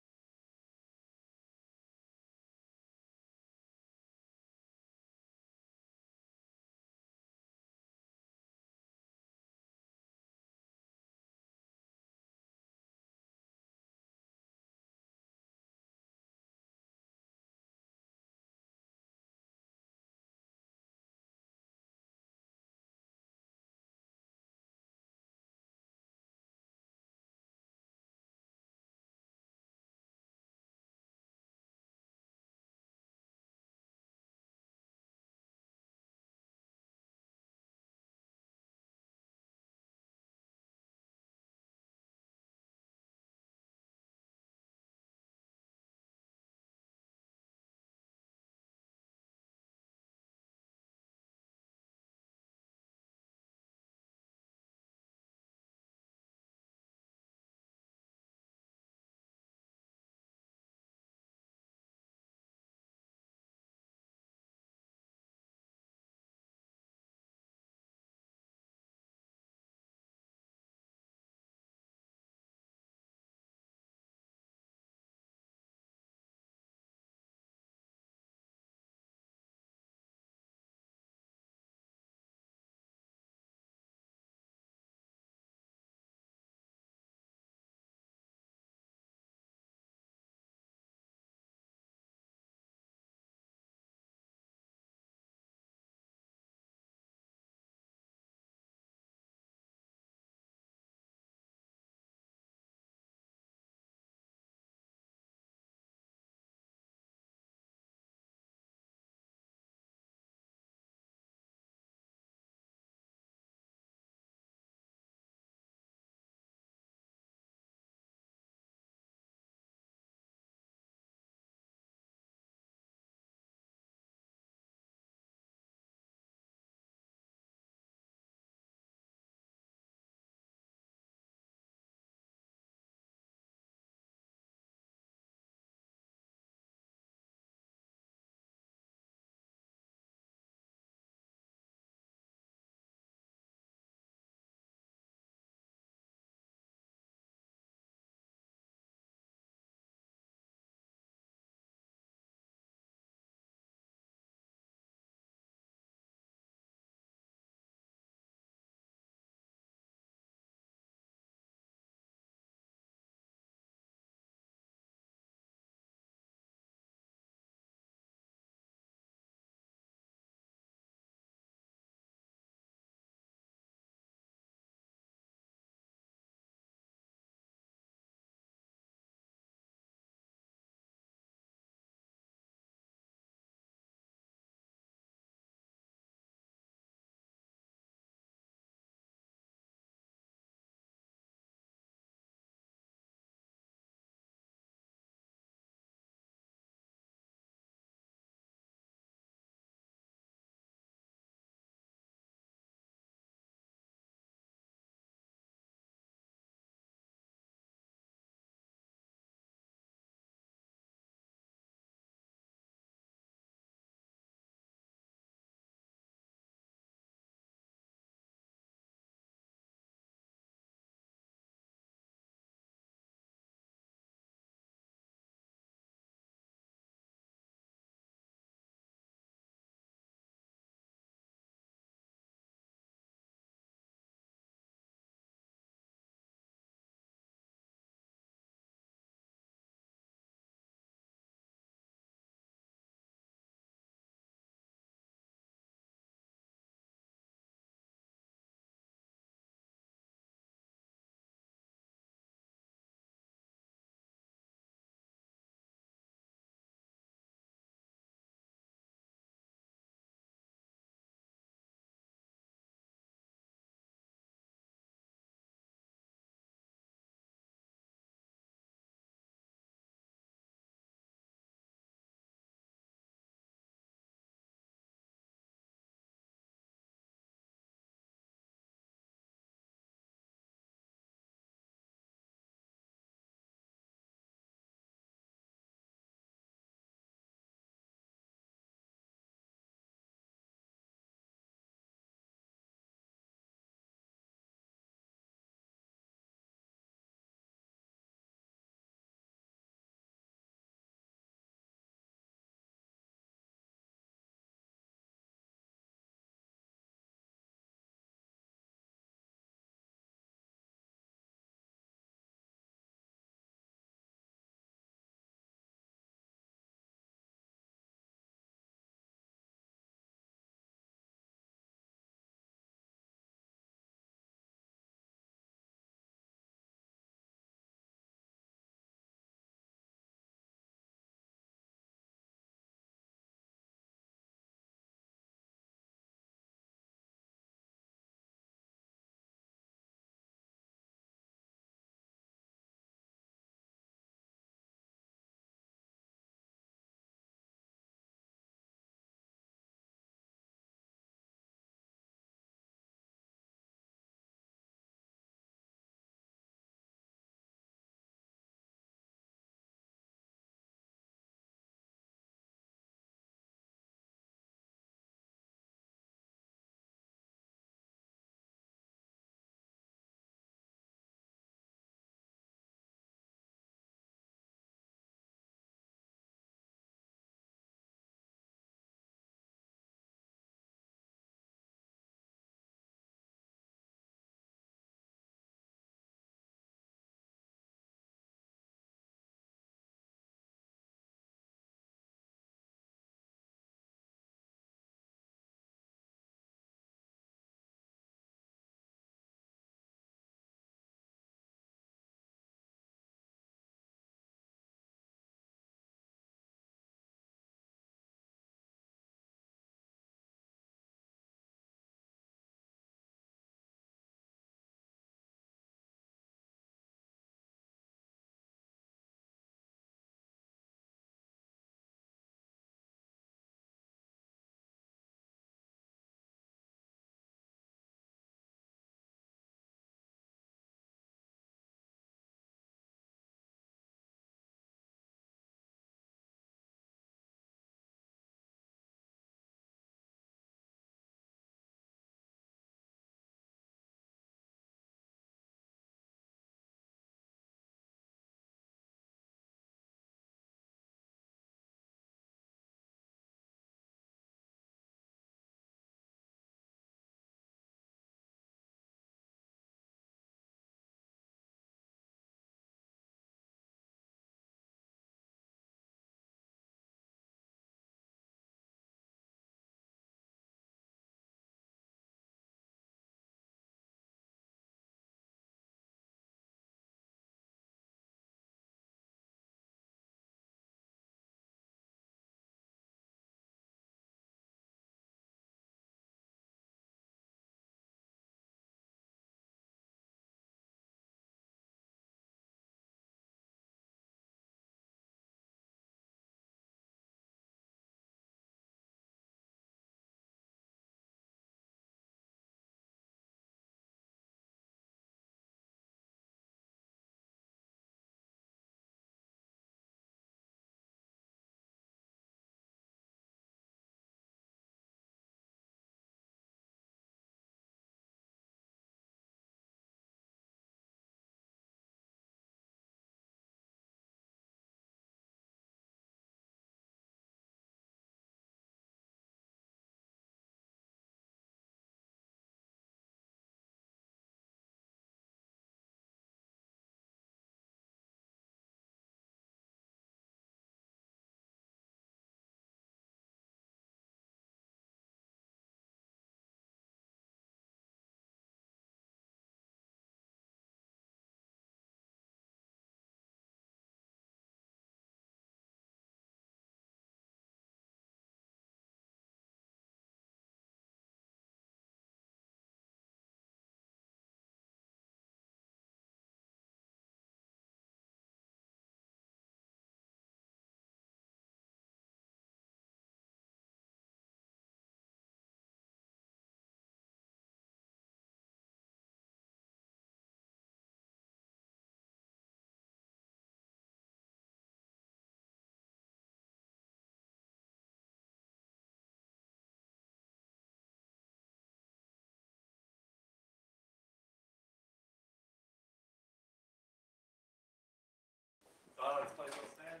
Silence, please, all stand.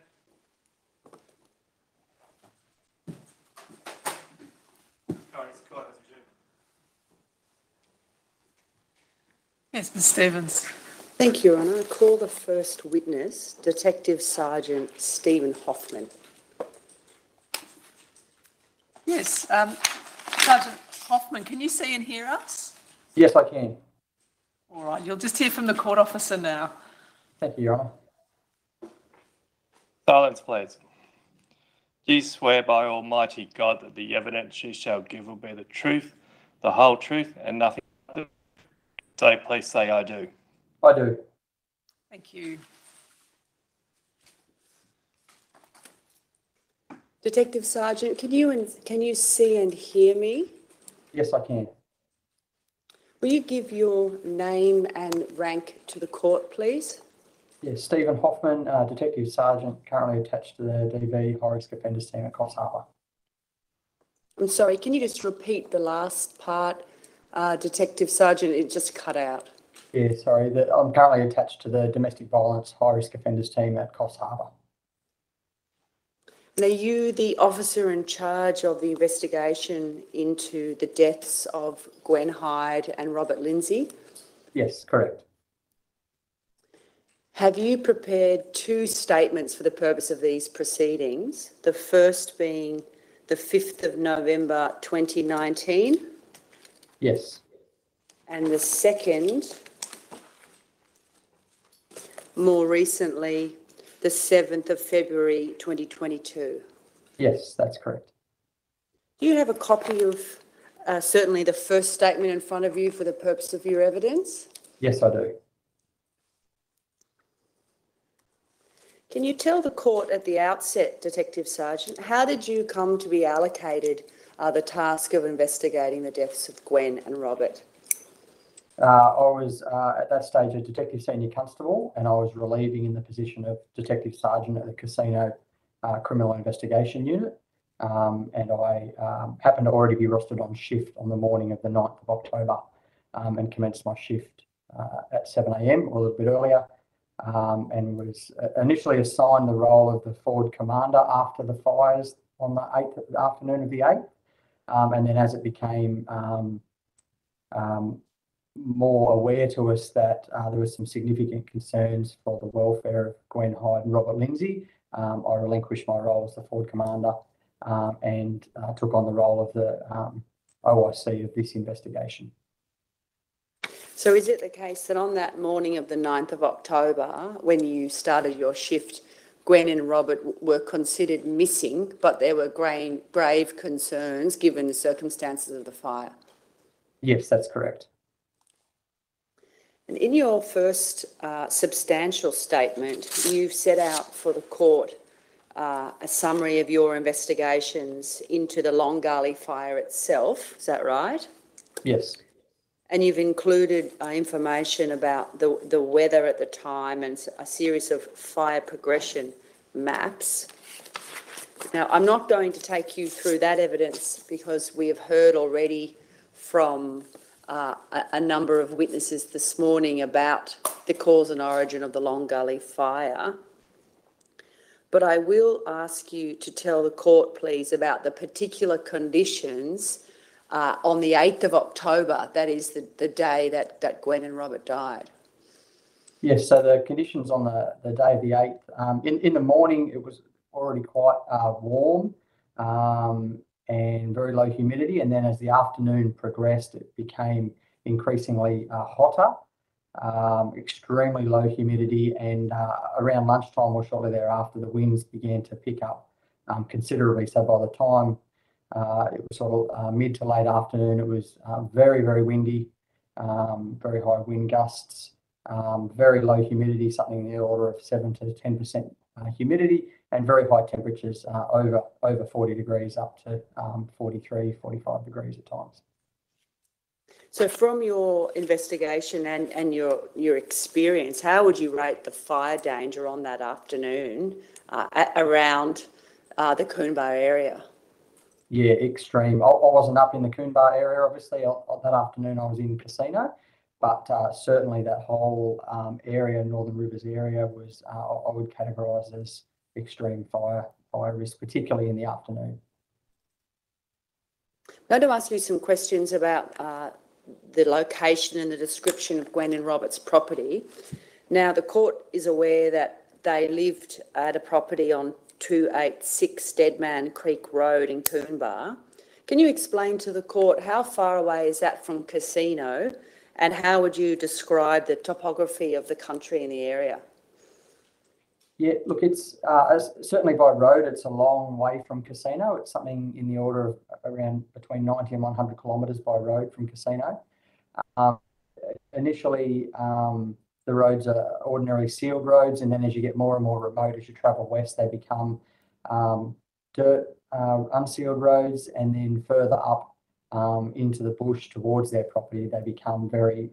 Court is adjourned. Yes, Ms Stevens. Thank you, Your Honour. I call the first witness, Detective Sergeant Stephen Hoffman. Yes, Sergeant Hoffman, can you see and hear us? Yes, I can. All right, you'll just hear from the court officer now. Thank you, Your Honour. Silence, please. Do you swear by Almighty God that the evidence you shall give will be the truth, the whole truth, and nothing but the truth? So please say I do. I do. Thank you. Detective Sergeant, can you see and hear me? Yes, I can. Will you give your name and rank to the court, please? Yes, Stephen Hoffman, Detective Sergeant, currently attached to the DV High Risk Offenders team at Coffs Harbour. I'm sorry, can you just repeat the last part, Detective Sergeant? It just cut out. Yeah, sorry. I'm currently attached to the Domestic Violence High Risk Offenders team at Coffs Harbour. And are you the officer in charge of the investigation into the deaths of Gwen Hyde and Robert Lindsey? Yes, correct. Have you prepared two statements for the purpose of these proceedings? The first being the 5th of November 2019. Yes. And the second, more recently, the 7th of February 2022. Yes, that's correct. Do you have a copy of certainly the first statement in front of you for the purpose of your evidence? Yes, I do. Can you tell the court at the outset, Detective Sergeant, how did you come to be allocated the task of investigating the deaths of Gwen and Robert? I was at that stage a Detective Senior Constable, and I was relieving in the position of Detective Sergeant at the Casino Criminal Investigation Unit. And I happened to already be rostered on shift on the morning of the 9th of October and commenced my shift at 7 a.m. or a little bit earlier, and was initially assigned the role of the forward commander after the fires on the 8th, the afternoon of the 8th. And then as it became more aware to us that there were some significant concerns for the welfare of Gwen Hyde and Robert Lindsey, I relinquished my role as the forward commander and took on the role of the OIC of this investigation. So is it the case that on that morning of the 9th of October, when you started your shift, Gwen and Robert were considered missing, but there were grave concerns given the circumstances of the fire? Yes, that's correct. And in your first substantial statement, you've set out for the court a summary of your investigations into the Longarly fire itself. Is that right? Yes. And you've included information about the weather at the time and a series of fire progression maps. Now, I'm not going to take you through that evidence because we have heard already from a number of witnesses this morning about the cause and origin of the Longarly fire. But I will ask you to tell the court, please, about the particular conditions on the 8th of October, that is the day that Gwen and Robert died. Yes, so the conditions on the day of the 8th, in the morning it was already quite warm and very low humidity, and then as the afternoon progressed it became increasingly hotter, extremely low humidity, and around lunchtime or shortly thereafter the winds began to pick up considerably. So by the time it was sort of mid to late afternoon, it was very, very windy, very high wind gusts, very low humidity, something in the order of 7 to 10% humidity, and very high temperatures over 40 degrees up to 43, 45 degrees at times. So from your investigation and your experience, how would you rate the fire danger on that afternoon around the Coonbar area? Yeah, extreme. I wasn't up in the Coonbar area, obviously. That afternoon I was in Casino, but certainly that whole area, Northern Rivers area, was I would categorise as extreme fire risk, particularly in the afternoon. I'm going to ask you some questions about the location and the description of Gwen and Robert's property. Now, the court is aware that they lived at a property on 286 Deadman Creek Road in Coombar. Can you explain to the court how far away is that from Casino, and how would you describe the topography of the country in the area? Yeah, look, it's certainly by road, it's a long way from Casino. It's something in the order of around between 90 and 100 kilometres by road from Casino. Initially, the roads are ordinarily sealed roads, and then as you get more and more remote, as you travel west, they become dirt, unsealed roads, and then further up into the bush towards their property, they become very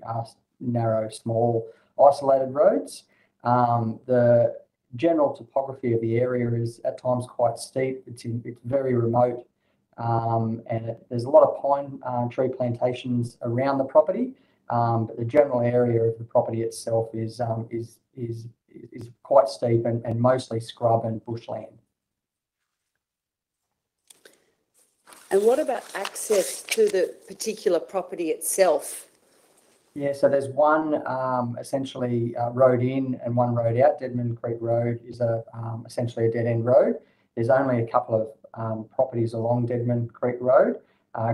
narrow, small, isolated roads. The general topography of the area is at times quite steep. It's very remote, and there's a lot of pine tree plantations around the property. But the general area of the property itself is quite steep and mostly scrub and bushland. And what about access to the particular property itself? Yeah, so there's one essentially road in and one road out. Deadman Creek Road is essentially a dead end road. There's only a couple of properties along Deadman Creek Road.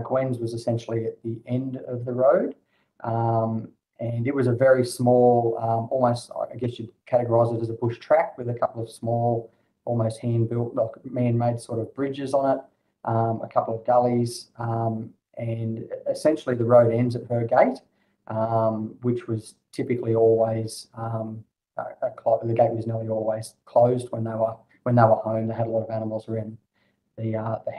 Gwen's was essentially at the end of the road. And it was a very small, almost, I guess you'd categorise it as a bush track with a couple of small, almost hand-built, like man-made sort of bridges on it, a couple of gullies, and essentially the road ends at her gate, which was typically always, the gate was nearly always closed when they were home. They had a lot of animals around the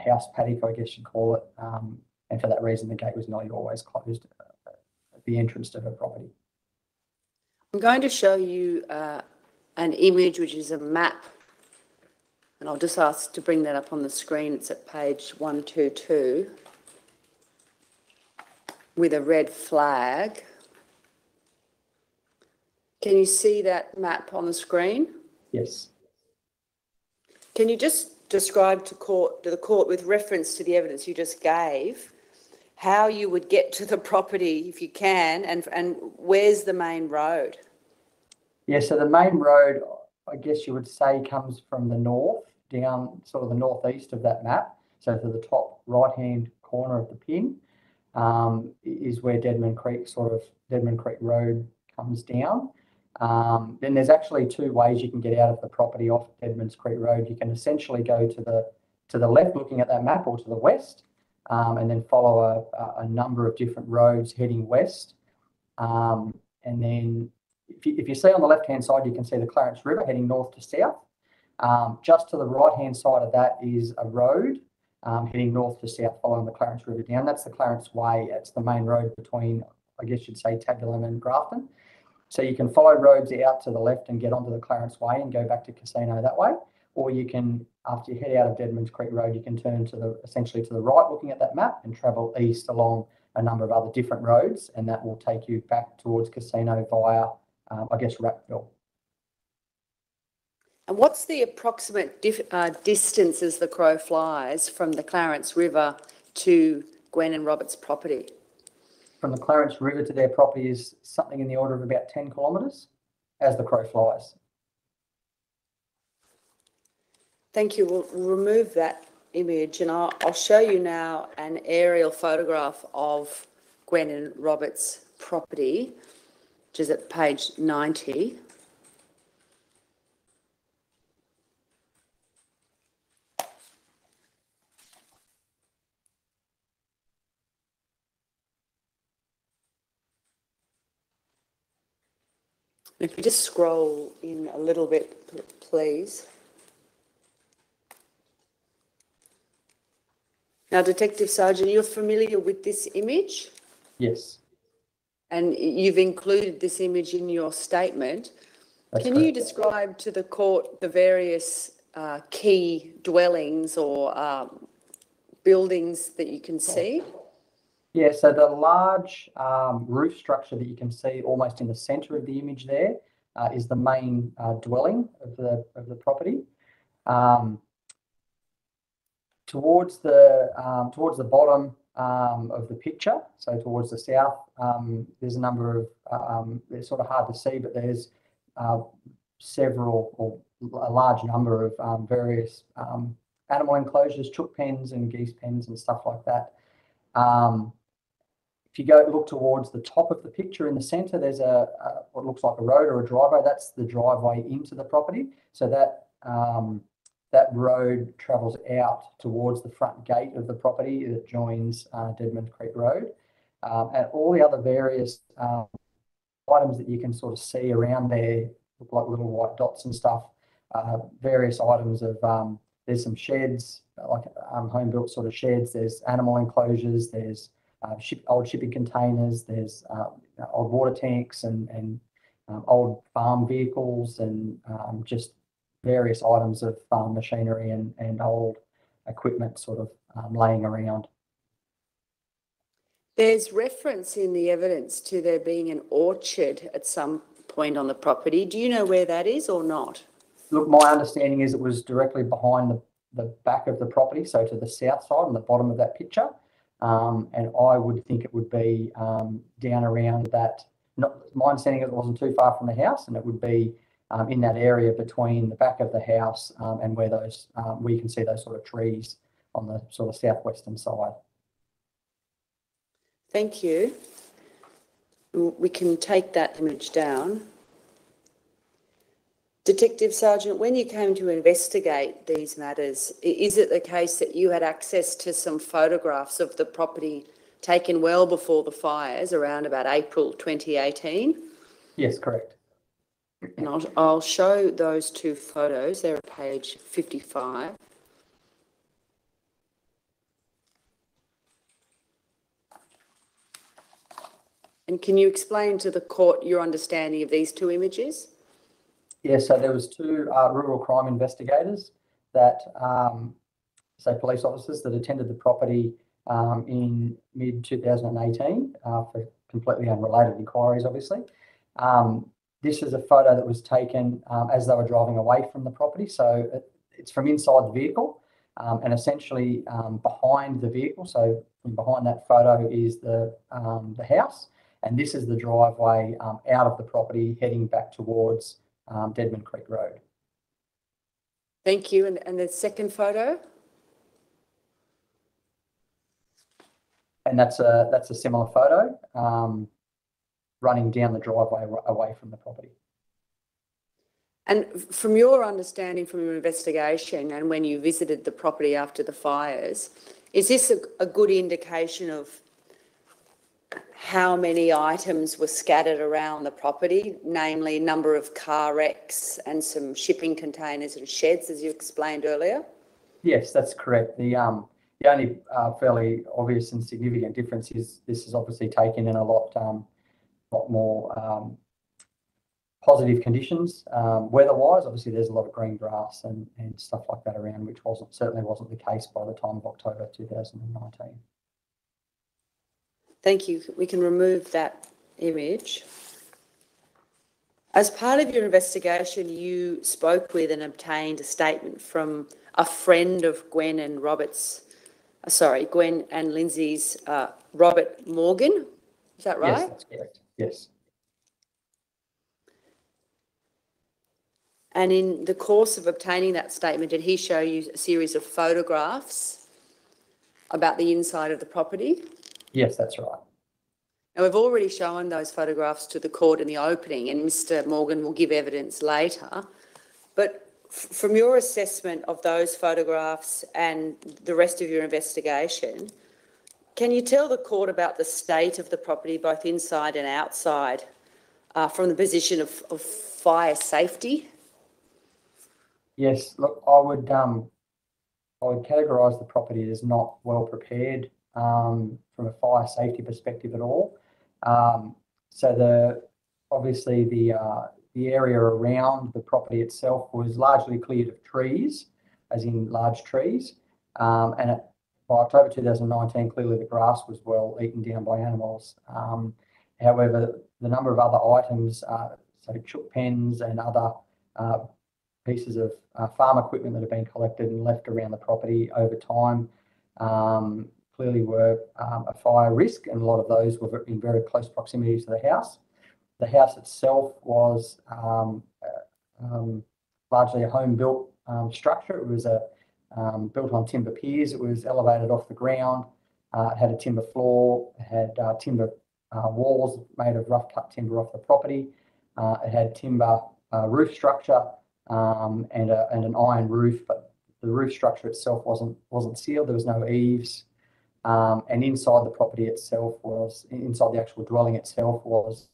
house paddock, I guess you'd call it, and for that reason the gate was nearly always closed at the entrance to her property. I'm going to show you an image, which is a map, and I'll just ask to bring that up on the screen. It's at page 122 with a red flag. Can you see that map on the screen? Yes. Can you just describe to the court with reference to the evidence you just gave how you would get to the property if you can, and where's the main road? Yeah, so the main road, I guess you would say, comes from the north down sort of the northeast of that map. So to the top right-hand corner of the pin is where Deadman Creek Road comes down. Then there's actually two ways you can get out of the property off Deadman's Creek Road. You can essentially go to the left looking at that map, or to the west, and then follow a number of different roads heading west. And then if you see on the left-hand side, you can see the Clarence River heading north to south. Just to the right-hand side of that is a road heading north to south following the Clarence River down. That's the Clarence Way. It's the main road between, I guess you'd say, Tabulum and Grafton. So you can follow roads out to the left and get onto the Clarence Way and go back to Casino that way. Or you can, after you head out of Deadman's Creek Road, you can turn essentially to the right looking at that map and travel east along a number of other different roads, and that will take you back towards Casino via, I guess, Rapville. And what's the approximate distance as the crow flies from the Clarence River to Gwen and Robert's property? From the Clarence River to their property is something in the order of about 10 kilometres as the crow flies. Thank you. We'll remove that image, and I'll show you now an aerial photograph of Gwen and Robert's property, which is at page 90. If you just scroll in a little bit, please. Now, Detective Sergeant, you're familiar with this image? Yes. And you've included this image in your statement. That's Can correct. you describe to the court the various key dwellings or buildings that you can see? Yeah, so the large roof structure that you can see almost in the centre of the image there is the main dwelling of the property. Towards the bottom of the picture, so towards the south, there's a number of, they're sort of hard to see, but there's several or a large number of various animal enclosures, chook pens and geese pens and stuff like that. If you look towards the top of the picture in the centre, there's what looks like a road or a driveway. That's the driveway into the property. So that road travels out towards the front gate of the property that joins Deadman Creek Road. And all the other various items that you can sort of see around there look like little white dots and stuff. Various items of, there's some sheds, like home-built sort of sheds. There's animal enclosures. There's old shipping containers. There's old water tanks and old farm vehicles and just various items of farm machinery and old equipment sort of laying around. There's reference in the evidence to there being an orchard at some point on the property. Do you know where that is or not? Look, my understanding is it was directly behind the back of the property, so to the south side on the bottom of that picture. And I would think it would be down around that. My understanding is it wasn't too far from the house, and it would be in that area between the back of the house and where those where you can see those sort of trees on the sort of southwestern side. Thank you. We can take that image down. Detective Sergeant, when you came to investigate these matters, is it the case that you had access to some photographs of the property taken well before the fires, around about April 2018? Yes, correct. And I'll show those two photos. They're at page 55. And can you explain to the court your understanding of these two images? Yes, so there was two rural crime investigators that, police officers that attended the property in mid-2018 for completely unrelated inquiries, obviously. This is a photo that was taken as they were driving away from the property. So it's from inside the vehicle and essentially behind the vehicle. So from behind that photo is the house. And this is the driveway out of the property heading back towards Deadman Creek Road. Thank you. And the second photo? And that's a similar photo running down the driveway away from the property. And from your understanding from your investigation and when you visited the property after the fires, is this a good indication of how many items were scattered around the property, namely number of car wrecks and some shipping containers and sheds, as you explained earlier? Yes, that's correct. The only fairly obvious and significant difference is this is obviously taken in a lot more positive conditions weather-wise. Obviously, there's a lot of green grass and stuff like that around, which certainly wasn't the case by the time of October 2019. Thank you. We can remove that image. As part of your investigation, you spoke with and obtained a statement from a friend of Gwen and Lindsey's, Robert Morgan. Is that right? Yes, that's correct. Yes. And in the course of obtaining that statement, did he show you a series of photographs about the inside of the property? Yes, that's right. Now, we've already shown those photographs to the court in the opening, and Mr. Morgan will give evidence later. But from your assessment of those photographs and the rest of your investigation, can you tell the court about the state of the property, both inside and outside, from the position of fire safety? Yes, look, I would categorise the property as not well prepared from a fire safety perspective at all. So obviously the area around the property itself was largely cleared of trees, as in large trees, and by October 2019, clearly the grass was well eaten down by animals. However, the number of other items, so chook pens and other pieces of farm equipment that have been collected and left around the property over time clearly were a fire risk, and a lot of those were in very close proximity to the house. The house itself was largely a home-built structure. It was built on timber piers. It was elevated off the ground. It had a timber floor. It had timber walls made of rough-cut timber off the property. It had timber roof structure and an iron roof, but the roof structure itself wasn't sealed. There was no eaves. And inside the property itself inside the actual dwelling itself was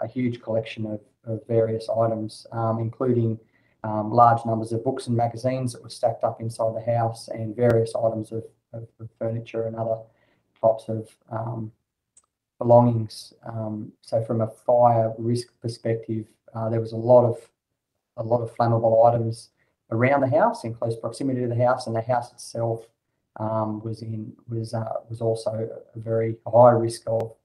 a huge collection of various items, including large numbers of books and magazines that were stacked up inside the house, and various items of furniture and other types of belongings. So from a fire risk perspective, there was a lot of flammable items around the house, in close proximity to the house, and the house itself was also a very high risk of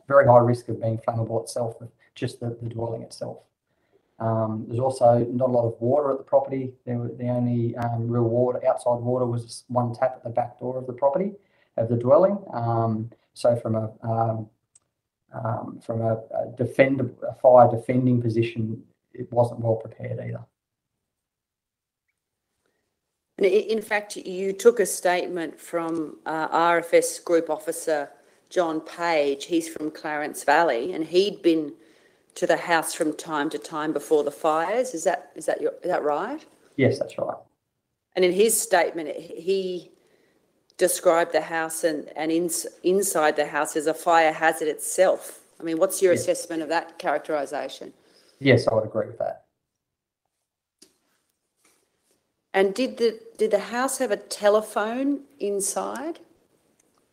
very high risk of being flammable itself, just the dwelling itself. There's also not a lot of water at the property. The only real outside water was one tap at the back door of the property, of the dwelling. So from a fire defending position, it wasn't well prepared either. In fact, you took a statement from RFS Group Officer John Page. He's from Clarence Valley, and he'd been to the house from time to time before the fires. Is that right? Yes, that's right. And in his statement, he described the house and inside the house as a fire hazard itself. I mean, what's your assessment of that characterisation? Yes, I would agree with that. And did the house have a telephone inside?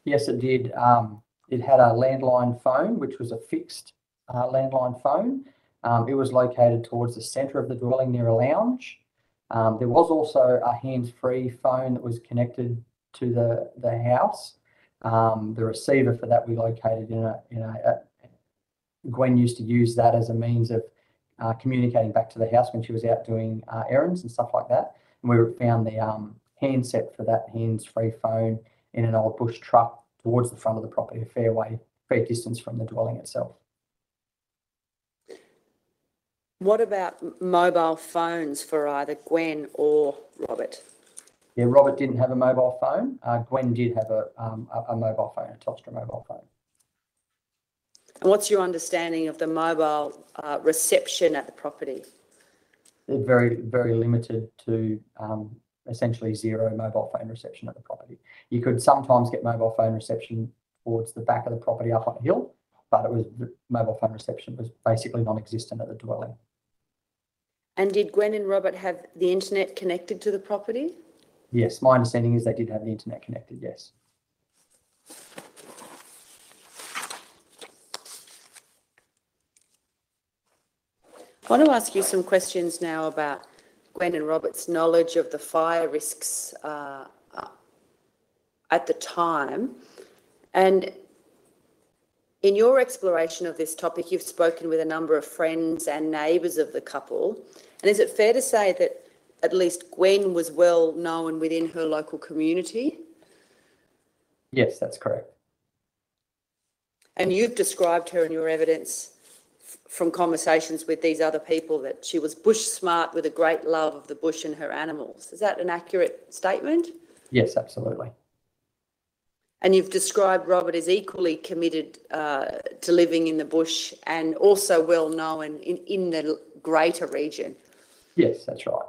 Yes, it did. It had a landline phone, which was a fixed landline phone. It was located towards the centre of the dwelling near a lounge. There was also a hands-free phone that was connected to the house. The receiver for that we located in a Gwen used to use that as a means of communicating back to the house when she was out doing errands and stuff like that. And we found the handset for that hands-free phone in an old bush truck towards the front of the property, a fair distance from the dwelling itself. What about mobile phones for either Gwen or Robert? Yeah, Robert didn't have a mobile phone. Gwen did have a mobile phone, a Telstra mobile phone. And what's your understanding of the mobile reception at the property? Very, very limited to essentially zero mobile phone reception at the property. You could sometimes get mobile phone reception towards the back of the property up on the hill, but mobile phone reception was basically non-existent at the dwelling. And did Gwen and Robert have the internet connected to the property? Yes, my understanding is they did have the internet connected, yes. I want to ask you some questions now about Gwen and Robert's knowledge of the fire risks at the time. And in your exploration of this topic, you've spoken with a number of friends and neighbours of the couple. And is it fair to say that at least Gwen was well known within her local community? Yes, that's correct. And you've described her in your evidence from conversations with these other people that she was bush smart with a great love of the bush and her animals. Is that an accurate statement? Yes, absolutely. And you've described Robert as equally committed to living in the bush and also well known in the greater region. Yes, that's right.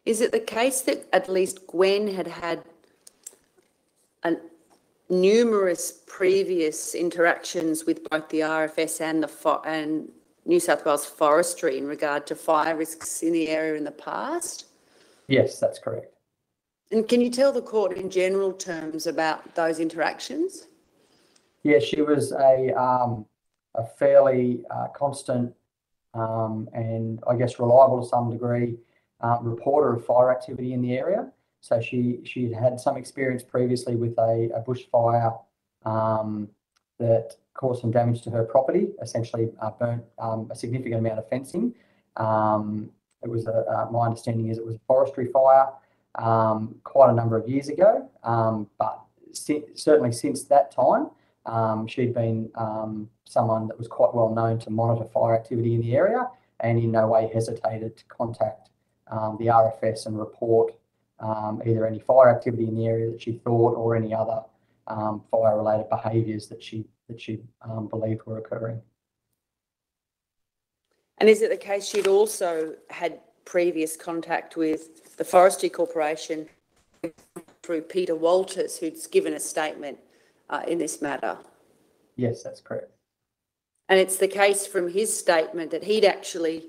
Is it the case that at least Gwen had numerous previous interactions with both the RFS and New South Wales Forestry in regard to fire risks in the area in the past? Yes, that's correct. And can you tell the court in general terms about those interactions? Yeah, she was a fairly constant and I guess reliable to some degree, reporter of fire activity in the area. So she'd had some experience previously with a bushfire that caused some damage to her property, essentially burnt a significant amount of fencing. It was my understanding is it was a forestry fire quite a number of years ago, but certainly since that time, she'd been someone that was quite well known to monitor fire activity in the area, and in no way hesitated to contact the RFS and report either any fire activity in the area that she thought or any other fire-related behaviours that she believed were occurring. And is it the case she'd also had previous contact with the Forestry Corporation through Peter Walters, who's given a statement in this matter? Yes, that's correct. And it's the case from his statement that he'd actually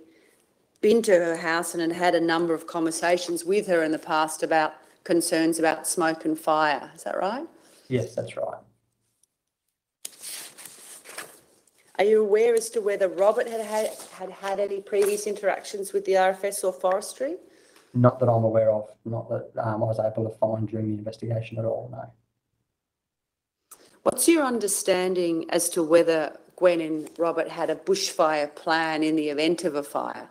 been to her house and had a number of conversations with her in the past about concerns about smoke and fire. Is that right? Yes, that's right. Are you aware as to whether Robert had any previous interactions with the RFS or forestry? Not that I'm aware of, not that I was able to find during the investigation at all, no. What's your understanding as to whether Gwen and Robert had a bushfire plan in the event of a fire?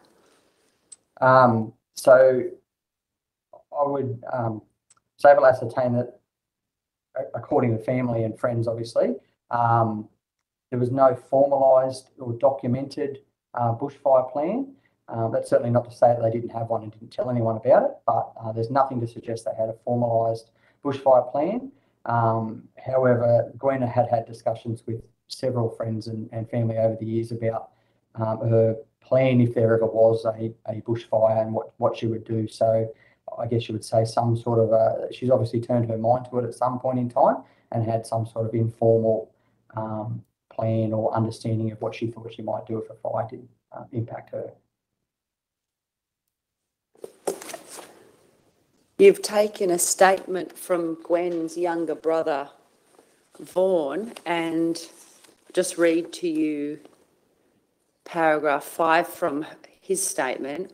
So I would say able to ascertain that, according to family and friends, obviously, there was no formalised or documented bushfire plan. That's certainly not to say that they didn't have one and didn't tell anyone about it, but there's nothing to suggest they had a formalised bushfire plan. However, Gwen had discussions with several friends and family over the years about her plan if there ever was a bushfire and what she would do. So I guess you would say some sort of she's obviously turned her mind to it at some point in time and had some sort of informal plan or understanding of what she thought she might do if a fire did impact her. You've taken a statement from Gwen's younger brother, Vaughan, and just read to you paragraph 5 from his statement.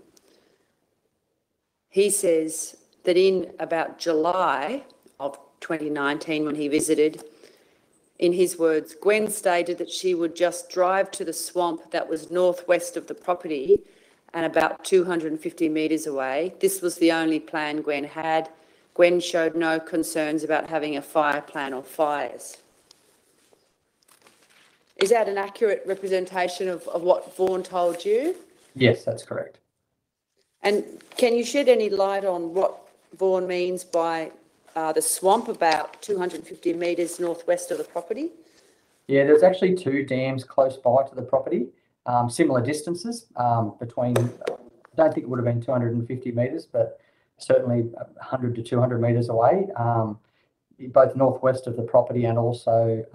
He says that in about July of 2019, when he visited, in his words, Gwen stated that she would just drive to the swamp that was northwest of the property and about 250 metres away. This was the only plan Gwen had. Gwen showed no concerns about having a fire plan or fires. Is that an accurate representation of what Vaughan told you? Yes, that's correct. And can you shed any light on what Vaughan means by the swamp about 250 metres northwest of the property? Yeah, there's actually 2 dams close by to the property, similar distances between, I don't think it would have been 250 metres, but certainly 100 to 200 metres away, both northwest of the property and also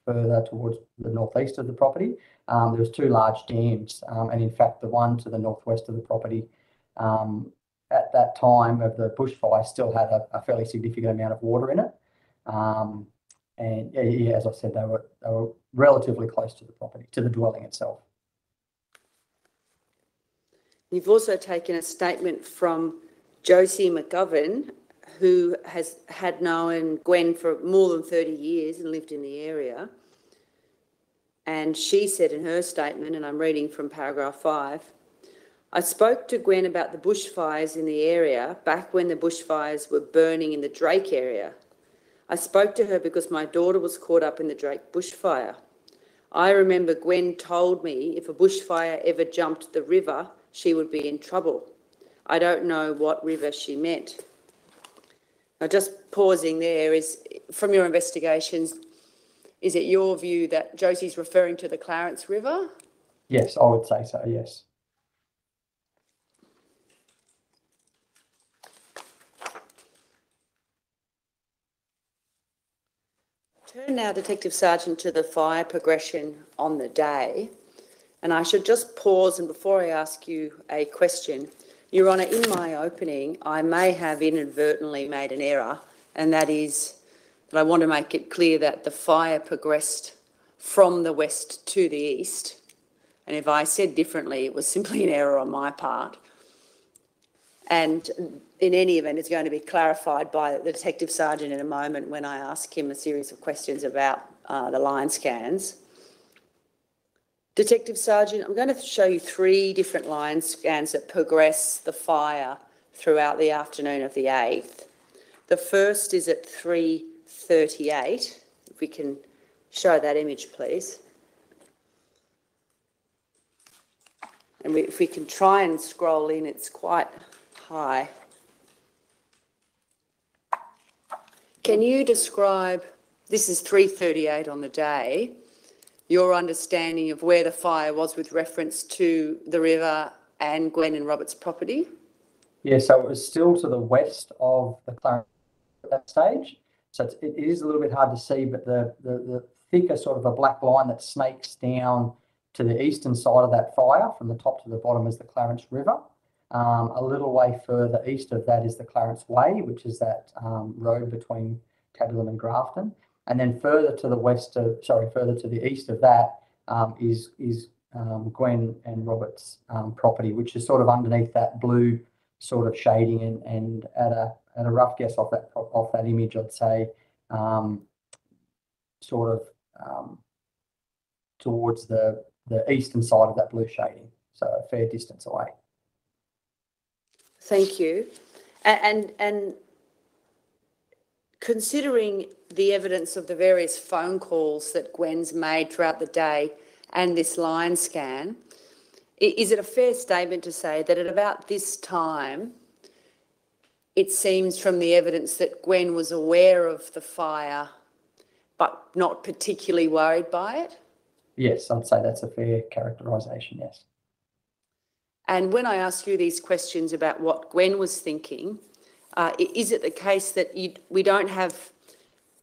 further towards the northeast of the property. There was 2 large dams, and in fact the one to the northwest of the property at that time of the bushfire still had a fairly significant amount of water in it. And yeah, as I said, they were relatively close to the property, to the dwelling itself. You've also taken a statement from Josie McGovern, who had known Gwen for more than 30 years and lived in the area. And she said in her statement, and I'm reading from paragraph 5, I spoke to Gwen about the bushfires in the area back when the bushfires were burning in the Drake area. I spoke to her because my daughter was caught up in the Drake bushfire. I remember Gwen told me if a bushfire ever jumped the river, she would be in trouble. I don't know what river she meant. Now, just pausing there, is from your investigations, is it your view that Josie's referring to the Clarence River? Yes, I would say so, yes. Turn now, Detective Sergeant, to the fire progression on the day. And I should just pause, and before I ask you a question, Your Honour, in my opening, I may have inadvertently made an error, and that is that I want to make it clear that the fire progressed from the west to the east And if I said differently, it was simply an error on my part. And in any event, it's going to be clarified by the Detective Sergeant in a moment when I ask him a series of questions about the line scans. Detective Sergeant, I'm going to show you 3 different line scans that progress the fire throughout the afternoon of the 8th. The first is at 3:38. If we can show that image, please. And if we can try and scroll in, it's quite high. Can you describe, this is 3:38 on the day, your understanding of where the fire was with reference to the river and Gwen and Robert's property? Yeah, so it was still to the west of the Clarence at that stage. So it is a little bit hard to see, but the thicker sort of a black line that snakes down to the eastern side of that fire from the top to the bottom is the Clarence River. A little way further east of that is the Clarence Way, which is that road between Tabulum and Grafton. And then further to the further to the east of that is Gwen and Robert's property, which is sort of underneath that blue sort of shading, and at a rough guess off that image, I'd say towards the eastern side of that blue shading, so a fair distance away. Thank you. And considering the evidence of the various phone calls that Gwen's made throughout the day and this line scan, is it a fair statement to say that at about this time, it seems from the evidence that Gwen was aware of the fire but not particularly worried by it? Yes, I'd say that's a fair characterisation, yes. And when I ask you these questions about what Gwen was thinking, is it the case that we don't have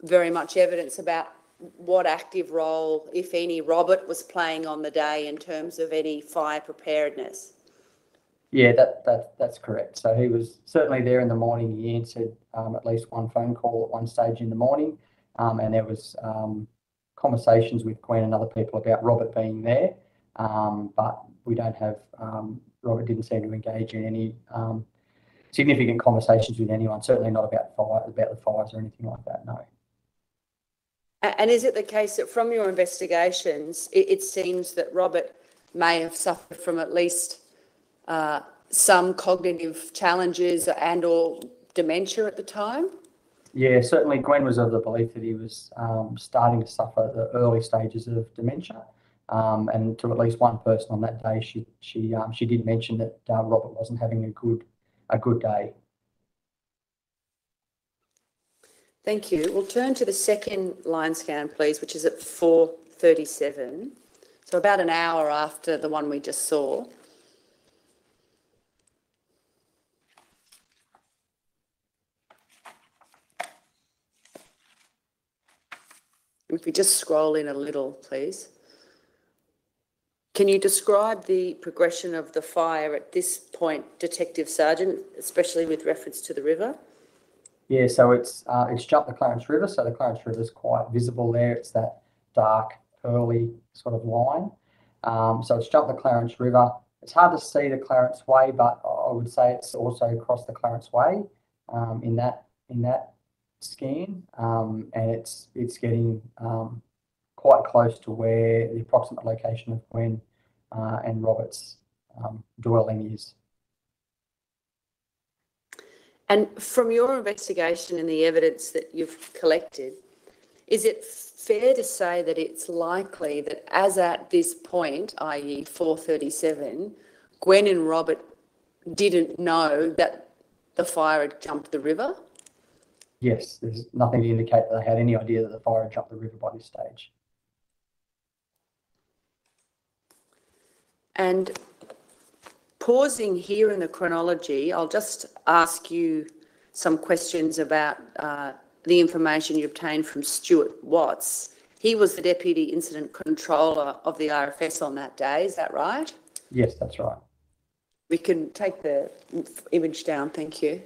very much evidence about what active role, if any, Robert was playing on the day in terms of any fire preparedness? Yeah, that's correct. So he was certainly there in the morning. He answered at least one phone call at one stage in the morning, and there was conversations with Gwen and other people about Robert being there, but we don't have, Robert didn't seem to engage in any significant conversations with anyone, certainly not about the fires or anything like that, no. And is it the case that from your investigations, it seems that Robert may have suffered from at least some cognitive challenges and or dementia at the time? Yeah, certainly Gwen was of the belief that he was starting to suffer the early stages of dementia. And to at least one person on that day, she did mention that Robert wasn't having a good day. Thank you. We'll turn to the second line scan, please, which is at 4:37, so about an hour after the one we just saw. If we just scroll in a little, please. Can you describe the progression of the fire at this point, Detective Sergeant, especially with reference to the river? Yeah, so it's jumped the Clarence River, so the Clarence River is quite visible there. It's that dark, pearly sort of line. So it's jumped the Clarence River. It's hard to see the Clarence Way, but I would say it's also across the Clarence Way in that scan, and it's getting quite close to where the approximate location of Gwen and Robert's dwelling is. And from your investigation and the evidence that you've collected, is it fair to say that it's likely that as at this point, i.e. 4:37, Gwen and Robert didn't know that the fire had jumped the river? Yes, there's nothing to indicate that they had any idea that the fire had jumped the river by this stage. And pausing here in the chronology, I'll just ask you some questions about the information you obtained from Stuart Watts. He was the Deputy Incident Controller of the RFS on that day, is that right? Yes, that's right. We can take the image down, thank you.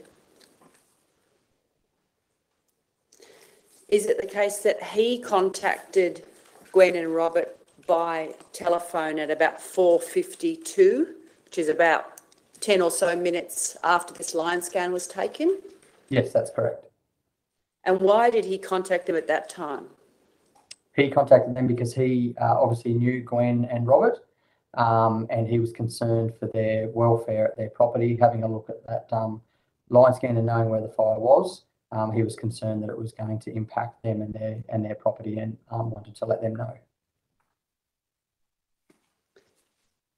Is it the case that he contacted Gwen and Robert by telephone at about 4:52, which is about 10 or so minutes after this line scan was taken? Yes, that's correct. And why did he contact them at that time? He contacted them because he obviously knew Gwen and Robert, and he was concerned for their welfare at their property. Having a look at that line scan and knowing where the fire was, he was concerned that it was going to impact them and their property, and wanted to let them know.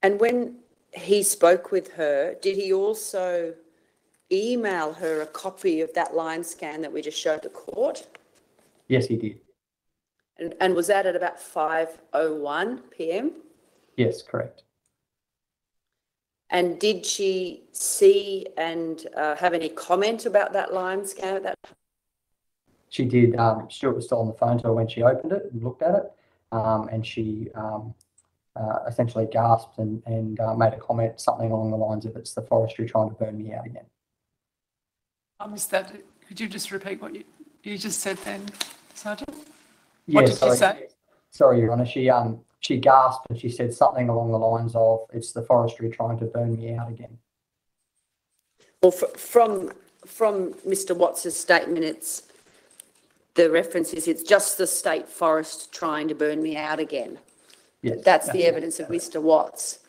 And when he spoke with her, did he also email her a copy of that line scan that we just showed the court? Yes, he did. And was that at about 5:01 p.m? Yes, correct. And did she see and have any comment about that line scan at that time? She did. Stuart was still on the phone to her when she opened it and looked at it, and she essentially gasped and made a comment, something along the lines of, "It's the forestry trying to burn me out again." I missed that. Could you just repeat what you just said then, Sergeant? Yeah, What did she say? Sorry, Your Honour. She gasped and she said something along the lines of, "It's the forestry trying to burn me out again." Well, from Mr. Watts's statement, the reference is, "It's just the state forest trying to burn me out again." Yes. That's the evidence of Mr. Watts.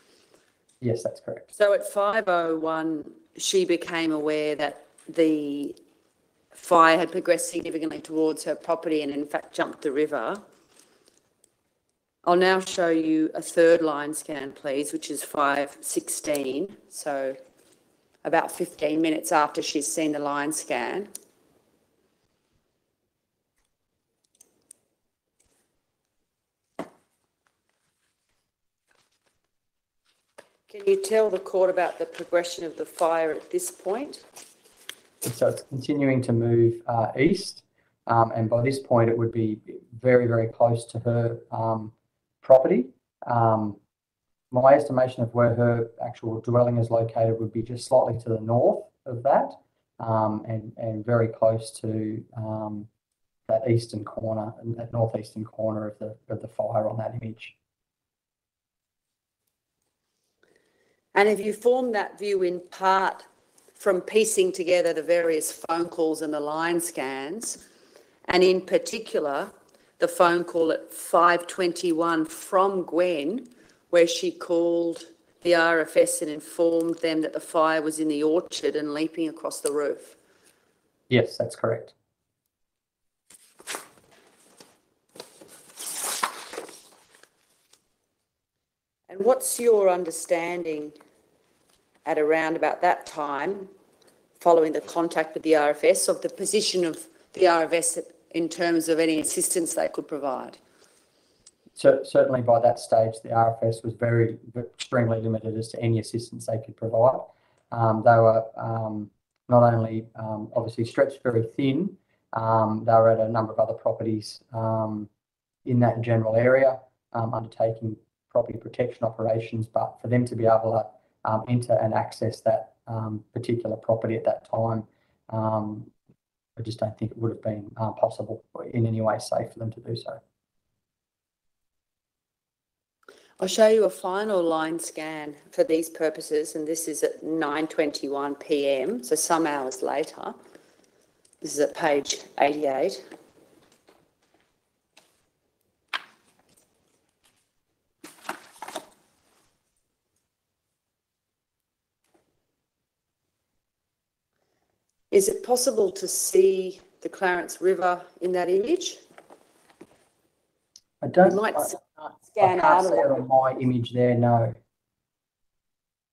Yes, that's correct. So at 5:01, she became aware that the fire had progressed significantly towards her property and in fact jumped the river. I'll now show you a third line scan, please, which is 5:16. So about 15 minutes after she's seen the line scan. Can you tell the court about the progression of the fire at this point? So it's continuing to move east, and by this point it would be very, very close to her property. My estimation of where her actual dwelling is located would be just slightly to the north of that, and very close to that eastern corner, that northeastern corner of the fire on that image. And have you formed that view in part from piecing together the various phone calls and the line scans, and in particular, the phone call at 5:21 from Gwen, where she called the RFS and informed them that the fire was in the orchard and leaping across the roof? Yes, that's correct. And what's your understanding at around about that time, following the contact with the RFS, of the position of the RFS in terms of any assistance they could provide? So certainly by that stage, the RFS was extremely limited as to any assistance they could provide. They were not only obviously stretched very thin, they were at a number of other properties in that general area, undertaking property protection operations, but for them to be able to enter and access that particular property at that time, I just don't think it would have been possible or in any way safe for them to do so. I'll show you a final line scan for these purposes, and this is at 9:21 p.m, so some hours later. This is at page 88. Is it possible to see the Clarence River in that image? I don't. You might I scan can't out see of it on my image there. No.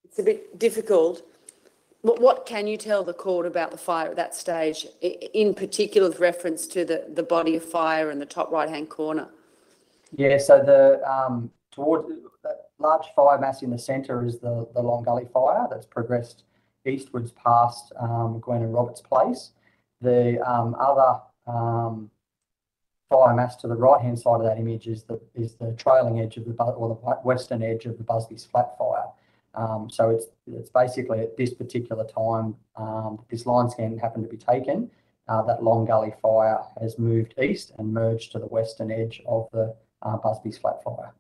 It's a bit difficult. What can you tell the court about the fire at that stage, in particular with reference to the body of fire in the top right-hand corner? Yeah, so the towards that large fire mass in the centre is the Long Gully fire that's progressed eastwards past Gwen and Robert's place. The other fire mass to the right-hand side of that image is the trailing edge of the western edge of the Busby's Flat fire. So it's basically at this particular time, this line scan happened to be taken, that Long Gully fire has moved east and merged to the western edge of the Busby's Flat fire.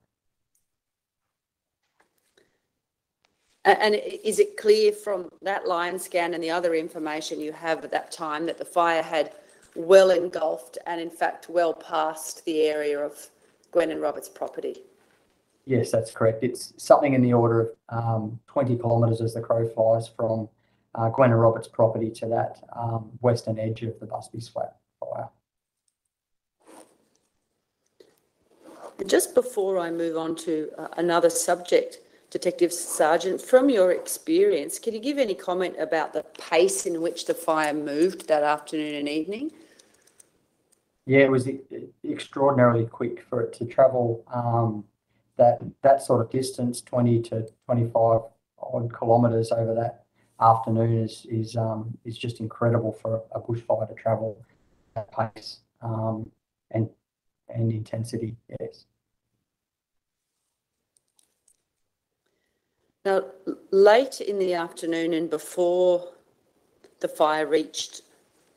And is it clear from that line scan and the other information you have at that time that the fire had well engulfed and in fact well past the area of Gwen and Robert's property? Yes, that's correct. It's something in the order of 20 kilometres as the crow flies from Gwen and Robert's property to that western edge of the Busby's Flat fire. Just before I move on to another subject, Detective Sergeant, from your experience, can you give any comment about the pace in which the fire moved that afternoon and evening? Yeah, it was extraordinarily quick for it to travel that sort of distance, 20 to 25 odd kilometres over that afternoon is just incredible for a bushfire to travel at pace and intensity, yes. Now, late in the afternoon and before the fire reached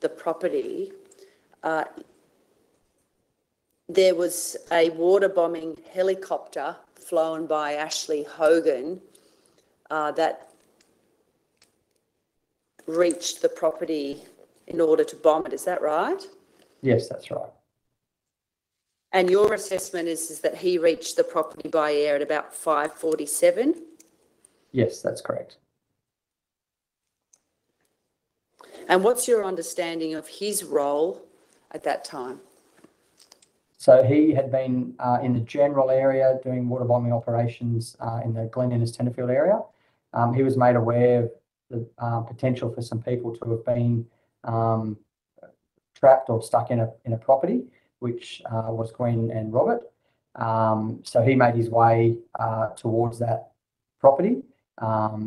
the property, there was a water bombing helicopter flown by Ashley Hogan that reached the property in order to bomb it. Is that right? Yes, that's right. And your assessment is that he reached the property by air at about 5:47? Yes, that's correct. And what's your understanding of his role at that time? So he had been in the general area doing water bombing operations in the Glen Innes Tenterfield area. He was made aware of the potential for some people to have been trapped or stuck in a property, which was Gwen and Robert. So he made his way towards that property.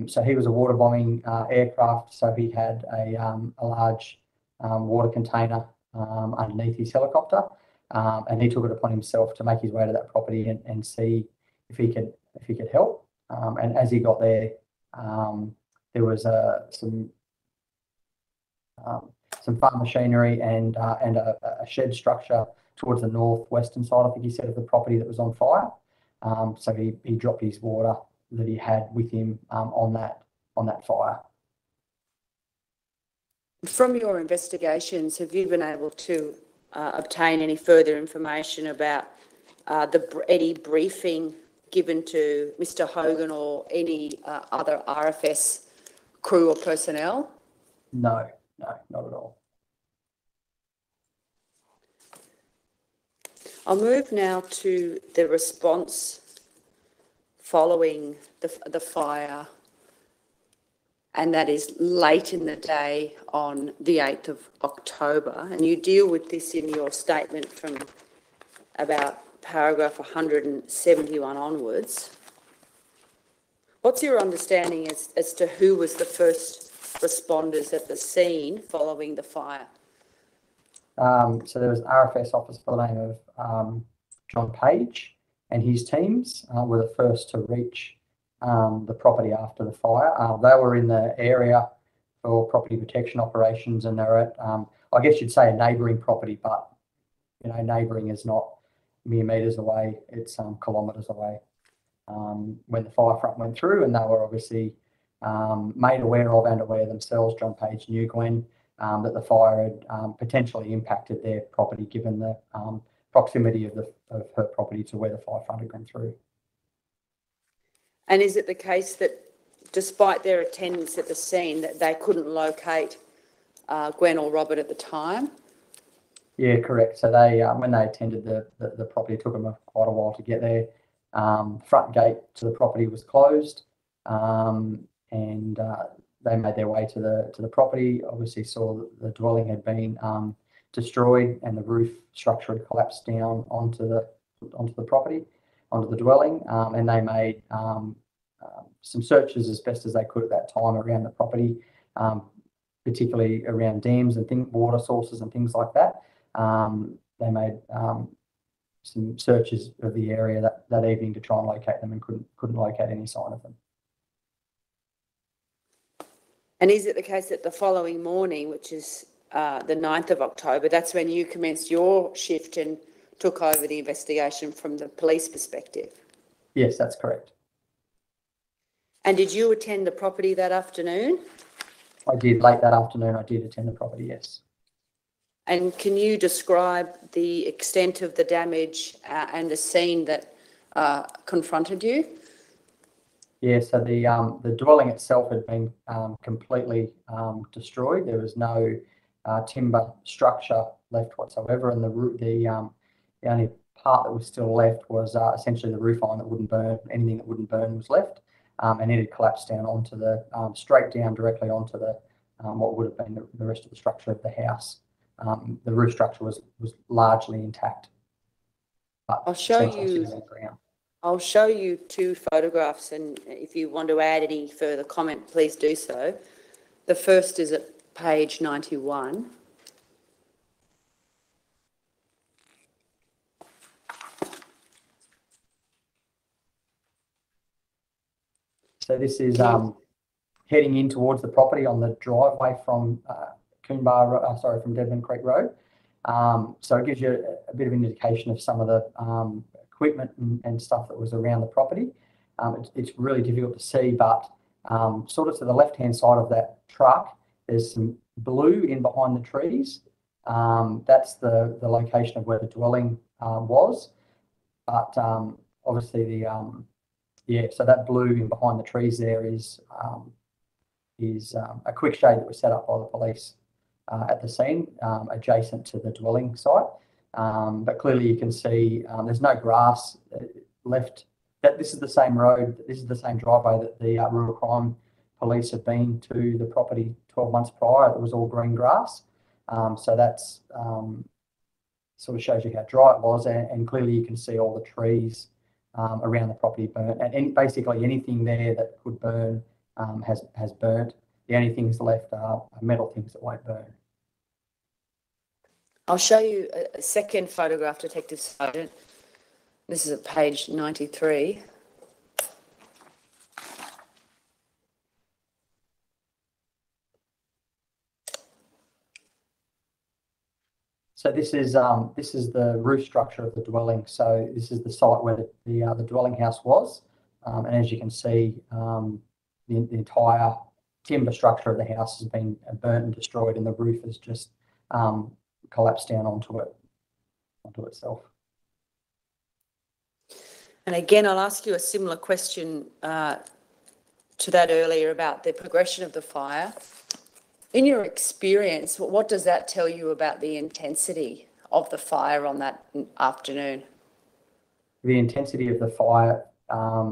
So he was a water bombing aircraft. So he had a large water container underneath his helicopter, and he took it upon himself to make his way to that property and see if he could help. And as he got there, there was some farm machinery and a shed structure towards the northwestern side, I think he said, of the property that was on fire. So he dropped his water that he had with him on that fire. From your investigations, have you been able to obtain any further information about any briefing given to Mr. Hogan or any other RFS crew or personnel? No, not at all. I'll move now to the response following the fire, and that is late in the day on the 8th of October. And you deal with this in your statement from about paragraph 171 onwards. What's your understanding as to who was the first responders at the scene following the fire? So there was an RFS officer by the name of John Page, and his teams were the first to reach the property after the fire. They were in the area for property protection operations, and they were at, I guess you'd say, a neighbouring property, but neighbouring is not mere metres away; it's kilometres away. When the fire front went through, and they were obviously made aware of and aware themselves, John Page knew Gwen, that the fire had potentially impacted their property, given the proximity of her property to where the fire front had gone through. And is it the case that, despite their attendance at the scene, that they couldn't locate Gwen or Robert at the time? Yeah, correct. So they, when they attended the property, it took them quite a while to get there. Front gate to the property was closed, and they made their way to the property. Obviously, saw that the dwelling had been destroyed and the roof structure had collapsed down onto the property, onto the dwelling, and they made some searches as best as they could at that time around the property, particularly around dams and water sources and things like that. They made some searches of the area that evening to try and locate them, and couldn't locate any sign of them. And is it the case that the following morning, which is the 9th of October, that's when you commenced your shift and took over the investigation from the police perspective? Yes, that's correct. And did you attend the property that afternoon? I did. Late that afternoon, I did attend the property, yes. And can you describe the extent of the damage and the scene that confronted you? Yeah, so the dwelling itself had been completely destroyed. There was no timber structure left whatsoever, and the only part that was still left was essentially the roof line that wouldn't burn. Anything that wouldn't burn was left, and it had collapsed down onto the straight down directly onto the what would have been the rest of the structure of the house. The roof structure was largely intact. I'll show you two photographs, and if you want to add any further comment, please do so. The first is at page 91. So this is heading in towards the property on the driveway from from Devon Creek Road. So it gives you a bit of an indication of some of the equipment and stuff that was around the property. It's really difficult to see, but sort of to the left-hand side of that truck, there's some blue in behind the trees. That's the location of where the dwelling was. But obviously so that blue in behind the trees there is a quick shade that was set up by the police at the scene, adjacent to the dwelling site. But clearly you can see there's no grass left. This is the same road, this is the same driveway that the rural crime police have been to the property 12 months prior. It was all green grass. So that's sort of shows you how dry it was, and clearly you can see all the trees around the property burnt, and basically anything there that could burn has burnt. The only things left are metal things that won't burn. I'll show you a second photograph, Detective Sergeant. This is at page 93. So this is the roof structure of the dwelling. So this is the site where the dwelling house was, and as you can see, the entire timber structure of the house has been burnt and destroyed, and the roof has just collapsed down onto itself. And again, I'll ask you a similar question to that earlier about the progression of the fire. In your experience, what does that tell you about the intensity of the fire on that afternoon? The intensity of the fire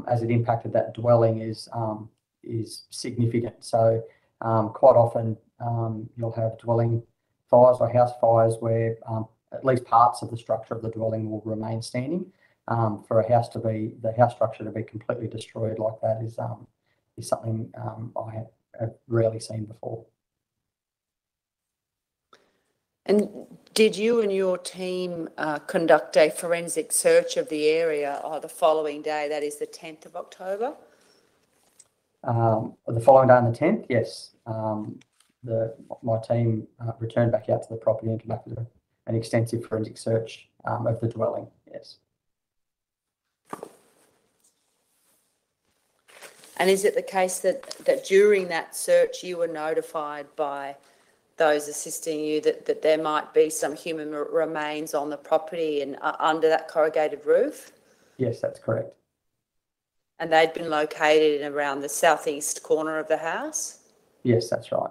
as it impacted that dwelling is significant. So quite often you'll have dwelling fires or house fires where at least parts of the structure of the dwelling will remain standing. For the house structure to be completely destroyed like that is something I have rarely seen before. And did you and your team conduct a forensic search of the area the following day, that is the 10th of October? The following day on the 10th, yes. My team returned back out to the property and conducted an extensive forensic search of the dwelling, yes. And is it the case that during that search you were notified by those assisting you that there might be some human remains on the property and under that corrugated roof? Yes, that's correct. And they'd been located in around the southeast corner of the house? Yes, that's right.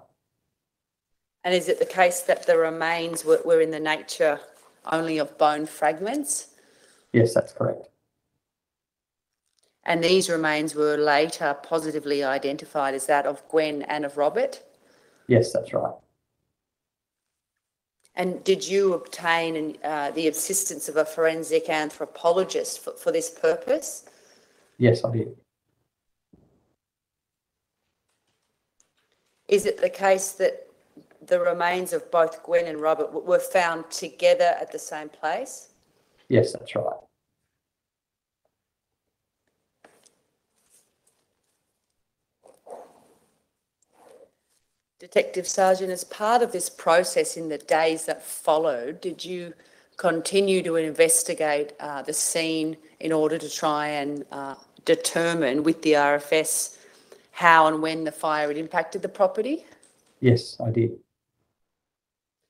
And is it the case that the remains were in the nature only of bone fragments? Yes, that's correct. And these remains were later positively identified as that of Gwen and of Robert? Yes, that's right. And did you obtain the assistance of a forensic anthropologist for this purpose? Yes, I did. Is it the case that the remains of both Gwen and Robert were found together at the same place? Yes, that's right. Detective Sergeant, as part of this process in the days that followed, did you continue to investigate the scene in order to try and determine with the RFS how and when the fire had impacted the property? Yes, I did.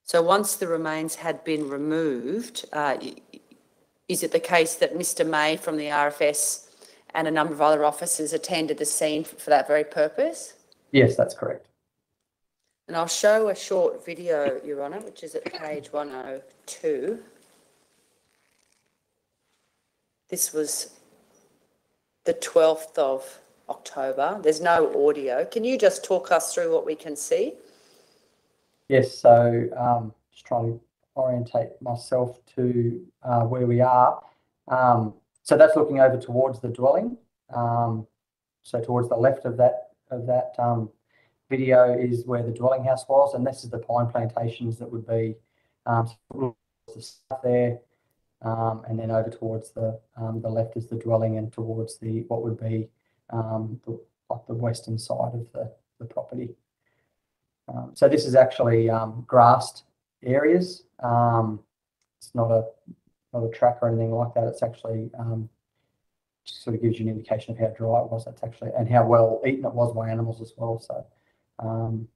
So once the remains had been removed, is it the case that Mr. May from the RFS and a number of other officers attended the scene for that very purpose? Yes, that's correct. And I'll show a short video, Your Honour, which is at page 102. This was the 12th of October. There's no audio. Can you just talk us through what we can see? Yes, so just trying to orientate myself to where we are. So that's looking over towards the dwelling. So towards the left of that video is where the dwelling house was, and this is the pine plantations that would be the stuff there, and then over towards the left is the dwelling, and towards what would be the western side of the property. So this is actually grassed areas. It's not a track or anything like that. It's actually just sort of gives you an indication of how dry it was. That's actually, and how well eaten it was by animals as well. So, and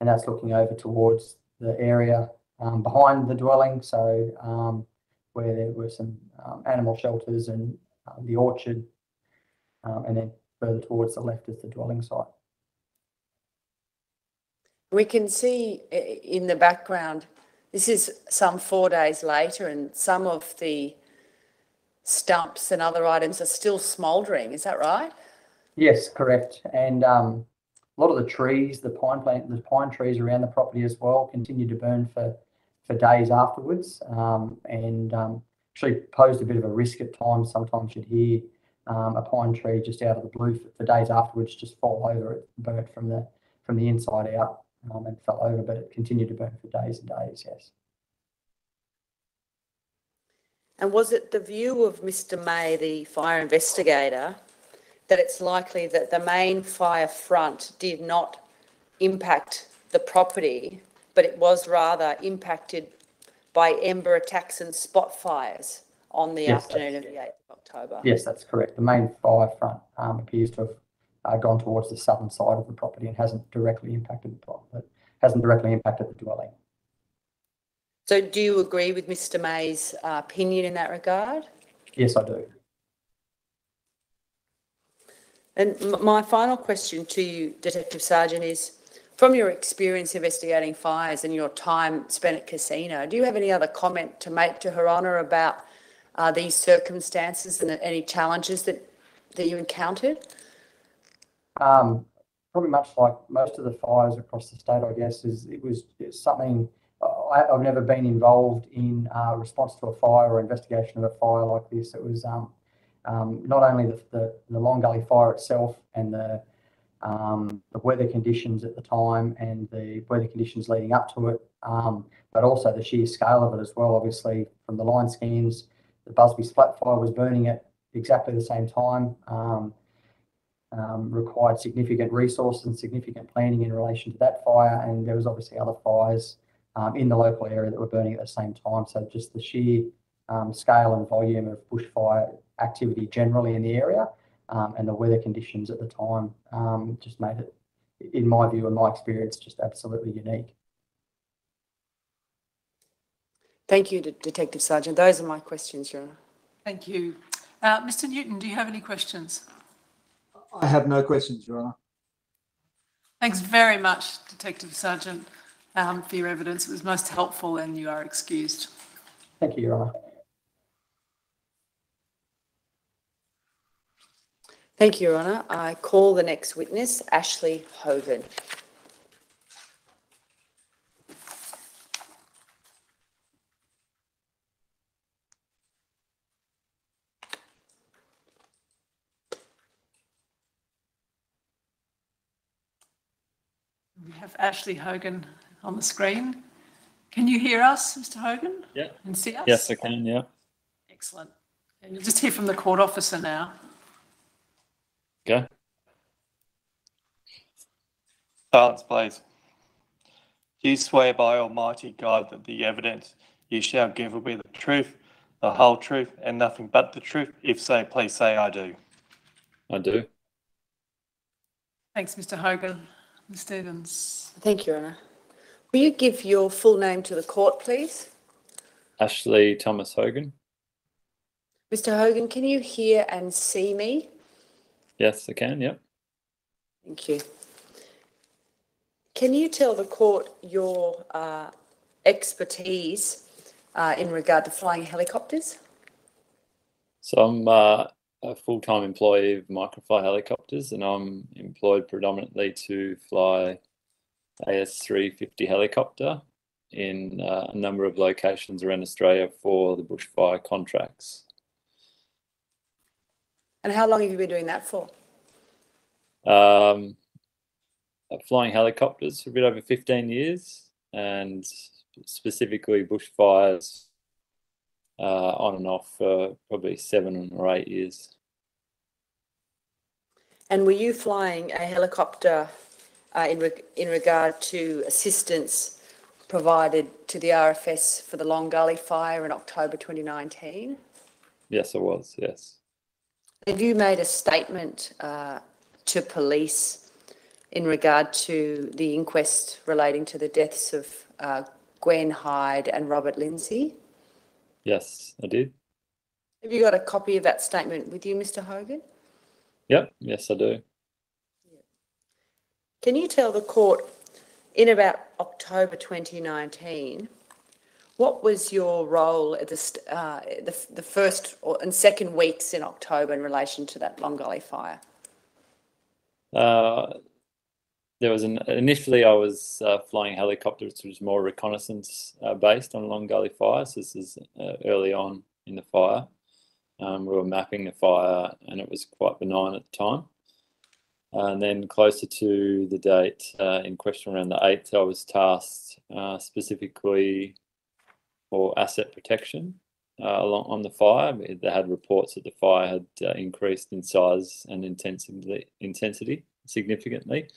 that's looking over towards the area behind the dwelling. So where there were some animal shelters and the orchard, and then further towards the left is the dwelling site. We can see in the background, this is some 4 days later, and some of the stumps and other items are still smouldering. Is that right? Yes, correct. And a lot of the trees, the pine trees around the property as well, continue to burn for days afterwards, and actually posed a bit of a risk at times. Sometimes you'd hear a pine tree just out of the blue for days afterwards just fall over. It burnt from the inside out. And fell over, but it continued to burn for days and days, yes. And was it the view of Mr. May, the fire investigator, that it's likely that the main fire front did not impact the property, but it was rather impacted by ember attacks and spot fires on the afternoon of the 8th of October? Yes, that's correct. The main fire front appears to have gone towards the southern side of the property and hasn't directly impacted the dwelling. So do you agree with Mr. May's opinion in that regard? Yes, I do. And my final question to you, Detective Sergeant, is from your experience investigating fires and your time spent at Casino, do you have any other comment to make to Her Honour about these circumstances and any challenges that you encountered? Probably much like most of the fires across the state, I guess, it's something I've never been involved in response to a fire or investigation of a fire like this. It was not only the Long Gully fire itself and the weather conditions at the time and the weather conditions leading up to it, but also the sheer scale of it as well. Obviously, from the line scans, the Busby's flat fire was burning at exactly the same time. Required significant resources and significant planning in relation to that fire, and there was obviously other fires in the local area that were burning at the same time. So just the sheer scale and volume of bushfire activity generally in the area, and the weather conditions at the time just made it, in my view and my experience, just absolutely unique. Thank you, Detective Sergeant. Those are my questions, Your Honour. Thank you. Mr. Newton, do you have any questions? I have no questions, Your Honour. Thanks very much, Detective Sergeant, for your evidence. It was most helpful and you are excused. Thank you, Your Honour. Thank you, Your Honour. I call the next witness, Ashley Hogan. We have Ashley Hogan on the screen. Can you hear us, Mr. Hogan? Yeah. And see us? Yes, I can, yeah. Excellent. And you'll just hear from the court officer now. Okay. Silence, please. Do you swear by Almighty God that the evidence you shall give will be the truth, the whole truth, and nothing but the truth? If so, please say I do. I do. Thanks, Mr Hogan. Ms Stevens. Thank you, Your Honour. Will you give your full name to the court, please? Ashley Thomas Hogan. Mr Hogan, can you hear and see me? Yes, I can, yep. Thank you. Can you tell the court your expertise in regard to flying helicopters? So I'm a full-time employee of Microfly Helicopters, and I'm employed predominantly to fly AS350 helicopter in a number of locations around Australia for the bushfire contracts. And how long have you been doing that for? Flying helicopters for a bit over 15 years, and specifically bushfires on and off for probably 7 or 8 years. And were you flying a helicopter in regard to assistance provided to the RFS for the Long Gully fire in October 2019? Yes, I was, yes. Have you made a statement to police in regard to the inquest relating to the deaths of Gwen, Hyde and Robert Lindsey? Yes, I did. Have you got a copy of that statement with you, Mr Hogan? Yep, yes, I do. Can you tell the court, in about October 2019, what was your role at the first and second weeks in October in relation to that Long Gully fire? There was initially I was flying helicopters, which was more reconnaissance based on Long Gully fire. So this is early on in the fire. We were mapping the fire, and it was quite benign at the time. And then closer to the date in question, around the 8th, I was tasked specifically for asset protection on the fire. They had reports that the fire had increased in size and intensity significantly.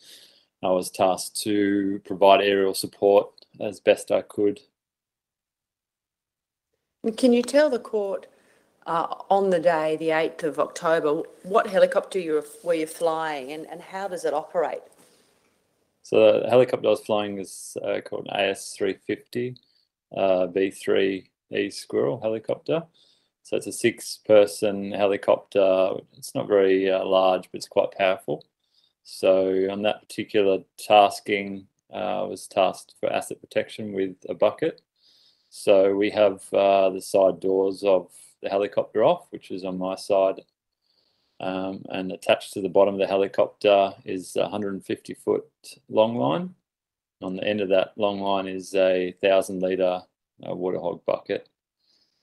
I was tasked to provide aerial support as best I could. Can you tell the court on the day, the 8th of October, what helicopter were you flying and how does it operate? So the helicopter I was flying is called an AS350 B3E Squirrel helicopter. So it's a 6-person helicopter. It's not very large, but it's quite powerful. So on that particular tasking, I was tasked for asset protection with a bucket. So we have the side doors of the helicopter off, which is on my side, and attached to the bottom of the helicopter is a 150-foot long line. On the end of that long line is a 1,000-litre water hog bucket,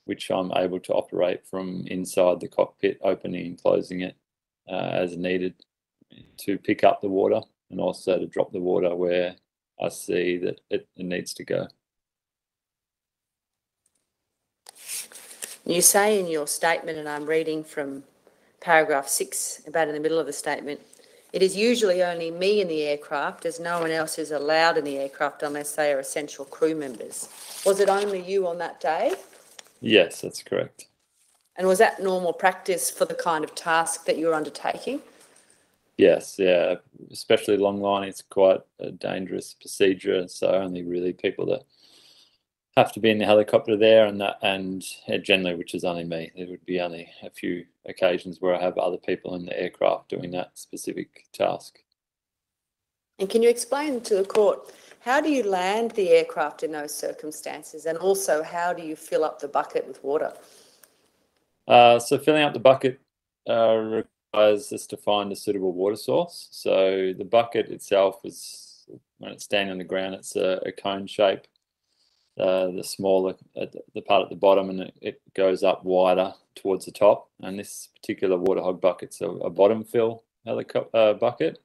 which I'm able to operate from inside the cockpit, opening and closing it as needed to pick up the water and also to drop the water where I see that it needs to go. You say in your statement, and I'm reading from paragraph 6, about in the middle of the statement, it is usually only me in the aircraft as no one else is allowed in the aircraft unless they are essential crew members. Was it only you on that day? Yes, that's correct. And was that normal practice for the kind of task that you were undertaking? Yes, yeah, especially long line, it's quite a dangerous procedure. So only really people that have to be in the helicopter there, and generally, which is only me. There would be only a few occasions where I have other people in the aircraft doing that specific task. And can you explain to the court, how do you land the aircraft in those circumstances? And also, how do you fill up the bucket with water? So filling up the bucket requires us to find a suitable water source. So the bucket itself is, when it's standing on the ground, it's a cone shape. The smaller the part at the bottom, and it goes up wider towards the top. And this particular water hog bucket's a bottom fill helicopter bucket,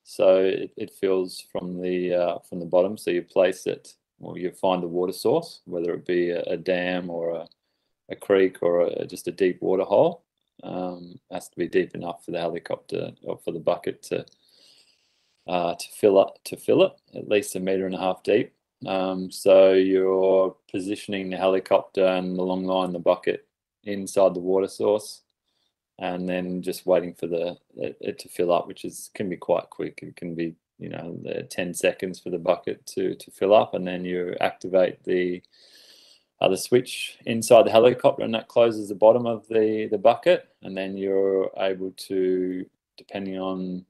so it fills from the bottom. So you place it, or you find the water source, whether it be a dam or a creek or just a deep water hole. It has to be deep enough for the helicopter or for the bucket to fill it at least 1.5 meters deep. So you're positioning the helicopter and the long line, the bucket, inside the water source, and then just waiting for it to fill up, which can be quite quick. It can be 10 seconds for the bucket to fill up, and then you activate the switch inside the helicopter, and that closes the bottom of the bucket, and then you're able to, depending on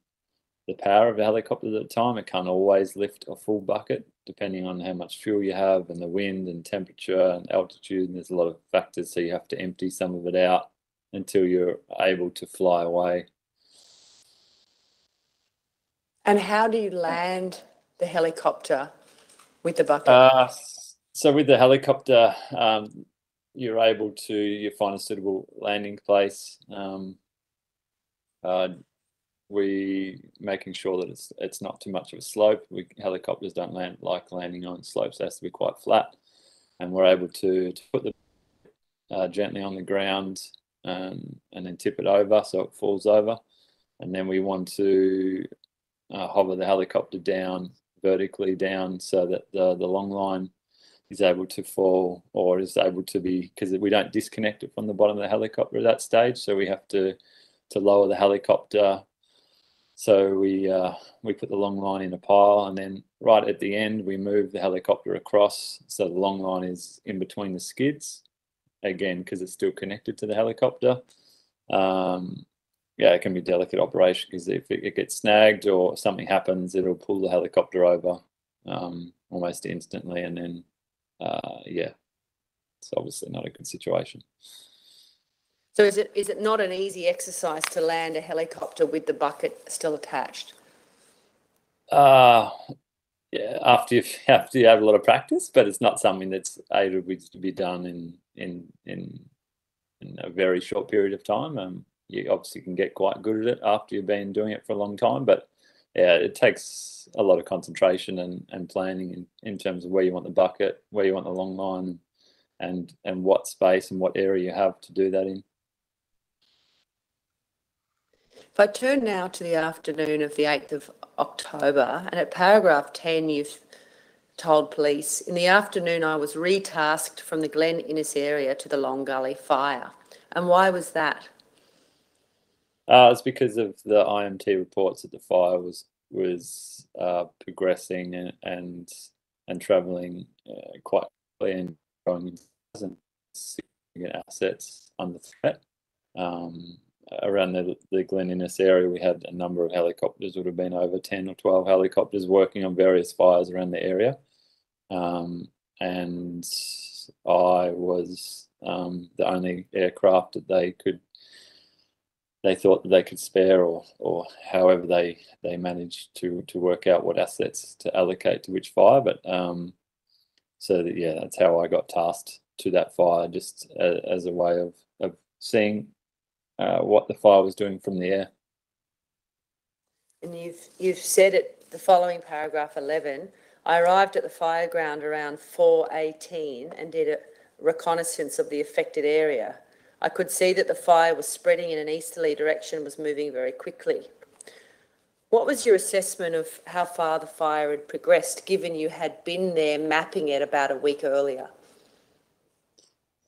the power of the helicopter at the time, it can't always lift a full bucket, depending on how much fuel you have and the wind and temperature and altitude, and there's a lot of factors, so you have to empty some of it out until you're able to fly away. And how do you land the helicopter with the bucket? So with the helicopter, you're able to, you find a suitable landing place. We making sure that it's not too much of a slope. Helicopters don't like landing on slopes. It has to be quite flat, and we're able to put the gently on the ground and then tip it over so it falls over, and then we want to hover the helicopter down vertically down so that the long line is able to fall, or is able to be, because we don't disconnect it from the bottom of the helicopter at that stage, so we have to lower the helicopter. So we put the long line in a pile, and then right at the end we move the helicopter across so the long line is in between the skids, again because it's still connected to the helicopter. Yeah, it can be a delicate operation because if it gets snagged or something happens, it'll pull the helicopter over almost instantly, and then yeah, it's obviously not a good situation. So is it not an easy exercise to land a helicopter with the bucket still attached? Yeah, after you have a lot of practice, but it's not something that's able to be done in a very short period of time. You obviously can get quite good at it after you've been doing it for a long time, but yeah, it takes a lot of concentration and planning in terms of where you want the bucket, where you want the long line, and what space and what area you have to do that in. If I turn now to the afternoon of the 8th of October, and at paragraph 10 you've told police, in the afternoon I was retasked from the Glen Innes area to the Long Gully fire. And why was that? It's because of the IMT reports that the fire was progressing and travelling quite quickly and growing in significant assets under threat. Around the Glen Innes area, we had a number of helicopters, would have been over 10 or 12 helicopters working on various fires around the area. And I was the only aircraft that they thought that they could spare, or however they managed to work out what assets to allocate to which fire. But so that, yeah, that's how I got tasked to that fire, just as a way of seeing what the fire was doing from the air. And you've said it, the following paragraph 11, I arrived at the fire ground around 4:18 and did a reconnaissance of the affected area. I could see that the fire was spreading in an easterly direction, was moving very quickly. What was your assessment of how far the fire had progressed, given you had been there mapping it about a week earlier?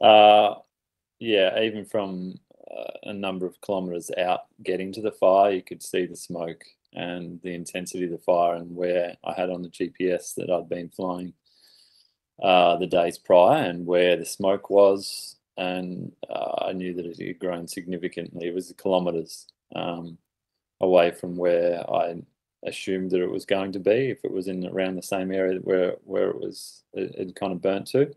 Yeah, even from a number of kilometres out getting to the fire, you could see the smoke and the intensity of the fire, and where I had on the GPS that I'd been flying the days prior and where the smoke was, and I knew that it had grown significantly. It was kilometres away from where I assumed that it was going to be, if it was in around the same area where it kind of burnt to.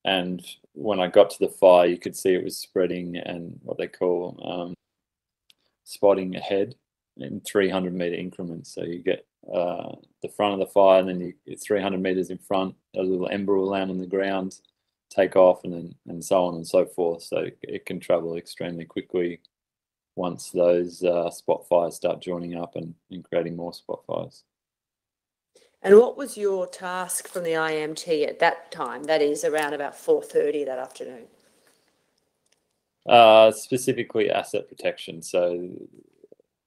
And when I got to the fire, you could see it was spreading and what they call spotting ahead in 300-metre increments. So you get the front of the fire, and then you get 300 metres in front, a little ember will land on the ground, take off, and so on and so forth. So it can travel extremely quickly once those spot fires start joining up and creating more spot fires. And what was your task from the IMT at that time? That is around about 4:30 that afternoon. Specifically asset protection. So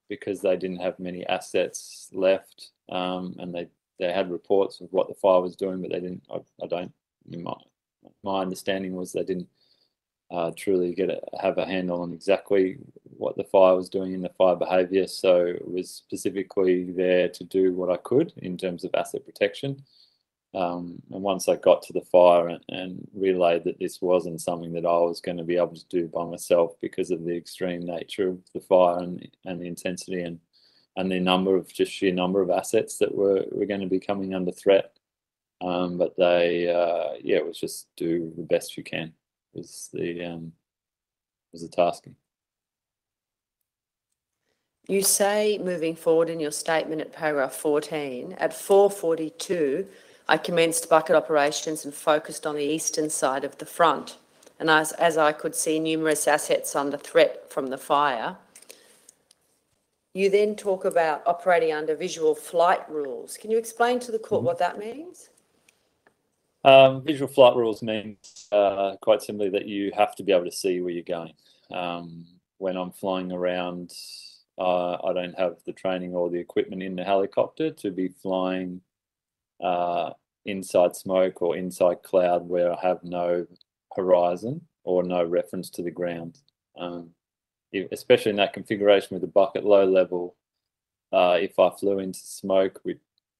because they didn't have many assets left, and they had reports of what the fire was doing, but they didn't. My understanding was they didn't truly have a handle on exactly what the fire was doing in the fire behaviour. So it was specifically there to do what I could in terms of asset protection. And once I got to the fire and relayed that this wasn't something that I was going to be able to do by myself because of the extreme nature of the fire and the intensity and the sheer number of assets that were going to be coming under threat. But they, it was just do the best you can was the tasking. You say, moving forward in your statement at paragraph 14, at 4:42, I commenced bucket operations and focused on the eastern side of the front. And as I could see numerous assets under threat from the fire. You then talk about operating under visual flight rules. Can you explain to the court what that means? Visual flight rules means quite simply that you have to be able to see where you're going. When I'm flying around, I don't have the training or the equipment in the helicopter to be flying inside smoke or inside cloud where I have no horizon or no reference to the ground. Especially in that configuration with the bucket low level, if I flew into smoke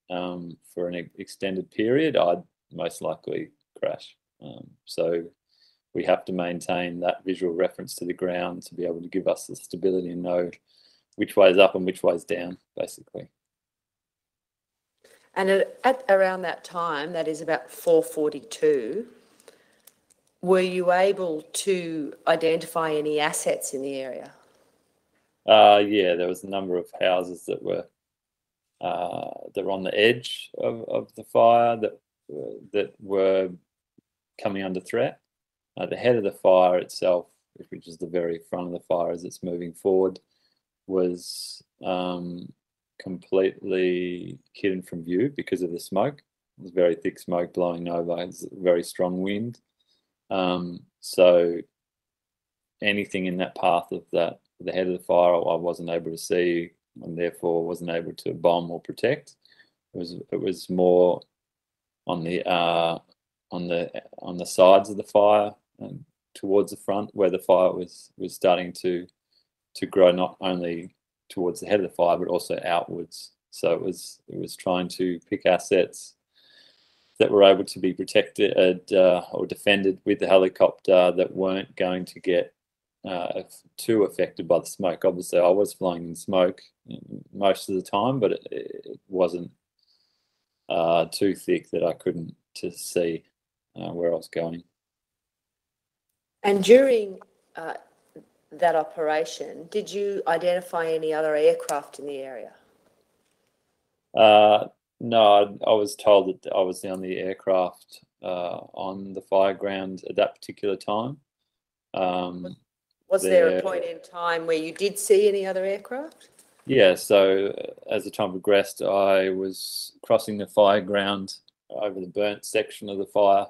for an extended period, I'd most likely crash. So we have to maintain that visual reference to the ground to be able to give us the stability and know which way is up and which way is down, basically. And at around that time, that is about 4:42, were you able to identify any assets in the area? Yeah, there was a number of houses that were on the edge of the fire that were coming under threat. The head of the fire itself, which is the very front of the fire as it's moving forward, was completely hidden from view because of the smoke. It was very thick smoke blowing over. It's a very strong wind. So anything in that path of the head of the fire, I wasn't able to see, and therefore wasn't able to bomb or protect. It was more on the sides of the fire and towards the front where the fire was starting to grow, not only towards the head of the fire but also outwards. So it was trying to pick assets that were able to be protected or defended with the helicopter that weren't going to get too affected by the smoke. Obviously, I was flying in smoke most of the time, but it wasn't too thick that I couldn't see where I was going. And during that operation, did you identify any other aircraft in the area? No, I was told that I was the only aircraft on the fire ground at that particular time. Was there a point in time where you did see any other aircraft? Yeah, so as the time progressed, I was crossing the fire ground over the burnt section of the fire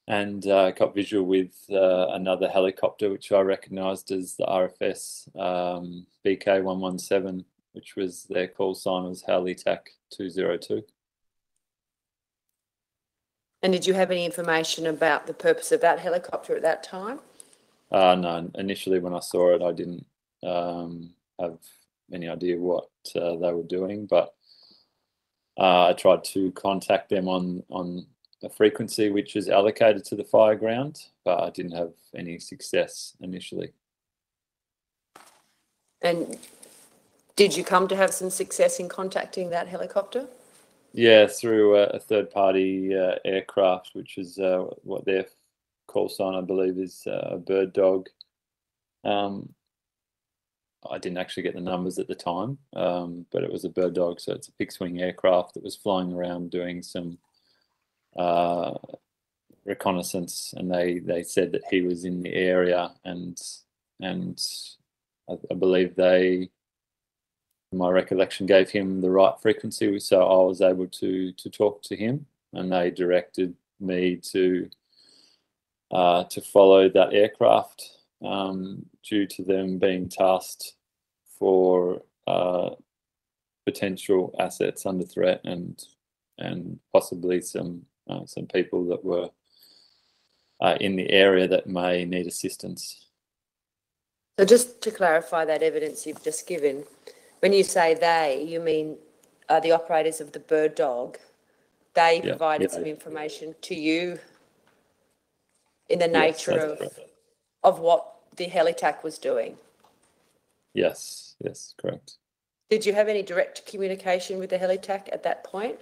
and got visual with another helicopter, which I recognised as the RFS BK117, which was their call sign was HALITAC 202. And did you have any information about the purpose of that helicopter at that time? No, initially when I saw it, I didn't have any idea what they were doing, but I tried to contact them on a frequency which is allocated to the fire ground, but I didn't have any success initially. And did you come to have some success in contacting that helicopter? Yeah, through a third-party aircraft, which is what their call sign, I believe, is a bird dog. I didn't actually get the numbers at the time, but it was a bird dog, so it's a fixed-wing aircraft that was flying around doing some reconnaissance, and they said that he was in the area, and I believe they, my recollection, gave him the right frequency, so I was able to talk to him, and they directed me to follow that aircraft due to them being tasked for potential assets under threat and possibly some people that were in the area that may need assistance. So just to clarify that evidence you've just given, when you say they, you mean the operators of the bird dog. They provided some information to you in the nature of what the helitack was doing. Yes, correct. Did you have any direct communication with the helitack at that point?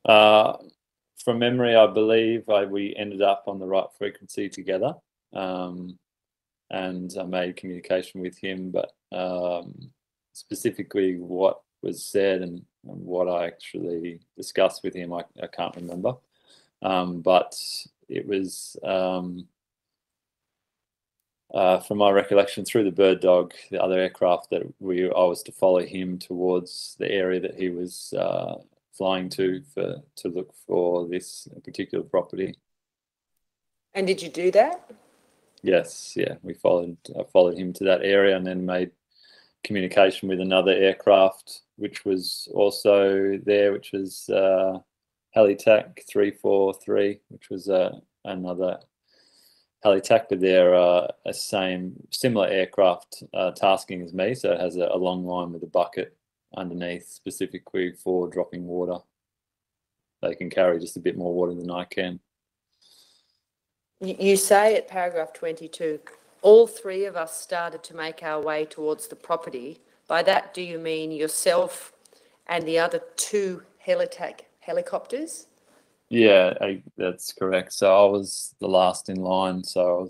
From memory, I believe we ended up on the right frequency together, and I made communication with him, but specifically what was said and what I actually discussed with him, I can't remember. But it was, from my recollection, through the bird dog, the other aircraft, that I was to follow him towards the area that he was flying to look for this particular property. And did you do that? Yes, yeah, I followed him to that area and then made communication with another aircraft which was also there, which was Helitack 343, which was another Helitack, but they're a similar aircraft tasking as me, so it has a long line with a bucket underneath specifically for dropping water. They can carry just a bit more water than I can. You say at paragraph 22, all three of us started to make our way towards the property. By that, do you mean yourself and the other two Helitack helicopters? Yeah, that's correct. So I was the last in line. So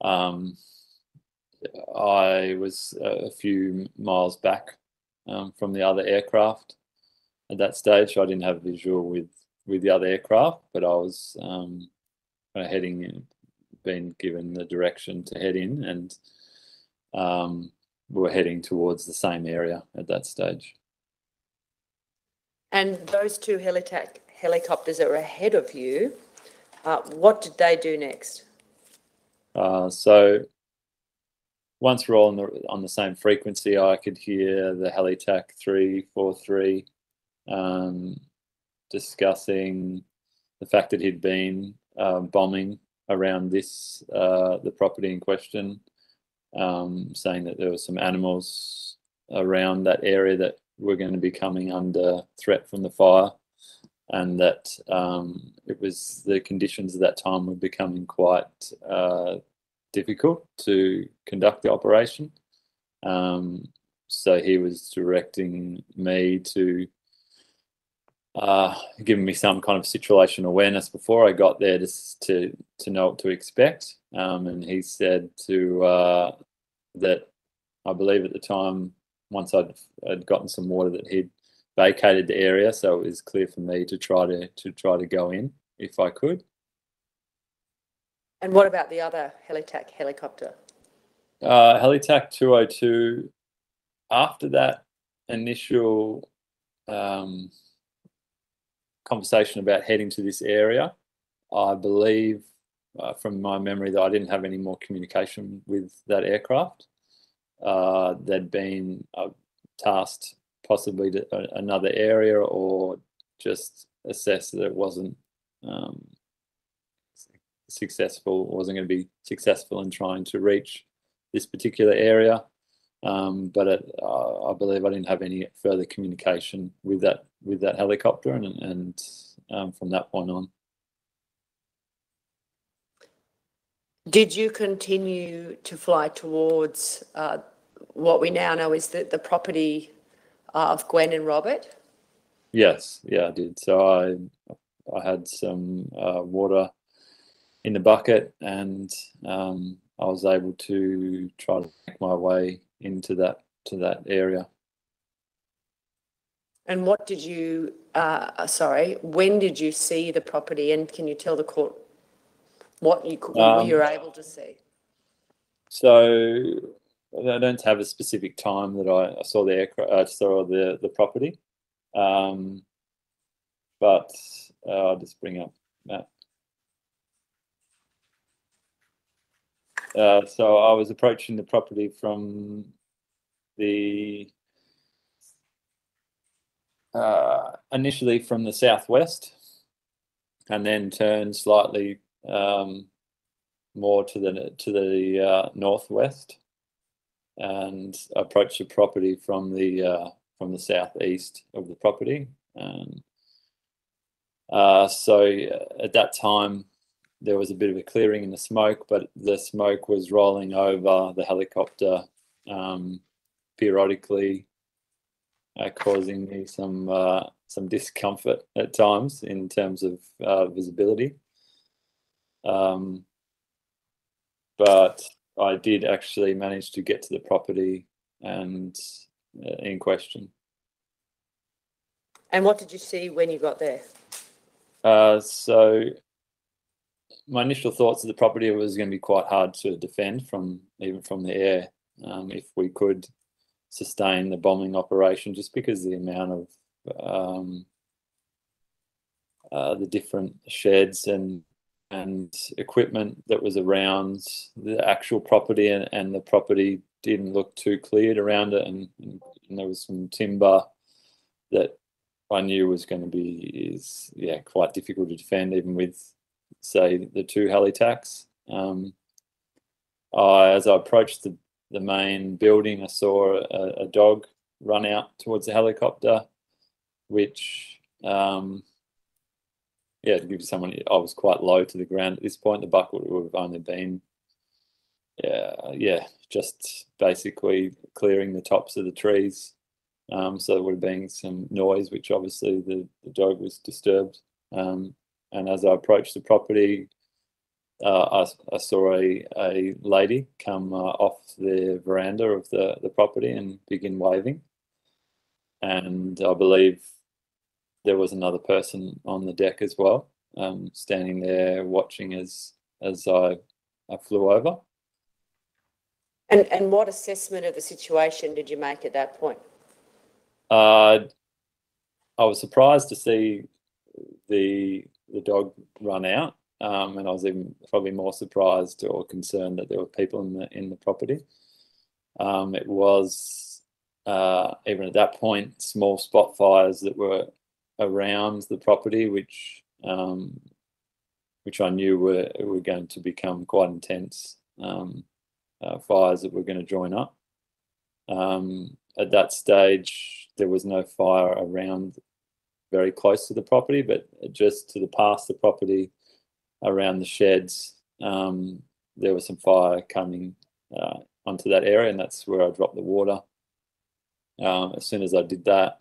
I was a few miles back from the other aircraft at that stage. So I didn't have visual with the other aircraft, but I was heading in, been given the direction to head in, and we were heading towards the same area at that stage. And those two Helitack helicopters that were ahead of you, what did they do next? So once we're all on the same frequency, I could hear the Helitack 343 discussing the fact that he'd been bombing around the property in question, saying that there were some animals around that area that were going to be coming under threat from the fire, and that it was the conditions at that time were becoming quite difficult to conduct the operation. So he was directing me to giving me some kind of situational awareness before I got there, just to know what to expect. And he said that I believe at the time, once I'd gotten some water, that he'd vacated the area, so it was clear for me to try to go in if I could. And what about the other Helitack helicopter? Helitack 202. After that initial conversation about heading to this area, I believe from my memory that I didn't have any more communication with that aircraft. They'd been tasked possibly to another area, or just assessed that it wasn't successful, wasn't going to be successful in trying to reach this particular area. But I believe I didn't have any further communication with that helicopter, and from that point on. Did you continue to fly towards what we now know is the property of Gwen and Robert? Yes, yeah, I did. So I had some water in the bucket, and I was able to try to make my way into that area. And what did you, when did you see the property, and can you tell the court what you were able to see? So I don't have a specific time that I saw the aircraft, saw the property, but I'll just bring up that. So I was approaching the property from initially from the southwest, and then turned slightly more to the northwest, and approached the property from the southeast of the property. And so at that time, there was a bit of a clearing in the smoke, but the smoke was rolling over the helicopter periodically, causing me some discomfort at times in terms of visibility. But I did actually manage to get to the property and in question. And what did you see when you got there? So my initial thoughts of the property was going to be quite hard to defend even from the air, if we could sustain the bombing operation, just because the amount of the different sheds and equipment that was around the actual property, and the property didn't look too cleared around it, and there was some timber that I knew was going to be quite difficult to defend, even with, say, the 2 heli attacks. As I approached the main building, I saw a dog run out towards the helicopter, which, to give you someone, I was quite low to the ground at this point. The bucket would have only been, just basically clearing the tops of the trees. So there would have been some noise, which obviously the dog was disturbed. And as I approached the property, I saw a lady come off the veranda of the property and begin waving. And I believe there was another person on the deck as well, standing there watching as I flew over. And what assessment of the situation did you make at that point? I was surprised to see the dog run out, and I was even probably more surprised or concerned that there were people in the property. It was even at that point small spot fires that were around the property, which I knew were going to become quite intense fires that were going to join up. At that stage, there was no fire around very close to the property, but just to the past the property, around the sheds, there was some fire coming onto that area, and that's where I dropped the water. As soon as I did that,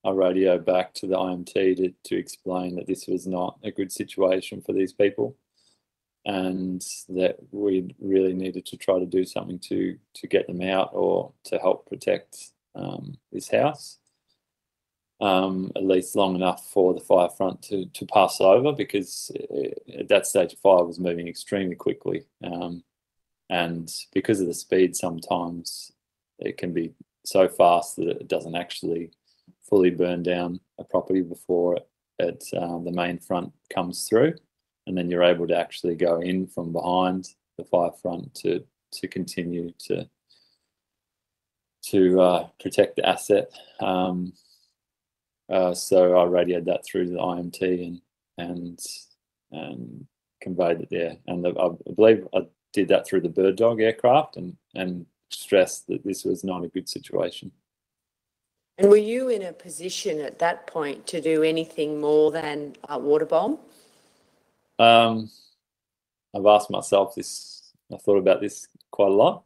I radioed back to the IMT to explain that this was not a good situation for these people, and that we really needed to try to do something to get them out or to help protect this house, at least long enough for the fire front to pass over, because at that stage the fire was moving extremely quickly, and because of the speed, sometimes it can be so fast that it doesn't actually fully burn down a property before the main front comes through, and then you're able to actually go in from behind the fire front to continue to protect the asset. So I radioed that through to the IMT and conveyed it there. And I believe I did that through the Bird Dog aircraft and stressed that this was not a good situation. And were you in a position at that point to do anything more than water bomb? I've asked myself this, I thought about this quite a lot.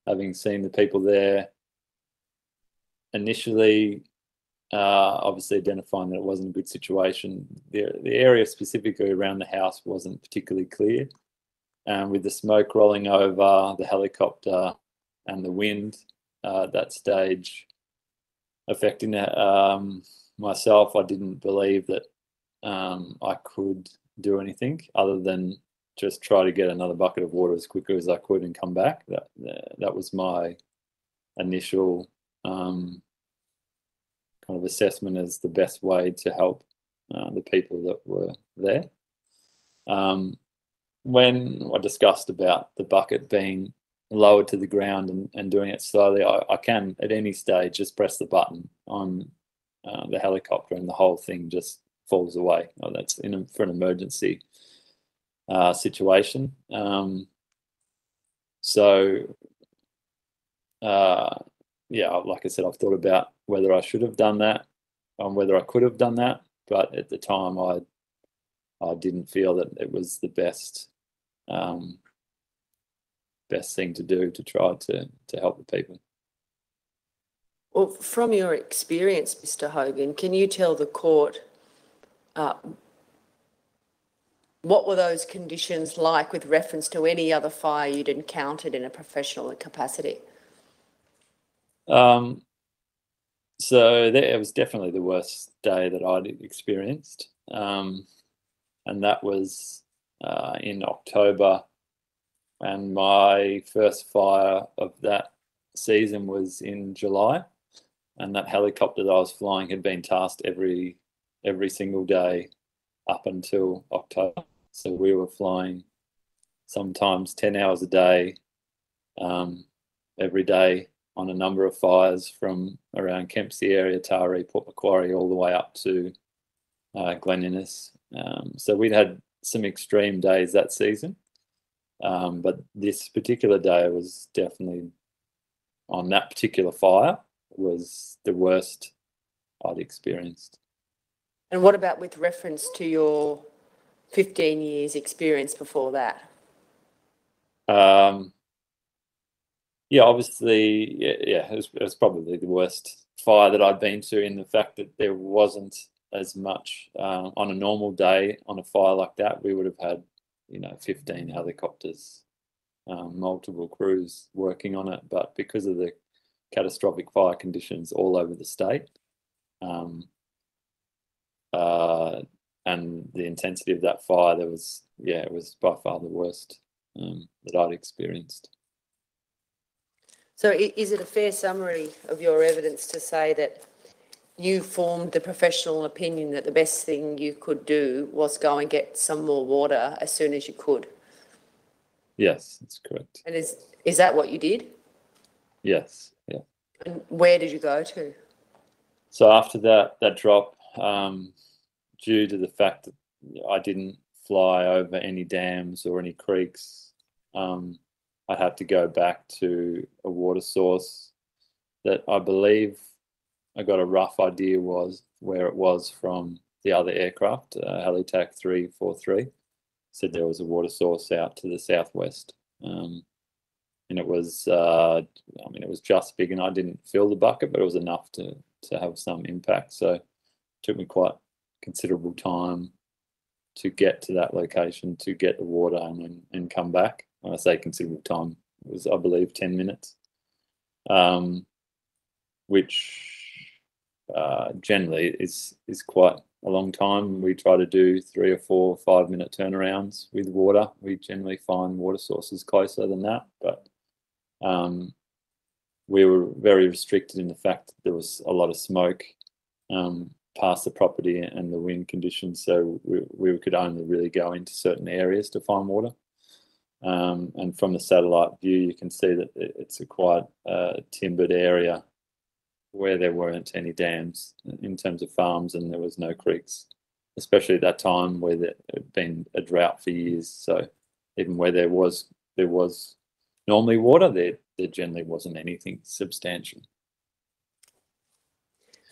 Having seen the people there initially, obviously identifying that it wasn't a good situation. The area specifically around the house wasn't particularly clear. With the smoke rolling over, the helicopter and the wind at that stage affecting myself, I didn't believe that I could do anything other than just try to get another bucket of water as quickly as I could and come back. That was my initial kind of assessment as the best way to help the people that were there. When I discussed about the bucket being lowered to the ground and doing it slowly, I can at any stage just press the button on the helicopter and the whole thing just falls away. That's for an emergency. situation. Yeah, like I said, I've thought about whether I should have done that, whether I could have done that, but at the time I didn't feel that it was the best thing to do to try to help the people. Well, from your experience, Mr. Hogan, can you tell the court what were those conditions like with reference to any other fire you'd encountered in a professional capacity? So it was definitely the worst day that I'd experienced, and that was in October, and my first fire of that season was in July, and that helicopter that I was flying had been tasked every single day up until October. So we were flying sometimes 10 hours a day, every day, on a number of fires from around Kempsey area, Taree, Port Macquarie, all the way up to Glen Innes. So we'd had some extreme days that season, but this particular day was definitely, on that particular fire, was the worst I'd experienced. And what about with reference to your 15 years experience before that? Yeah, obviously, yeah, it was probably the worst fire that I'd been to, in the fact that there wasn't as much on a normal day on a fire like that. We would have had, 15 helicopters, multiple crews working on it, but because of the catastrophic fire conditions all over the state, and the intensity of that fire, it was by far the worst that I'd experienced. So is it a fair summary of your evidence to say that you formed the professional opinion that the best thing you could do was go and get some more water as soon as you could? Yes, that's correct. And is that what you did? Yes, yeah. And where did you go to? So after that drop, due to the fact that I didn't fly over any dams or any creeks, I had to go back to a water source that I believe I got a rough idea was where it was from the other aircraft, Helitac 343. Said there was a water source out to the southwest, and it was, it was just big, and I didn't fill the bucket, but it was enough to have some impact. So it took me quite considerable time to get to that location, to get the water and come back. When I say considerable time, it was, I believe, 10 minutes, which generally is quite a long time. We try to do 3 or 4 5-minute turnarounds with water. We generally find water sources closer than that, but we were very restricted in the fact that there was a lot of smoke past the property and the wind conditions, so we could only really go into certain areas to find water. And from the satellite view, you can see that it's a quite timbered area where there weren't any dams in terms of farms, and there was no creeks, especially at that time where there had been a drought for years. So even where there was normally water, there generally wasn't anything substantial.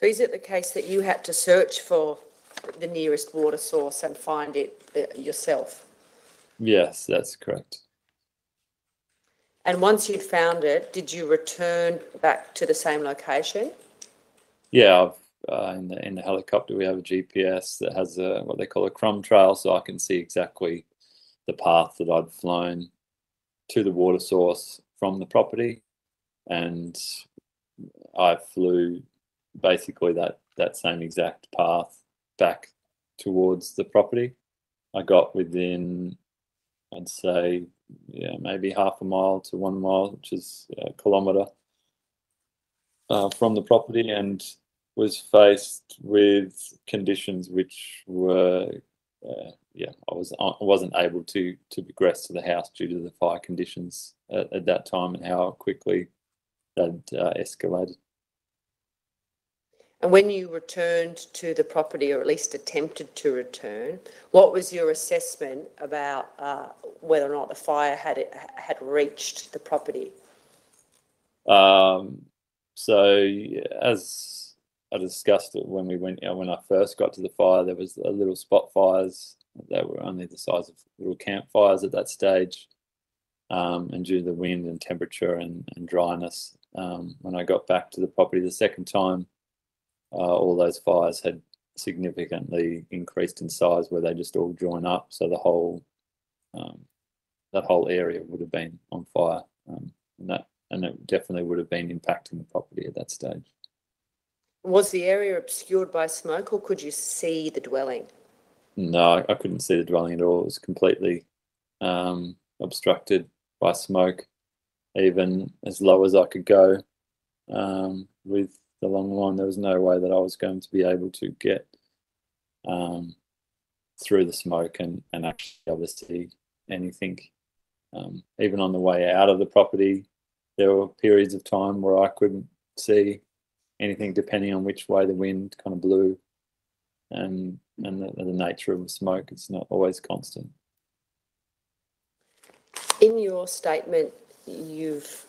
So is it the case that you had to search for the nearest water source and find it yourself? Yes, that's correct. And once you'd found it, did you return back to the same location? Yeah, in the helicopter we have a GPS that has what they call a crumb trail, so I can see exactly the path that I'd flown to the water source from the property, and I flew basically that same exact path back towards the property. I got within, I'd say, maybe half a mile to 1 mile, which is a kilometre from the property, and was faced with conditions which were, I wasn't able to progress to the house due to the fire conditions at that time and how quickly that escalated. And when you returned to the property, or at least attempted to return, what was your assessment about whether or not the fire had reached the property? So as I discussed it when we went, when I first got to the fire, there was a little spot fires that were only the size of little campfires at that stage. And due to the wind and temperature and dryness, when I got back to the property the second time, all those fires had significantly increased in size, where they just all join up. So the whole that whole area would have been on fire, and it definitely would have been impacting the property at that stage. Was the area obscured by smoke, or could you see the dwelling? No, I couldn't see the dwelling at all. It was completely obstructed by smoke, even as low as I could go with the long line. There was no way that I was going to be able to get through the smoke and actually be able to see anything. Even on the way out of the property, there were periods of time where I couldn't see anything, depending on which way the wind kind of blew, and the nature of the smoke. It's not always constant. In your statement, you've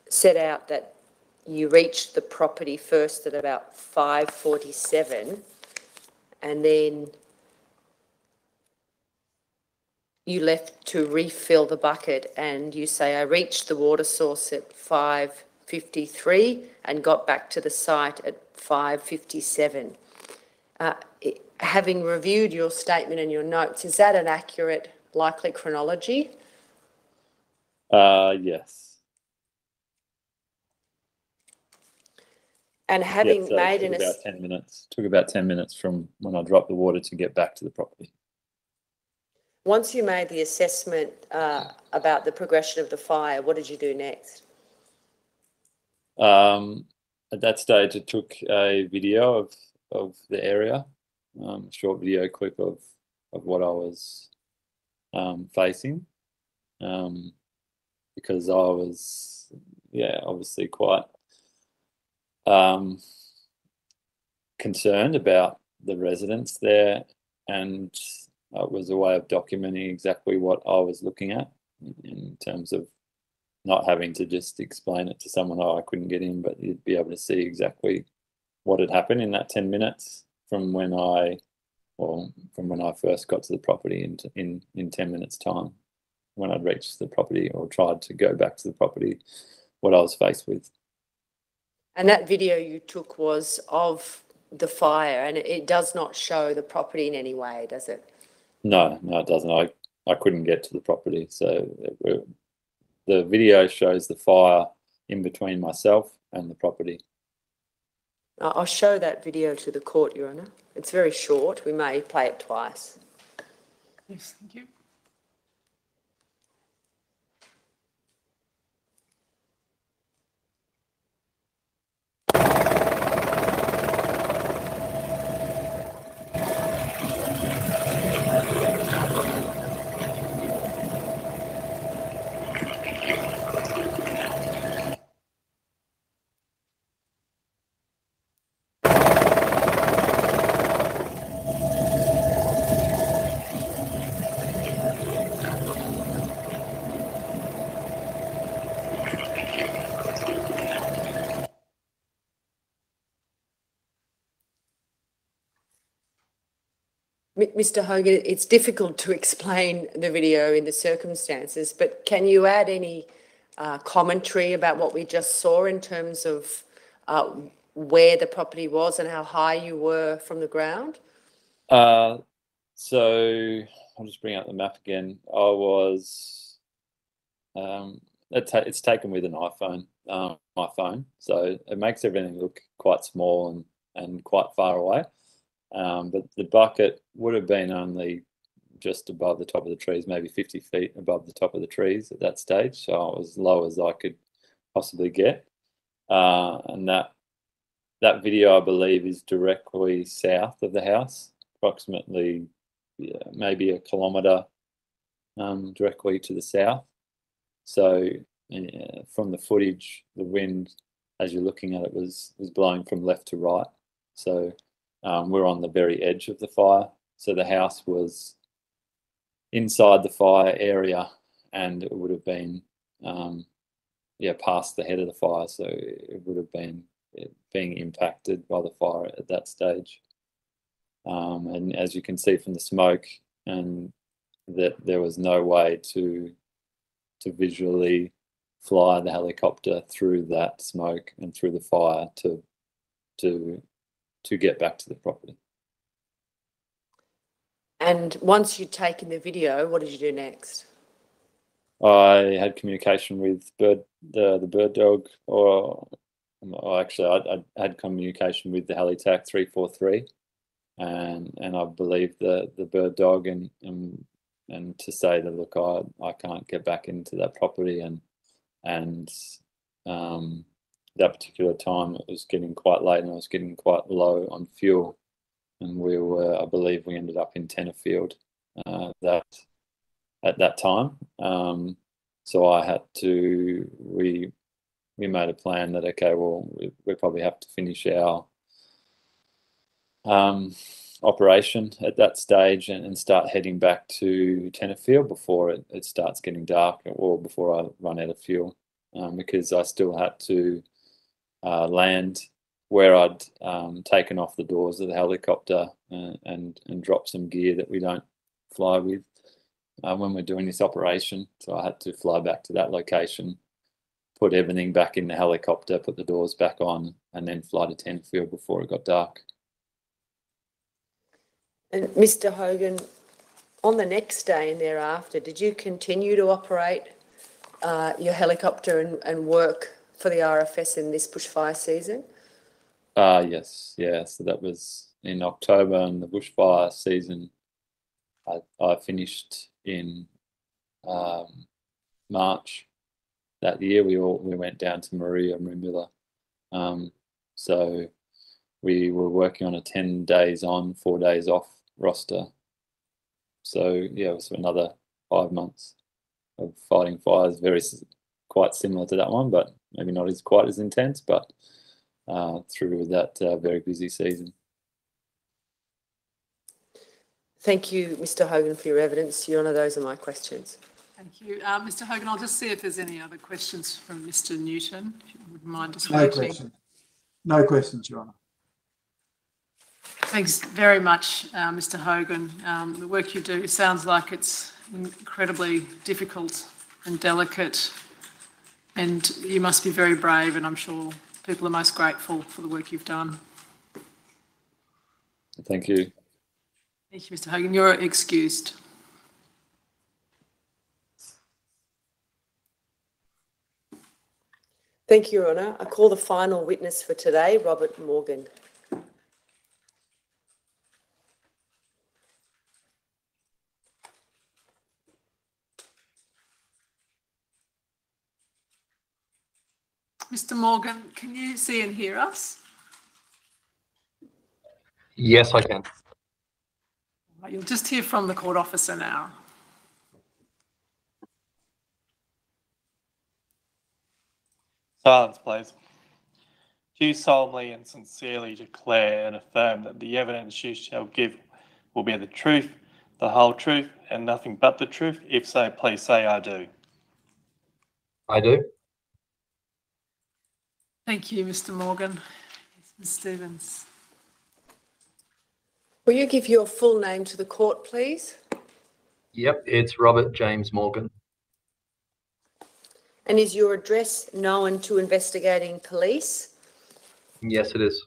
set out that you reached the property first at about 5:47, and then you left to refill the bucket, and you say, I reached the water source at 5:53 and got back to the site at 5:57. Having reviewed your statement and your notes, is that an accurate, likely chronology? Yes. And having so made it took about 10 minutes. Took about 10 minutes from when I dropped the water to get back to the property. Once you made the assessment about the progression of the fire, what did you do next? At that stage, I took a video of the area, a short video clip of what I was facing, because I was, obviously quite concerned about the residents there, and it was a way of documenting exactly what I was looking at in terms of not having to just explain it to someone, I couldn't get in, but you'd be able to see exactly what had happened in that 10 minutes from when I first got to the property in 10 minutes time, when I'd reached the property or tried to go back to the property, what I was faced with. And that video you took was of the fire, and it does not show the property in any way, does it? No, it doesn't. I couldn't get to the property. So the video shows the fire in between myself and the property. I'll show that video to the court, Your Honour. It's very short. We may play it twice. Yes, thank you. Mr. Hogan, it's difficult to explain the video in the circumstances, but can you add any commentary about what we just saw in terms of where the property was and how high you were from the ground? So I'll just bring out the map again. I was, it's taken with an iPhone, my phone, so it makes everything look quite small and quite far away. But the bucket would have been only just above the top of the trees, maybe 50 feet above the top of the trees at that stage. So I was as low as I could possibly get. And that video, I believe, is directly south of the house, approximately maybe a kilometre directly to the south. So from the footage, the wind as you're looking at it, was blowing from left to right. So we're on the very edge of the fire. So the house was inside the fire area, and it would have been past the head of the fire. So it would have been being impacted by the fire at that stage. And as you can see from the smoke, and that there was no way to visually fly the helicopter through that smoke and through the fire to get back to the property. And once you'd taken the video, what did you do next? I had communication with the bird dog, or actually I had communication with the Helitac 343, and I believe the bird dog, and to say that, look, I can't get back into that property, and that particular time it was getting quite late and I was getting quite low on fuel, and I believe we ended up in Tenterfield at that time. So I had to, we made a plan that, okay, well, we probably have to finish our operation at that stage and start heading back to Tenterfield before it starts getting dark, or before I run out of fuel, because I still had to land where I'd taken off the doors of the helicopter and drop some gear that we don't fly with when we're doing this operation. So I had to fly back to that location, put everything back in the helicopter, put the doors back on, and then fly to Tenterfield before it got dark. And Mr. Hogan, on the next day and thereafter, did you continue to operate your helicopter and work for the RFS in this bushfire season? Yes, yeah. So that was in October, and the bushfire season I finished in March that year. We went down to Maria Mrimula. So we were working on a 10 days on, 4 days off roster. So yeah, it was another 5 months of fighting fires, quite similar to that one, but maybe not quite as intense, but through that very busy season. Thank you, Mr. Hogan, for your evidence. Your Honour, those are my questions. Thank you. Mr. Hogan, I'll just see if there's any other questions from Mr. Newton, if you wouldn't mind just waiting. No questions, Your Honour. Thanks very much, Mr. Hogan. The work you do sounds like it's incredibly difficult and delicate, and you must be very brave, and I'm sure people are most grateful for the work you've done. Thank you. Thank you, Mr. Hogan. You're excused. Thank you, Your Honour. I call the final witness for today, Robert Morgan. Mr. Morgan, can you see and hear us? Yes, I can. You'll just hear from the court officer now. Silence, please. Do you solemnly and sincerely declare and affirm that the evidence you shall give will be the truth, the whole truth, and nothing but the truth? If so, please say, I do. I do. Thank you, Mr. Morgan. Ms. Stevens. Will you give your full name to the court, please? Yep, it's Robert James Morgan. And is your address known to investigating police? Yes, it is.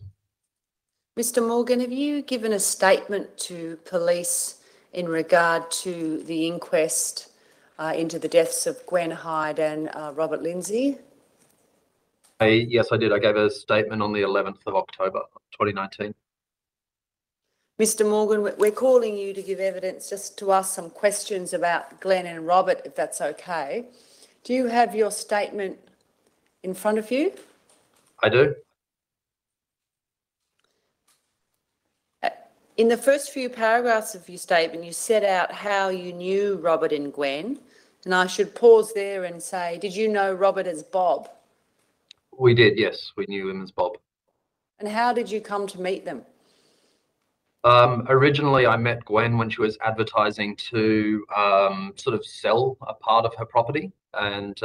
Mr. Morgan, have you given a statement to police in regard to the inquest into the deaths of Gwen, Hyde and Robert Lindsey? Yes, I did. I gave a statement on the 11th of October, 2019. Mr. Morgan, we're calling you to give evidence, just to ask some questions about Glenn and Robert, if that's okay. Do you have your statement in front of you? I do. In the first few paragraphs of your statement, you set out how you knew Robert and Gwen, and I should pause there and say, did you know Robert as Bob? We did, yes. We knew him as Bob. And how did you come to meet them? Originally, I met Gwen when she was advertising to sort of sell a part of her property, and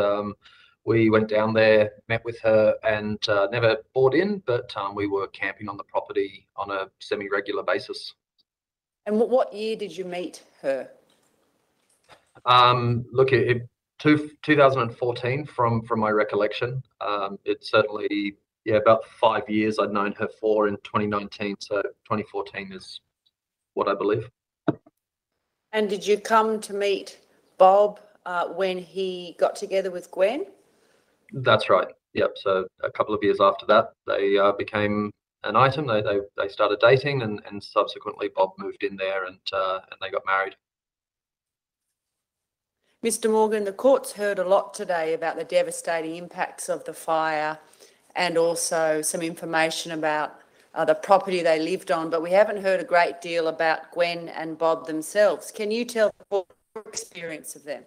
we went down there, met with her, and never bought in, but we were camping on the property on a semi-regular basis. And what year did you meet her? Look, 2014 from my recollection. It's certainly, yeah, about 5 years I'd known her for in 2019, so 2014 is what I believe. And did you come to meet Bob when he got together with Gwen? That's right. Yep. So a couple of years after that, they became an item. They started dating, and subsequently Bob moved in there, and they got married. Mr. Morgan, the court's heard a lot today about the devastating impacts of the fire and also some information about the property they lived on, but we haven't heard a great deal about Gwen and Bob themselves. Can you tell the court your experience of them?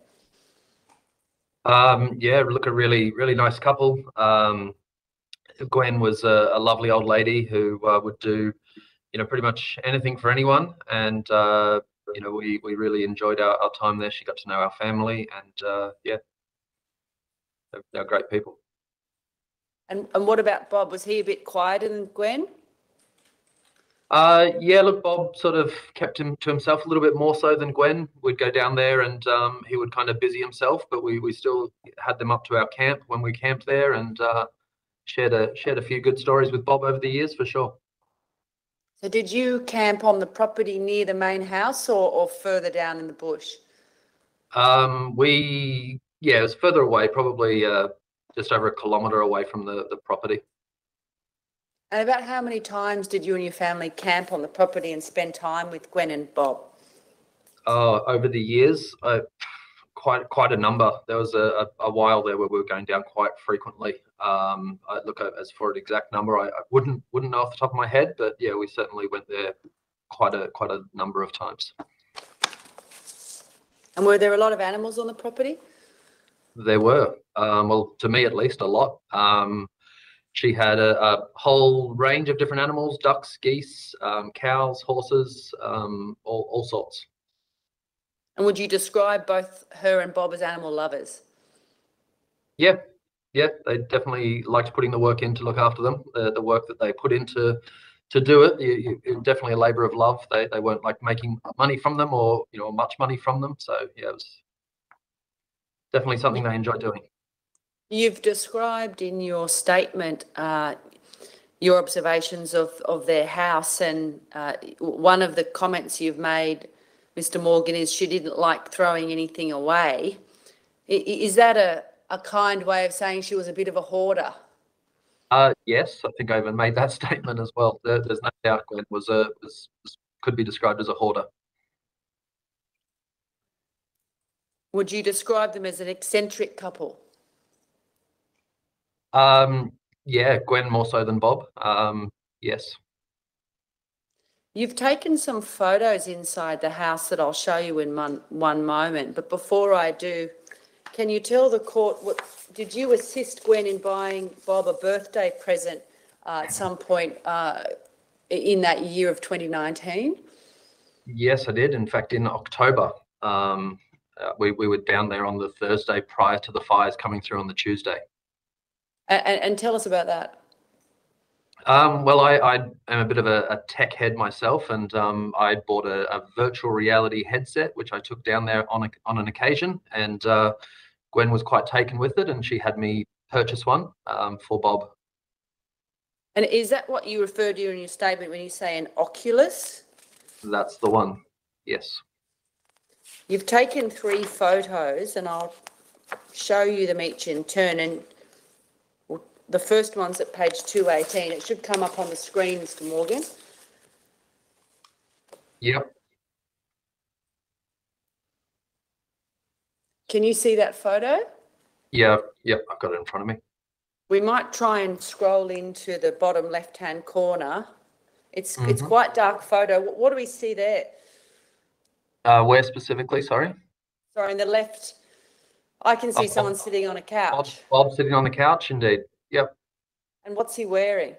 Yeah, look, a really, really nice couple. Gwen was a lovely old lady who would do, pretty much anything for anyone, and we really enjoyed our time there. She got to know our family, and yeah, they're great people. And what about Bob? Was he a bit quieter than Gwen? Yeah, look, Bob sort of kept him to himself a little bit more so than Gwen. We'd go down there, and he would kind of busy himself, but we still had them up to our camp when we camped there, and shared a few good stories with Bob over the years, for sure. So did you camp on the property near the main house or further down in the bush? Yeah, it was further away, probably just over 1 kilometre away from the property. And about how many times did you and your family camp on the property and spend time with Gwen and Bob? Over the years, quite a number. There was a while there where we were going down quite frequently. Look, as for an exact number, I wouldn't know off the top of my head, but yeah, we certainly went there quite a number of times. And were there a lot of animals on the property? There were, well, to me at least, a lot. She had a whole range of different animals: ducks, geese, cows, horses, all sorts. And would you describe both her and Bob as animal lovers? Yeah, they definitely liked putting the work in to look after them. The work that they put into to do it, definitely a labour of love. They weren't like making money from them or much money from them. So yeah, it was definitely something they enjoyed doing. You've described in your statement your observations of their house, and one of the comments you've made, Mr. Morgan, is she didn't like throwing anything away. Is that a kind way of saying she was a bit of a hoarder? Yes, I think I even made that statement as well. There's no doubt Gwen could be described as a hoarder. Would you describe them as an eccentric couple? Yeah, Gwen more so than Bob. Yes. You've taken some photos inside the house that I'll show you in one moment. But before I do, can you tell the court, did you assist Gwen in buying Bob a birthday present at some point in that year of 2019? Yes, I did. In fact, in October, we were down there on the Thursday prior to the fires coming through on the Tuesday. And tell us about that. Well, I am a bit of a tech head myself, and I bought a virtual reality headset, which I took down there on an occasion, and Gwen was quite taken with it, and she had me purchase one for Bob. And is that what you refer to in your statement when you say an Oculus? That's the one, yes. You've taken 3 photos, and I'll show you them each in turn. And the first one's at page 218. It should come up on the screen, Mr. Morgan. Yep. Can you see that photo? Yeah, yep, I've got it in front of me. We might try and scroll into the bottom left-hand corner. It's quite dark photo. What do we see there? Where specifically, sorry? Sorry, in the left, I can see someone sitting on a couch. Bob sitting on the couch, indeed. Yep. And what's he wearing?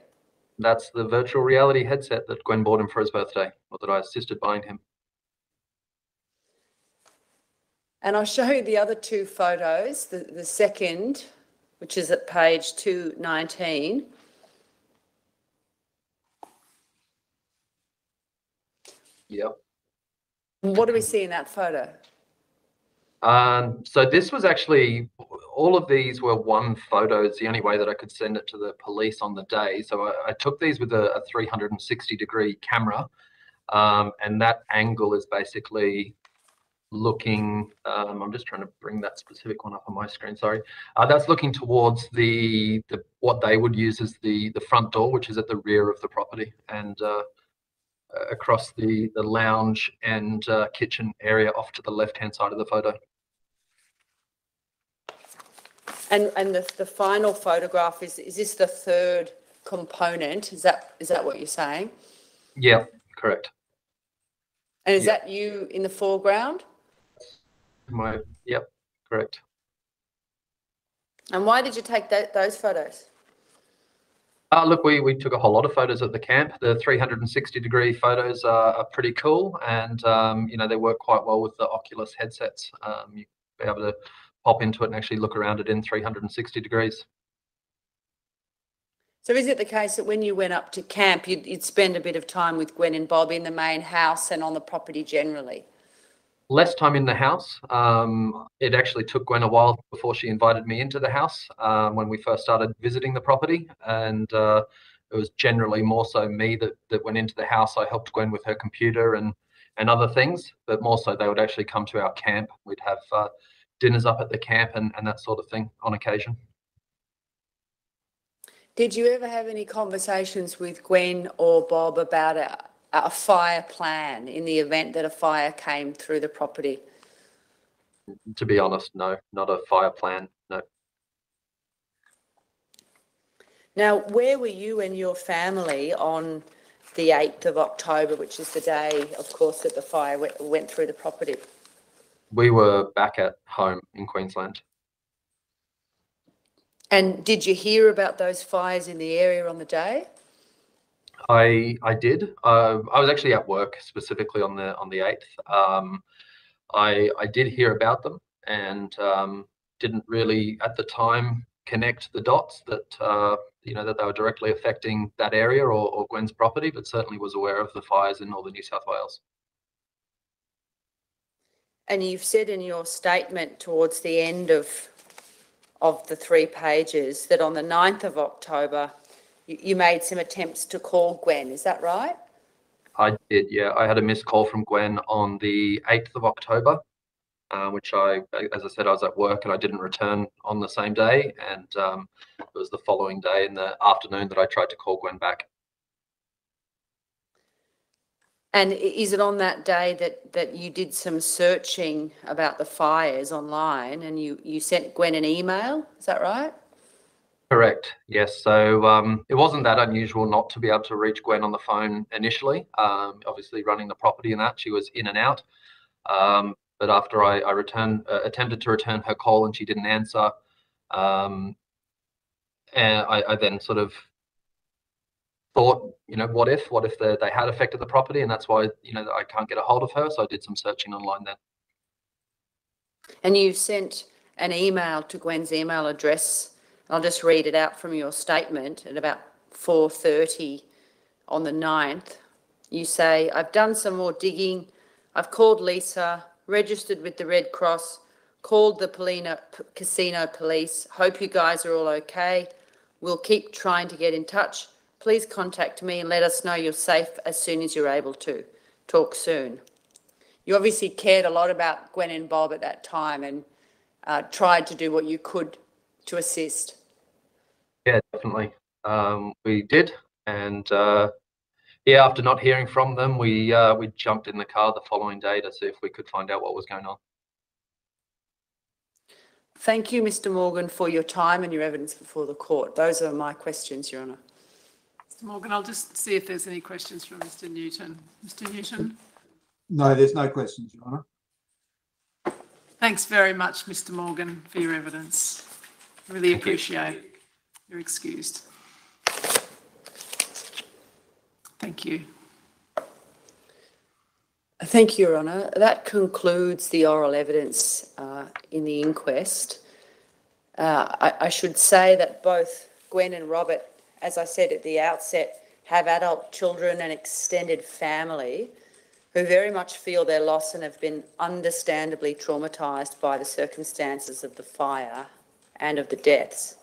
That's the virtual reality headset that Gwen bought him for his birthday, or that I assisted buying him. And I'll show you the other two photos. The second, which is at page 219. Yep. What do we see in that photo? So this was actually, all of these were one photo. It's the only way that I could send it to the police on the day. So I took these with a 360-degree camera, and that angle is basically looking, I'm just trying to bring that specific one up on my screen, sorry. That's looking towards the what they would use as the front door, which is at the rear of the property, and across the lounge and kitchen area off to the left-hand side of the photo. And the final photograph, is this the third component? Is that what you're saying? Yeah, correct. And is that you in the foreground? Yep, correct. And why did you take those photos? Look, we took a whole lot of photos at the camp. The 360-degree photos are pretty cool, and you know, they work quite well with the Oculus headsets. You'll be able to pop into it and actually look around it in 360 degrees. So is it the case that when you went up to camp, you'd spend a bit of time with Gwen and Bob in the main house and on the property generally? Less time in the house. It actually took Gwen a while before she invited me into the house when we first started visiting the property, and it was generally more so me that went into the house. I helped Gwen with her computer and other things, but more so they would actually come to our camp. We'd have dinners up at the camp and that sort of thing on occasion. Did you ever have any conversations with Gwen or Bob about a fire plan in the event that a fire came through the property? To be honest, no, not a fire plan, no. Now, where were you and your family on the 8th of October, which is the day, of course, that the fire went through the property? We were back at home in Queensland. And did you hear about those fires in the area on the day? I did. I was actually at work specifically on the 8th. I did hear about them, and didn't really at the time connect the dots that you know, that they were directly affecting that area or Gwen's property, but certainly was aware of the fires in northern New South Wales. And you've said in your statement towards the end of the 3 pages that on the 9th of October, you made some attempts to call Gwen. Is that right? I did, yeah. I had a missed call from Gwen on the 8th of October, which as I said, I was at work and I didn't return on the same day. And it was the following day in the afternoon that I tried to call Gwen back. And is it on that day that you did some searching about the fires online and you sent Gwen an email? Is that right? Correct, yes. So it wasn't that unusual not to be able to reach Gwen on the phone initially. Obviously running the property and that, she was in and out. But after I attempted to return her call and she didn't answer, and I then sort of thought, you know, what if they had affected the property, and that's why, you know, I can't get a hold of her. So I did some searching online then. And you sent an email to Gwen's email address. I'll just read it out from your statement at about 4:30 on the 9th. You say, I've done some more digging. I've called Lisa, registered with the Red Cross, called the casino police. Hope you guys are all okay. We'll keep trying to get in touch. Please contact me and let us know you're safe as soon as you're able to. Talk soon. You obviously cared a lot about Gwen and Bob at that time and tried to do what you could to assist. Yeah, definitely. We did. And yeah, after not hearing from them, we jumped in the car the following day to see if we could find out what was going on. Thank you, Mr. Morgan, for your time and your evidence before the court. Those are my questions, Your Honour. Mr. Morgan, I'll just see if there's any questions from Mr. Newton. Mr. Newton? No, there's no questions, Your Honour. Thanks very much, Mr. Morgan, for your evidence. Really appreciate it. You're excused. Thank you. Thank you, Your Honour. That concludes the oral evidence in the inquest. I should say that both Gwen and Robert, as I said at the outset, have adult children and extended family who very much feel their loss and have been understandably traumatised by the circumstances of the fire and of the deaths.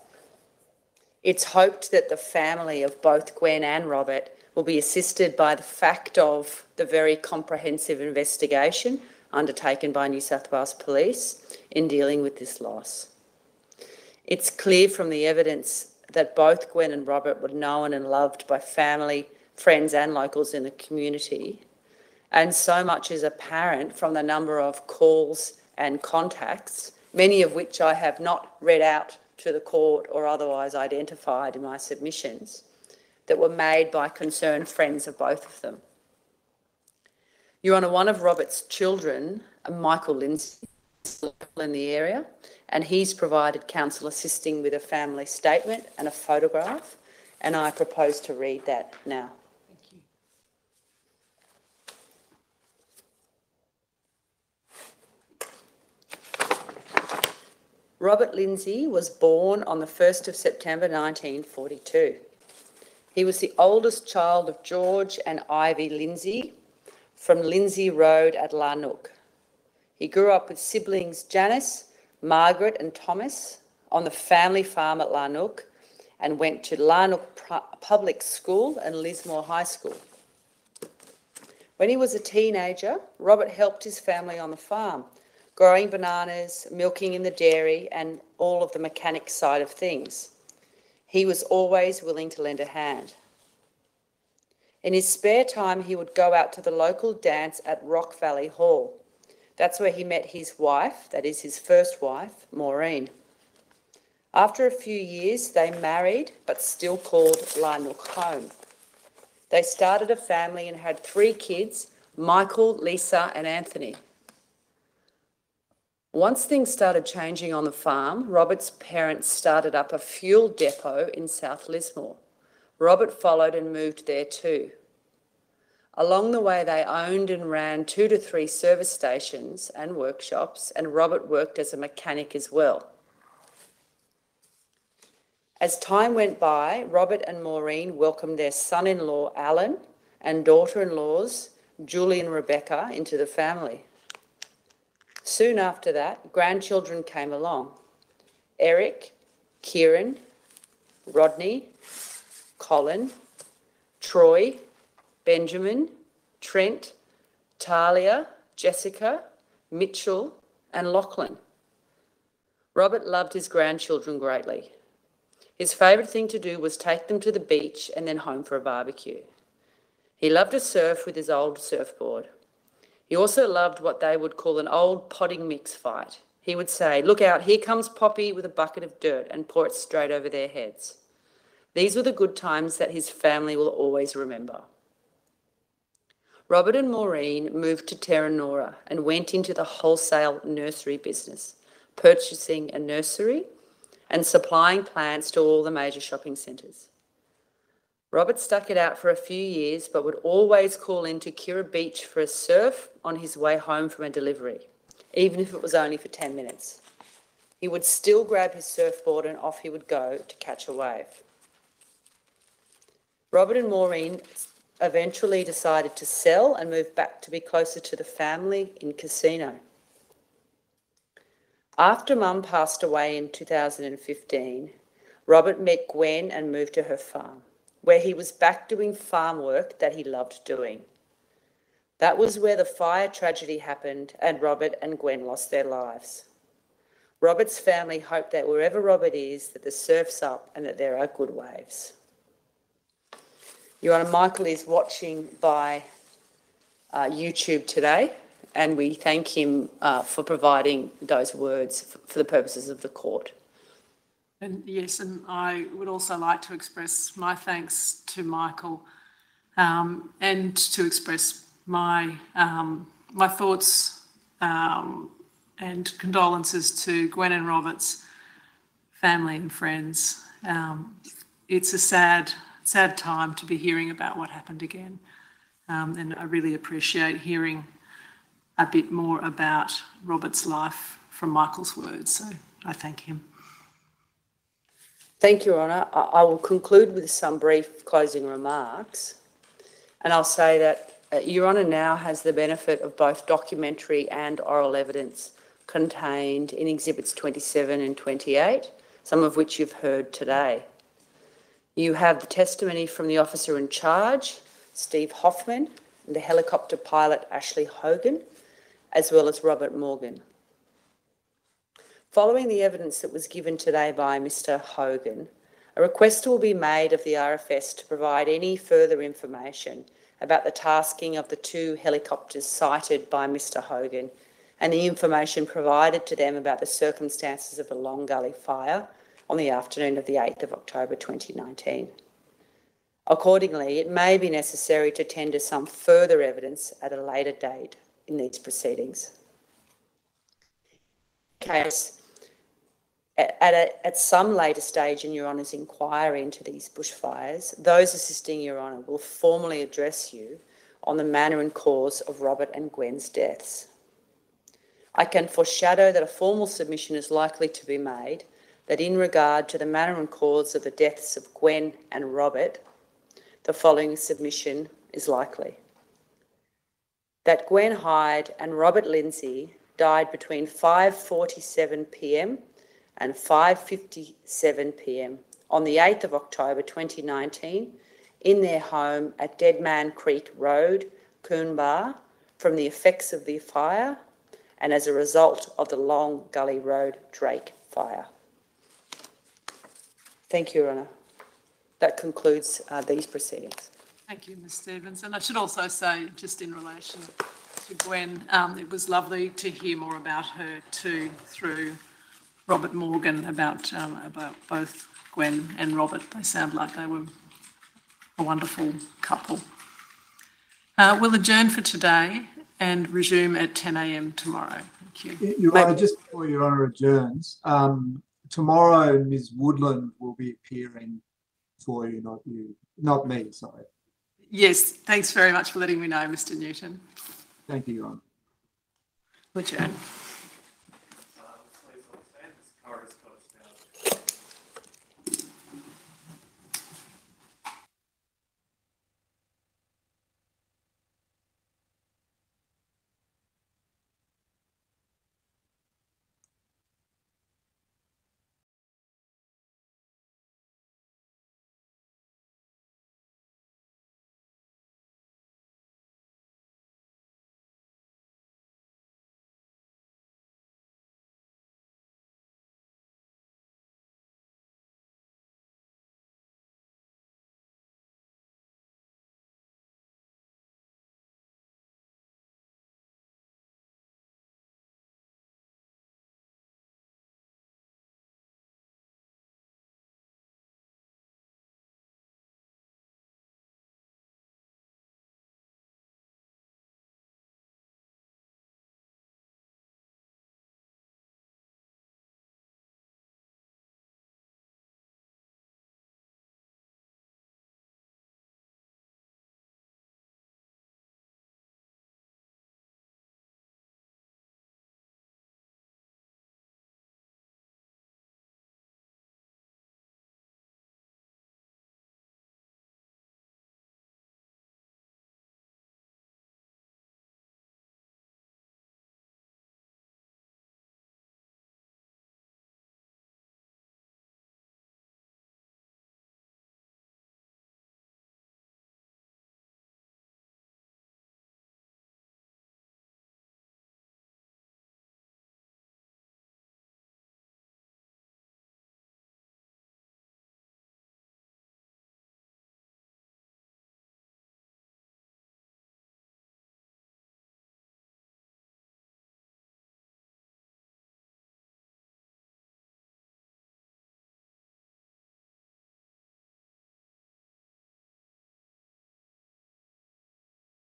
It's hoped that the family of both Gwen and Robert will be assisted by the fact of the very comprehensive investigation undertaken by New South Wales Police in dealing with this loss. It's clear from the evidence that both Gwen and Robert were known and loved by family, friends and locals in the community, and so much is apparent from the number of calls and contacts, many of which I have not read out to the court or otherwise identified in my submissions, that were made by concerned friends of both of them. Your Honour, one of Robert's children, Michael Lindsey, is in the area, and he's provided counsel assisting with a family statement and a photograph, and I propose to read that now. Robert Lindsey was born on the 1st of September 1942. He was the oldest child of George and Ivy Lindsey from Lindsey Road at Larnook. He grew up with siblings Janice, Margaret and Thomas on the family farm at Larnook and went to Larnook Public School and Lismore High School. When he was a teenager, Robert helped his family on the farm, growing bananas, milking in the dairy and all of the mechanic side of things. He was always willing to lend a hand. In his spare time, he would go out to the local dance at Rock Valley Hall. That's where he met his wife, that is his first wife, Maureen. After a few years, they married, but still called Larnook home. They started a family and had 3 kids, Michael, Lisa and Anthony. Once things started changing on the farm, Robert's parents started up a fuel depot in South Lismore. Robert followed and moved there too. Along the way, they owned and ran 2 to 3 service stations and workshops, and Robert worked as a mechanic as well. As time went by, Robert and Maureen welcomed their son-in-law, Alan, and daughter-in-laws, Julie and Rebecca, into the family. Soon after that, grandchildren came along. Eric, Kieran, Rodney, Colin, Troy, Benjamin, Trent, Talia, Jessica, Mitchell and Lachlan. Robert loved his grandchildren greatly. His favourite thing to do was take them to the beach and then home for a barbecue. He loved to surf with his old surfboard. He also loved what they would call an old potting mix fight. He would say, "Look out, here comes Poppy with a bucket of dirt," and pour it straight over their heads. These were the good times that his family will always remember. Robert and Maureen moved to Terranora and went into the wholesale nursery business, purchasing a nursery and supplying plants to all the major shopping centres. Robert stuck it out for a few years, but would always call into Kirra Beach for a surf on his way home from a delivery, even if it was only for 10 minutes. He would still grab his surfboard and off he would go to catch a wave. Robert and Maureen eventually decided to sell and move back to be closer to the family in Casino. After Mum passed away in 2015, Robert met Gwen and moved to her farm, where he was back doing farm work that he loved doing. That was where the fire tragedy happened and Robert and Gwen lost their lives. Robert's family hope that wherever Robert is, that the surf's up and that there are good waves. Your Honour, Michael is watching by YouTube today, and we thank him for providing those words for the purposes of the court. And yes, and I would also like to express my thanks to Michael and to express my thoughts and condolences to Gwen and Robert's family and friends. It's a sad sad time to be hearing about what happened again. And I really appreciate hearing a bit more about Robert's life from Michael's words. So I thank him. Thank you, Your Honour. I will conclude with some brief closing remarks. And I'll say that Your Honour now has the benefit of both documentary and oral evidence contained in Exhibits 27 and 28, some of which you've heard today. You have the testimony from the officer in charge, Steve Hoffman, and the helicopter pilot, Ashley Hogan, as well as Robert Morgan. Following the evidence that was given today by Mr. Hogan, a request will be made of the RFS to provide any further information about the tasking of the 2 helicopters cited by Mr. Hogan and the information provided to them about the circumstances of the Long Gully fire on the afternoon of the 8th of October 2019. Accordingly, it may be necessary to tender some further evidence at a later date in these proceedings. Case, at some later stage in Your Honour's inquiry into these bushfires, those assisting Your Honour will formally address you on the manner and cause of Robert and Gwen's deaths. I can foreshadow that a formal submission is likely to be made that in regard to the manner and cause of the deaths of Gwen and Robert, the following submission is likely. That Gwen Hyde and Robert Lindsey died between 5:47 p.m. and 5:57 p.m. on the 8th of October 2019 in their home at Dead Man Creek Road, Coonbar, from the effects of the fire and as a result of the Long Gully Road Drake fire. Thank you, Your Honour. That concludes these proceedings. Thank you, Ms Stevens. And I should also say, just in relation to Gwen, it was lovely to hear more about her too through Robert Morgan about both Gwen and Robert. They sound like they were a wonderful couple. We'll adjourn for today and resume at 10 a.m. tomorrow. Thank you. Your Honour, just before Your Honour adjourns, tomorrow Ms Woodland will be appearing for you, not me, sorry. Yes, thanks very much for letting me know, Mr Newton. Thank you, Your Honour. Adjourn.